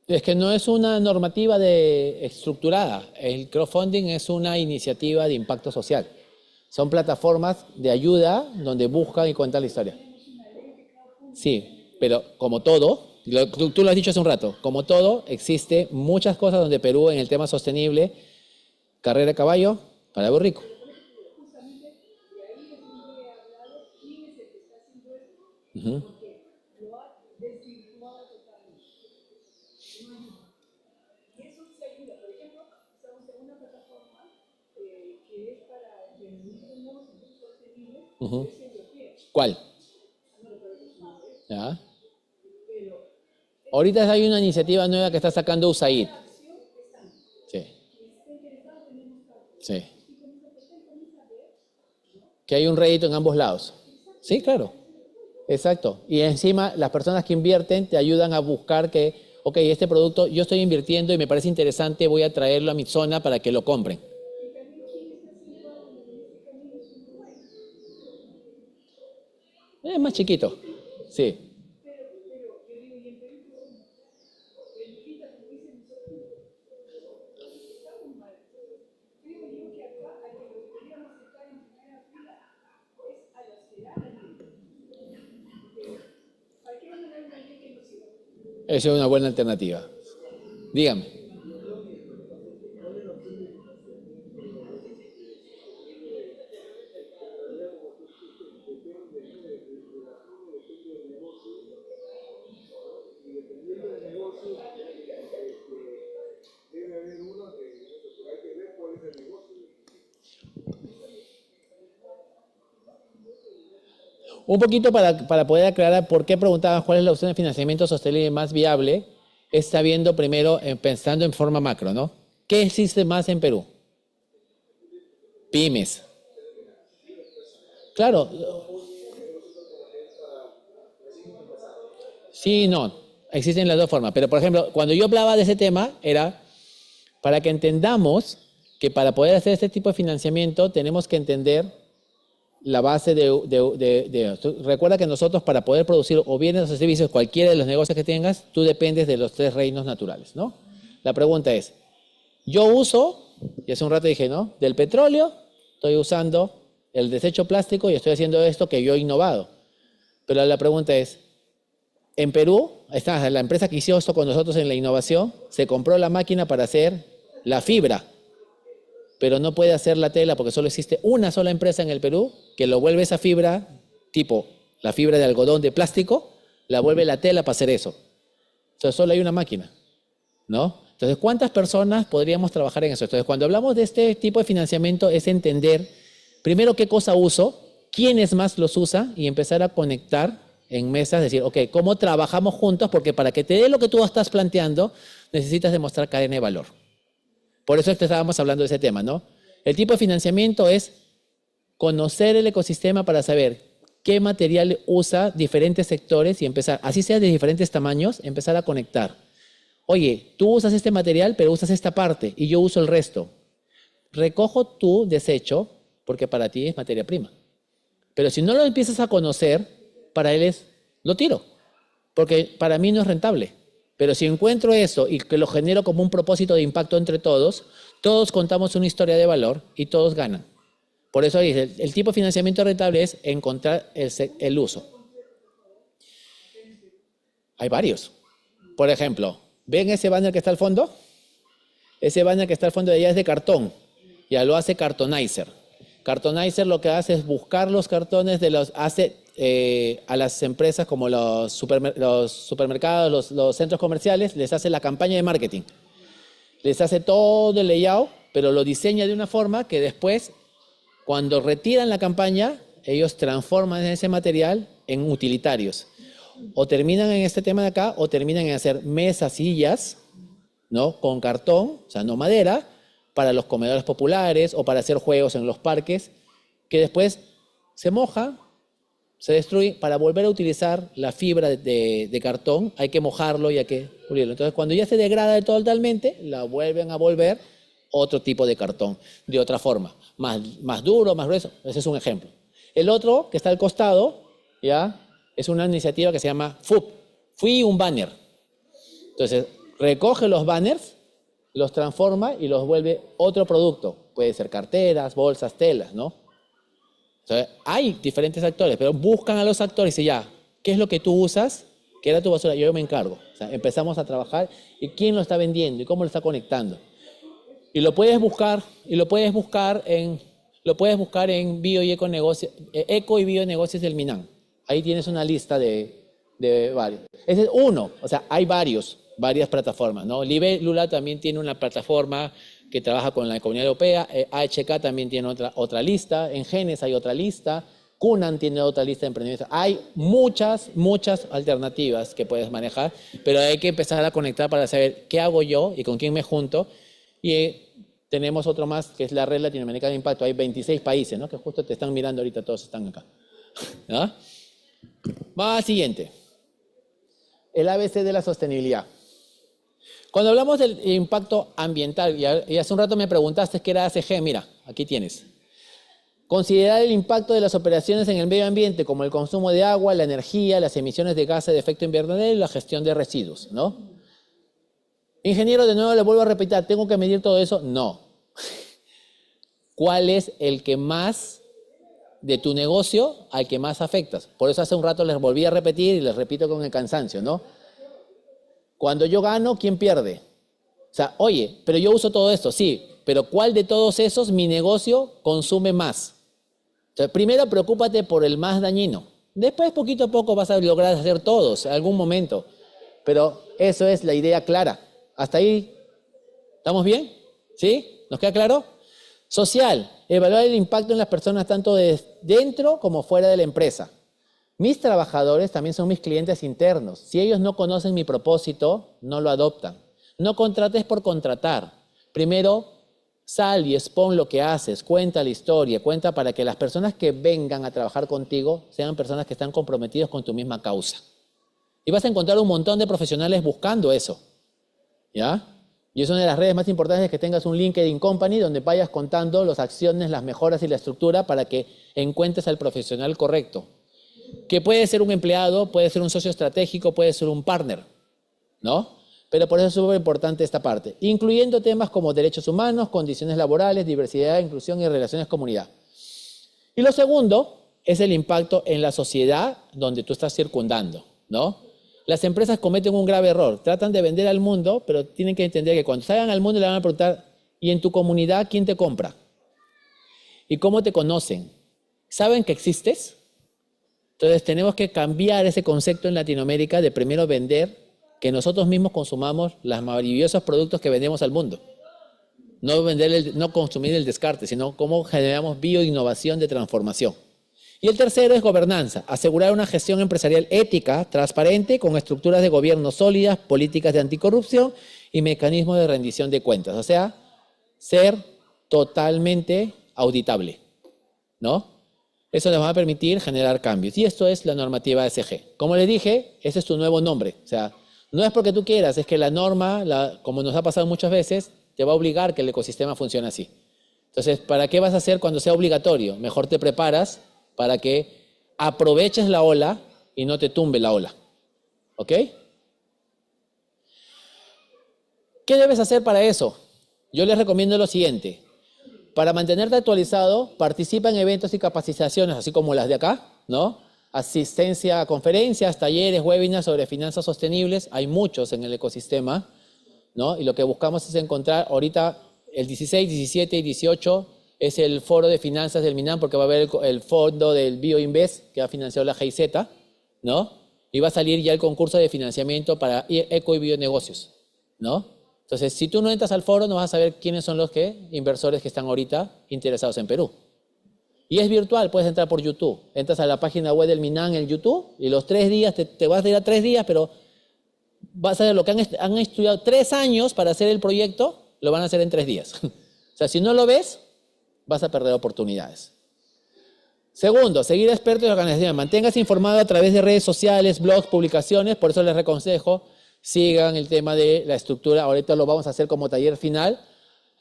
Es que no es una normativa estructurada. El crowdfunding es una iniciativa de impacto social. Son plataformas de ayuda donde buscan y cuentan la historia. Sí, pero como todo, tú lo has dicho hace un rato, como todo, existe muchas cosas donde Perú en el tema sostenible, carrera de caballo, para algo rico. Uh-huh. Uh-huh. ¿Cuál? ¿Ya? Ahorita hay una iniciativa nueva que está sacando USAID. Sí. Sí. Que hay un rédito en ambos lados. Sí, claro. Exacto. Y encima las personas que invierten te ayudan a buscar que, ok, este producto yo estoy invirtiendo y me parece interesante, voy a traerlo a mi zona para que lo compren. Es más chiquito, sí. Esa es una buena alternativa. Dígame. Un poquito para poder aclarar por qué preguntabas cuál es la opción de financiamiento sostenible más viable, es sabiendo primero, pensando en forma macro, ¿no? ¿Qué existe más en Perú? Pymes. Claro. Sí, no. Existen las dos formas. Pero, por ejemplo, cuando yo hablaba de ese tema, era para que entendamos que para poder hacer este tipo de financiamiento tenemos que entender la base recuerda que nosotros para poder producir o bienes o servicios, cualquiera de los negocios que tengas, tú dependes de los 3 reinos naturales, ¿no? La pregunta es, yo uso, y hace un rato dije, ¿no? Del petróleo, estoy usando el desecho plástico y estoy haciendo esto que yo he innovado. Pero la pregunta es, en Perú, está la empresa que hizo esto con nosotros en la innovación, se compró la máquina para hacer la fibra, pero no puede hacer la tela porque solo existe una sola empresa en el Perú que lo vuelve esa fibra, tipo la fibra de algodón de plástico, la vuelve la tela para hacer eso. Entonces solo hay una máquina, ¿no? Entonces, ¿cuántas personas podríamos trabajar en eso? Entonces, cuando hablamos de este tipo de financiamiento es entender, primero, qué cosa uso, quiénes más los usa y empezar a conectar en mesas, decir, ok, ¿cómo trabajamos juntos? Porque para que te dé lo que tú estás planteando, necesitas demostrar cadena de valor. Por eso estábamos hablando de ese tema, ¿no? El tipo de financiamiento es conocer el ecosistema para saber qué material usa diferentes sectores y empezar, así sea de diferentes tamaños, empezar a conectar. Oye, tú usas este material, pero usas esta parte y yo uso el resto. Recojo tu desecho porque para ti es materia prima. Pero si no lo empiezas a conocer, para él lo tiro, porque para mí no es rentable. Pero si encuentro eso y que lo genero como un propósito de impacto entre todos, todos contamos una historia de valor y todos ganan. Por eso el tipo de financiamiento rentable es encontrar el uso. Hay varios. Por ejemplo, ¿ven ese banner que está al fondo? Ese banner que está al fondo de allá es de cartón. Ya lo hace Cartonizer. Cartonizer lo que hace es buscar los cartones a las empresas como los supermercados, los centros comerciales, les hace la campaña de marketing. Les hace todo el layout, pero lo diseña de una forma que después, cuando retiran la campaña, ellos transforman ese material en utilitarios. O terminan en este tema de acá, o terminan en hacer mesas, sillas, ¿no? Con cartón, o sea, no madera, para los comedores populares o para hacer juegos en los parques, que después se moja, se destruye. Para volver a utilizar la fibra de cartón hay que mojarlo y hay que pulirlo. Entonces, cuando ya se degrada totalmente, la vuelven a volver otro tipo de cartón, de otra forma, más duro, más grueso. Ese es un ejemplo. El otro, que está al costado, ¿ya? Es una iniciativa que se llama FUP, Fui un Banner. Entonces, recoge los banners, los transforma y los vuelve otro producto. Puede ser carteras, bolsas, telas, ¿no? Entonces, hay diferentes actores, pero buscan a los actores y ya, ¿qué es lo que tú usas? ¿Qué era tu basura? Yo me encargo. O sea, empezamos a trabajar y quién lo está vendiendo y cómo lo está conectando. Y lo puedes buscar en bio y eco y bionegocios del MINAM. Ahí tienes una lista de varios. Ese es uno, o sea, hay varias plataformas, ¿no? Libélula también tiene una plataforma que trabaja con la Comunidad Europea, AHK también tiene otra lista, en Genes hay otra lista, Cunan tiene otra lista de emprendimientos. Hay muchas alternativas que puedes manejar, pero hay que empezar a conectar para saber qué hago yo y con quién me junto. Y tenemos otro más, que es la Red Latinoamericana de Impacto. Hay 26 países, ¿no? Que justo te están mirando ahorita, todos están acá. ¿No? Va al siguiente. El ABC de la sostenibilidad. Cuando hablamos del impacto ambiental, y hace un rato me preguntaste qué era ACG, mira, aquí tienes. Considerar el impacto de las operaciones en el medio ambiente, como el consumo de agua, la energía, las emisiones de gases de efecto invernadero y la gestión de residuos, ¿no? Ingeniero, de nuevo le vuelvo a repetir, ¿tengo que medir todo eso? No. ¿Cuál es el que más de tu negocio al que más afectas? Por eso hace un rato les volví a repetir y les repito con el cansancio, ¿no? Cuando yo gano, ¿quién pierde? O sea, oye, pero yo uso todo esto, sí, pero ¿cuál de todos esos mi negocio consume más? Entonces, primero preocúpate por el más dañino. Después, poquito a poco, vas a lograr hacer todos en algún momento. Pero eso es la idea clara. ¿Hasta ahí estamos bien? ¿Sí? ¿Nos queda claro? Social, evaluar el impacto en las personas tanto dentro como fuera de la empresa. Mis trabajadores también son mis clientes internos. Si ellos no conocen mi propósito, no lo adoptan. No contrates por contratar. Primero, sal y expon lo que haces, cuenta la historia, cuenta para que las personas que vengan a trabajar contigo sean personas que están comprometidas con tu misma causa. Y vas a encontrar un montón de profesionales buscando eso, ¿ya? Y es una de las redes más importantes que tengas un LinkedIn Company donde vayas contando las acciones, las mejoras y la estructura para que encuentres al profesional correcto. Que puede ser un empleado, puede ser un socio estratégico, puede ser un partner, ¿no? Pero por eso es súper importante esta parte, incluyendo temas como derechos humanos, condiciones laborales, diversidad, inclusión y relaciones comunidad. Y lo segundo es el impacto en la sociedad donde tú estás circundando, ¿no? Las empresas cometen un grave error, tratan de vender al mundo, pero tienen que entender que cuando salgan al mundo le van a preguntar, ¿y en tu comunidad quién te compra? ¿Y cómo te conocen? ¿Saben que existes? Entonces tenemos que cambiar ese concepto en Latinoamérica de primero vender, que nosotros mismos consumamos los maravillosos productos que vendemos al mundo. No consumir el descarte, sino cómo generamos bioinnovación de transformación. Y el tercero es gobernanza, asegurar una gestión empresarial ética, transparente, con estructuras de gobierno sólidas, políticas de anticorrupción y mecanismos de rendición de cuentas. O sea, ser totalmente auditable, ¿no? Eso les va a permitir generar cambios. Y esto es la normativa ESG. Como les dije, ese es tu nuevo nombre. O sea, no es porque tú quieras, es que la norma, como nos ha pasado muchas veces, te va a obligar que el ecosistema funcione así. Entonces, ¿para qué vas a hacer cuando sea obligatorio? Mejor te preparas para que aproveches la ola y no te tumbe la ola. ¿Ok? ¿Qué debes hacer para eso? Yo les recomiendo lo siguiente. Para mantenerte actualizado, participa en eventos y capacitaciones, así como las de acá, ¿no? Asistencia a conferencias, talleres, webinars sobre finanzas sostenibles. Hay muchos en el ecosistema, ¿no? Y lo que buscamos es encontrar, ahorita el 16, 17 y 18 es el foro de finanzas del MINAM, porque va a haber el fondo del BioInvest que ha financiado la GIZ, ¿no? Y va a salir ya el concurso de financiamiento para eco y bionegocios, ¿no? Entonces, si tú no entras al foro, no vas a saber quiénes son los inversores que están ahorita interesados en Perú. Y es virtual, puedes entrar por YouTube. Entras a la página web del MINAM en YouTube y los 3 días, te vas a ir a 3 días, pero vas a ver lo que han estudiado 3 años para hacer el proyecto, lo van a hacer en 3 días. O sea, si no lo ves, vas a perder oportunidades. Segundo, seguir a expertos y organizaciones. Manténgase informado a través de redes sociales, blogs, publicaciones. Por eso les aconsejo, sigan el tema de la estructura. Ahorita lo vamos a hacer como taller final.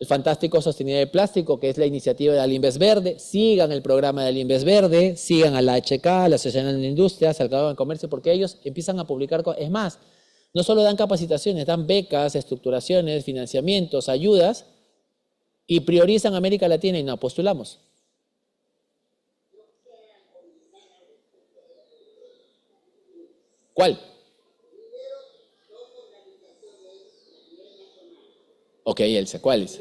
El fantástico Sostenibilidad de Plástico, que es la iniciativa de Alinves Verde. Sigan el programa de Alinves Verde. Sigan a la HK, a la Asociación de Industrias, al Cabo de Comercio, porque ellos empiezan a publicar. Es más, no solo dan capacitaciones, dan becas, estructuraciones, financiamientos, ayudas, y priorizan América Latina y nos postulamos. ¿Cuál? Ok, Elsa, ¿cuál es?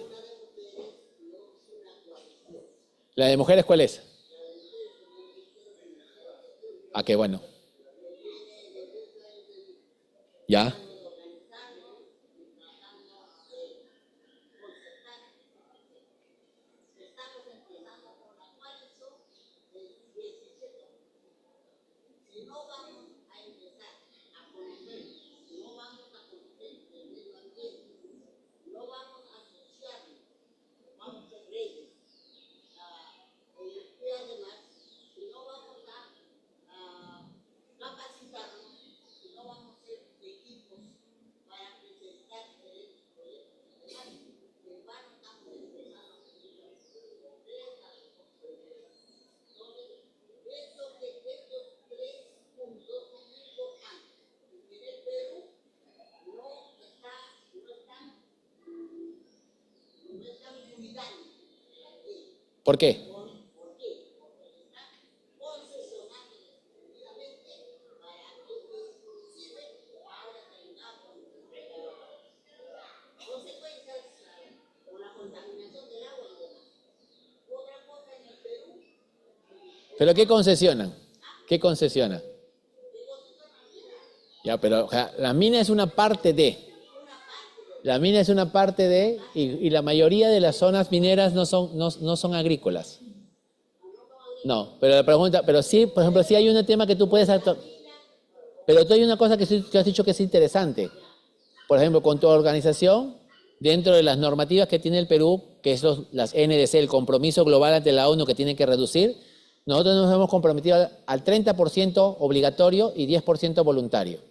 ¿La de mujeres cuál es? Ah, qué bueno. ¿Ya? ¿Por qué? ¿Pero qué concesionan? ¿Qué concesionan? Ya, pero o sea, la mina es una parte de. La mina es una parte de, y la mayoría de las zonas mineras no son agrícolas. No, pero la pregunta, pero sí, por ejemplo, sí hay un tema que tú puedes... Pero tú hay una cosa que has dicho que es interesante. Por ejemplo, con tu organización, dentro de las normativas que tiene el Perú, que es las NDC, el compromiso global ante la ONU que tiene que reducir, nosotros nos hemos comprometido al 30% obligatorio y 10% voluntario.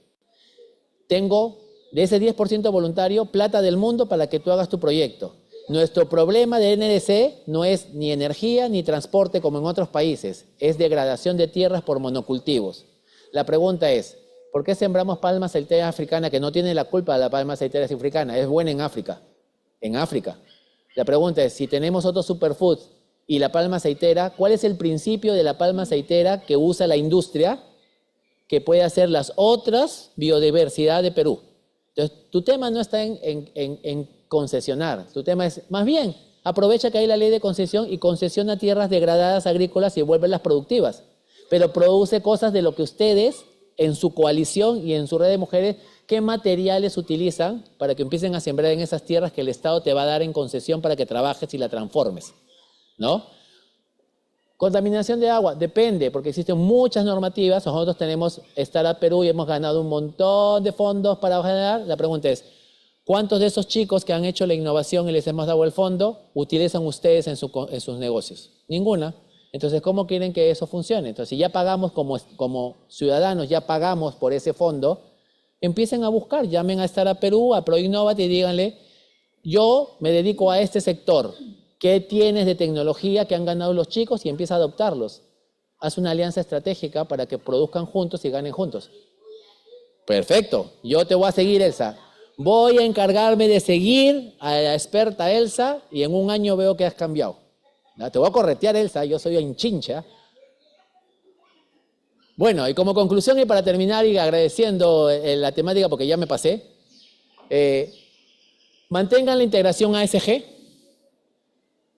Tengo de ese 10% voluntario plata del mundo para que tú hagas tu proyecto. Nuestro problema de NDC no es ni energía ni transporte como en otros países, es degradación de tierras por monocultivos. La pregunta es, ¿por qué sembramos palma aceitera africana que no tiene la culpa de la palma aceitera africana? Es buena en África. En África. La pregunta es, si tenemos otros superfoods y la palma aceitera, ¿cuál es el principio de la palma aceitera que usa la industria que puede hacer las otras biodiversidad de Perú? Entonces, tu tema no está en concesionar, tu tema es, más bien, aprovecha que hay la ley de concesión y concesiona tierras degradadas agrícolas y vuélvelas productivas, pero produce cosas de lo que ustedes, en su coalición y en su red de mujeres, ¿qué materiales utilizan para que empiecen a sembrar en esas tierras que el Estado te va a dar en concesión para que trabajes y la transformes? ¿No? Contaminación de agua, depende, porque existen muchas normativas. Nosotros tenemos Startup Perú y hemos ganado un montón de fondos para generar. La pregunta es, ¿cuántos de esos chicos que han hecho la innovación y les hemos dado el fondo utilizan ustedes en sus negocios? Ninguna. Entonces, ¿cómo quieren que eso funcione? Entonces, si ya pagamos como ciudadanos, ya pagamos por ese fondo, empiecen a buscar, llamen a Startup Perú, a ProInnovat y díganle, yo me dedico a este sector. ¿Qué tienes de tecnología que han ganado los chicos? Y empieza a adoptarlos. Haz una alianza estratégica para que produzcan juntos y ganen juntos. Perfecto. Yo te voy a seguir, Elsa. Voy a encargarme de seguir a la experta Elsa y en un año veo que has cambiado. ¿No? Te voy a corretear, Elsa. Yo soy un chincha. Bueno, y como conclusión y para terminar y agradeciendo la temática porque ya me pasé, mantengan la integración ASG.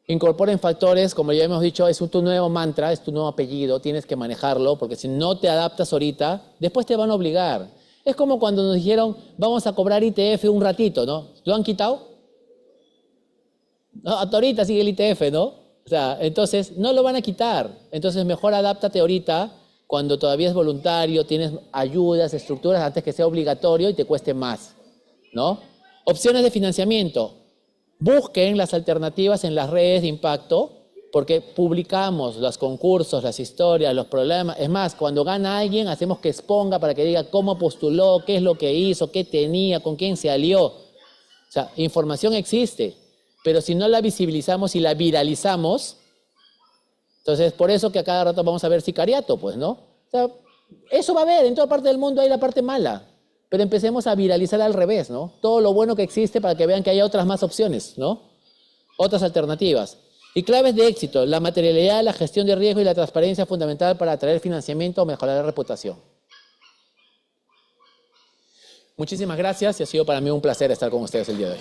Incorporen factores, como ya hemos dicho, es tu nuevo mantra, es tu nuevo apellido, tienes que manejarlo, porque si no te adaptas ahorita, después te van a obligar. Es como cuando nos dijeron, vamos a cobrar ITF un ratito, ¿no? ¿Lo han quitado? No, hasta ahorita sigue el ITF, ¿no? O sea, entonces, no lo van a quitar. Entonces, mejor adáptate ahorita, cuando todavía es voluntario, tienes ayudas, estructuras, antes que sea obligatorio y te cueste más, ¿no? Opciones de financiamiento. Busquen las alternativas en las redes de impacto, porque publicamos los concursos, las historias, los problemas. Es más, cuando gana alguien, hacemos que exponga para que diga cómo postuló, qué es lo que hizo, qué tenía, con quién se alió. O sea, información existe, pero si no la visibilizamos y la viralizamos, entonces por eso que a cada rato vamos a ver sicariato, pues, ¿no? O sea, eso va a haber, en toda parte del mundo hay la parte mala. Pero empecemos a viralizar al revés, ¿no? Todo lo bueno que existe para que vean que hay otras más opciones, ¿no? Otras alternativas. Y claves de éxito, la materialidad, la gestión de riesgo y la transparencia fundamental para atraer financiamiento o mejorar la reputación. Muchísimas gracias y ha sido para mí un placer estar con ustedes el día de hoy.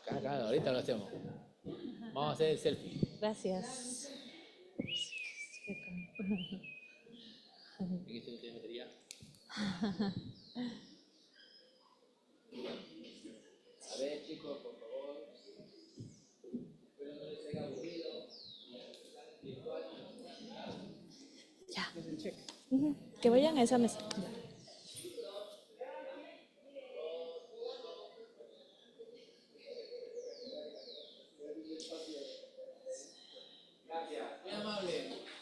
Acá, ahorita lo hacemos. Vamos a hacer el selfie. Gracias. A ver, chicos, por favor. Espero no les haya aburrido. Ya. Que vayan a esa mesa.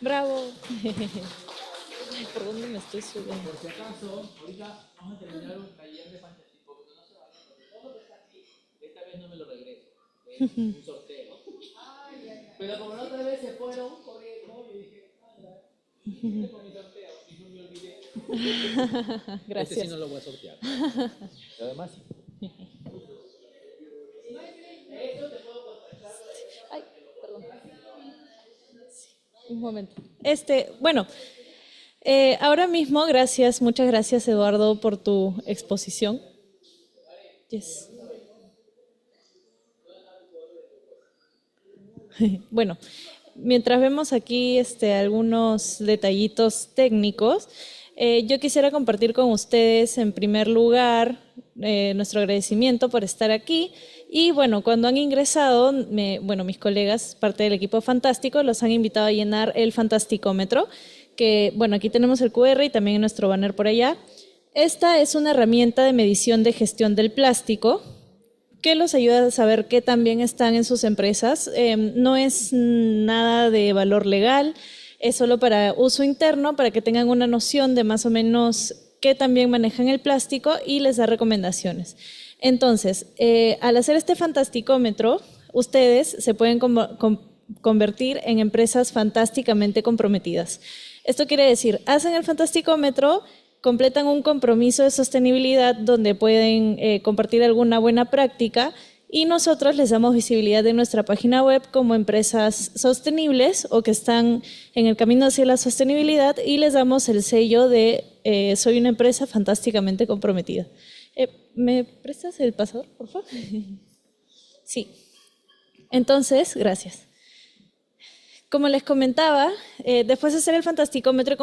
Bravo. Ay, ¿por dónde me estoy subiendo? Por si acaso, ahorita vamos a terminar un taller de fantástico, pero no se vayan, porque todo lo que está aquí, esta vez no me lo regreso. Es un sorteo. Pero como la otra vez se fueron corriendo, yo dije, anda, con mi sorteo, y no me olvidé. Gracias. Este sí no lo voy a sortear. Lo demás sí. Ay, perdón. Sí, un momento. Bueno, Ahora mismo, gracias, muchas gracias Eduardo por tu exposición. Yes. Bueno, mientras vemos aquí algunos detallitos técnicos, yo quisiera compartir con ustedes en primer lugar nuestro agradecimiento por estar aquí. Y bueno, cuando han ingresado, mis colegas, parte del equipo Fantástico, los han invitado a llenar el Fantasticómetro, que bueno, aquí tenemos el QR y también nuestro banner por allá. Esta es una herramienta de medición de gestión del plástico que los ayuda a saber qué tan bien están en sus empresas. No es nada de valor legal, es solo para uso interno, para que tengan una noción de más o menos qué tan bien manejan el plástico y les da recomendaciones. Entonces, al hacer este Fantasticómetro, ustedes se pueden convertir en empresas fantásticamente comprometidas. Esto quiere decir, hacen el Fantasticómetro, completan un compromiso de sostenibilidad donde pueden compartir alguna buena práctica y nosotros les damos visibilidad en nuestra página web como empresas sostenibles o que están en el camino hacia la sostenibilidad y les damos el sello de soy una empresa fantásticamente comprometida. ¿Me prestas el pasador, por favor? Sí. Entonces, gracias. Como les comentaba, después de hacer el Fantasticómetro y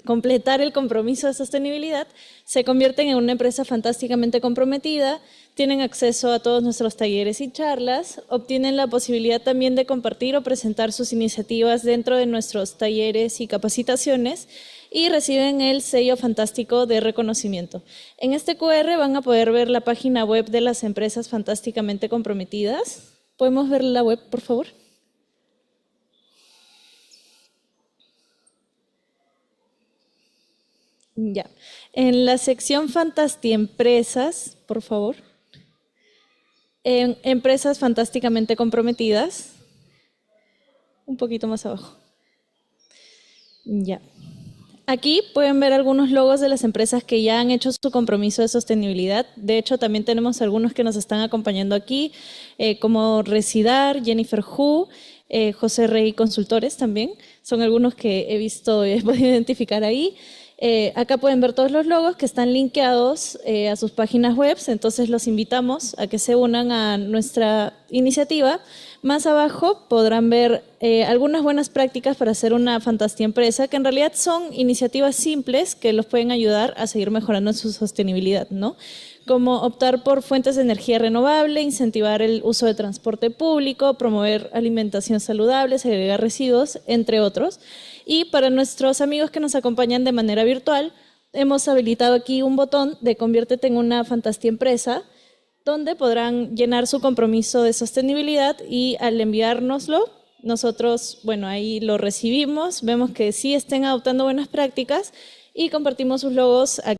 completar el compromiso de sostenibilidad, se convierten en una empresa fantásticamente comprometida, tienen acceso a todos nuestros talleres y charlas, obtienen la posibilidad también de compartir o presentar sus iniciativas dentro de nuestros talleres y capacitaciones y reciben el sello fantástico de reconocimiento. En este QR van a poder ver la página web de las empresas fantásticamente comprometidas. ¿Podemos ver la web, por favor? Ya. En la sección Fantastiempresas, por favor. En empresas fantásticamente comprometidas. Un poquito más abajo. Ya. Aquí pueden ver algunos logos de las empresas que ya han hecho su compromiso de sostenibilidad. De hecho, también tenemos algunos que nos están acompañando aquí, como Residar, Jennifer Hu, José Rey Consultores también. Son algunos que he visto y he podido identificar ahí. Acá pueden ver todos los logos que están linkeados a sus páginas web, entonces los invitamos a que se unan a nuestra iniciativa. Más abajo podrán ver algunas buenas prácticas para hacer una Fantastiempresa, que en realidad son iniciativas simples que los pueden ayudar a seguir mejorando su sostenibilidad, ¿no? Como optar por fuentes de energía renovable, incentivar el uso de transporte público, promover alimentación saludable, segregar residuos, entre otros. Y para nuestros amigos que nos acompañan de manera virtual, hemos habilitado aquí un botón de Conviértete en una Fantastiempresa, donde podrán llenar su compromiso de sostenibilidad y al enviárnoslo, nosotros, bueno, ahí lo recibimos, vemos que sí estén adoptando buenas prácticas y compartimos sus logos aquí.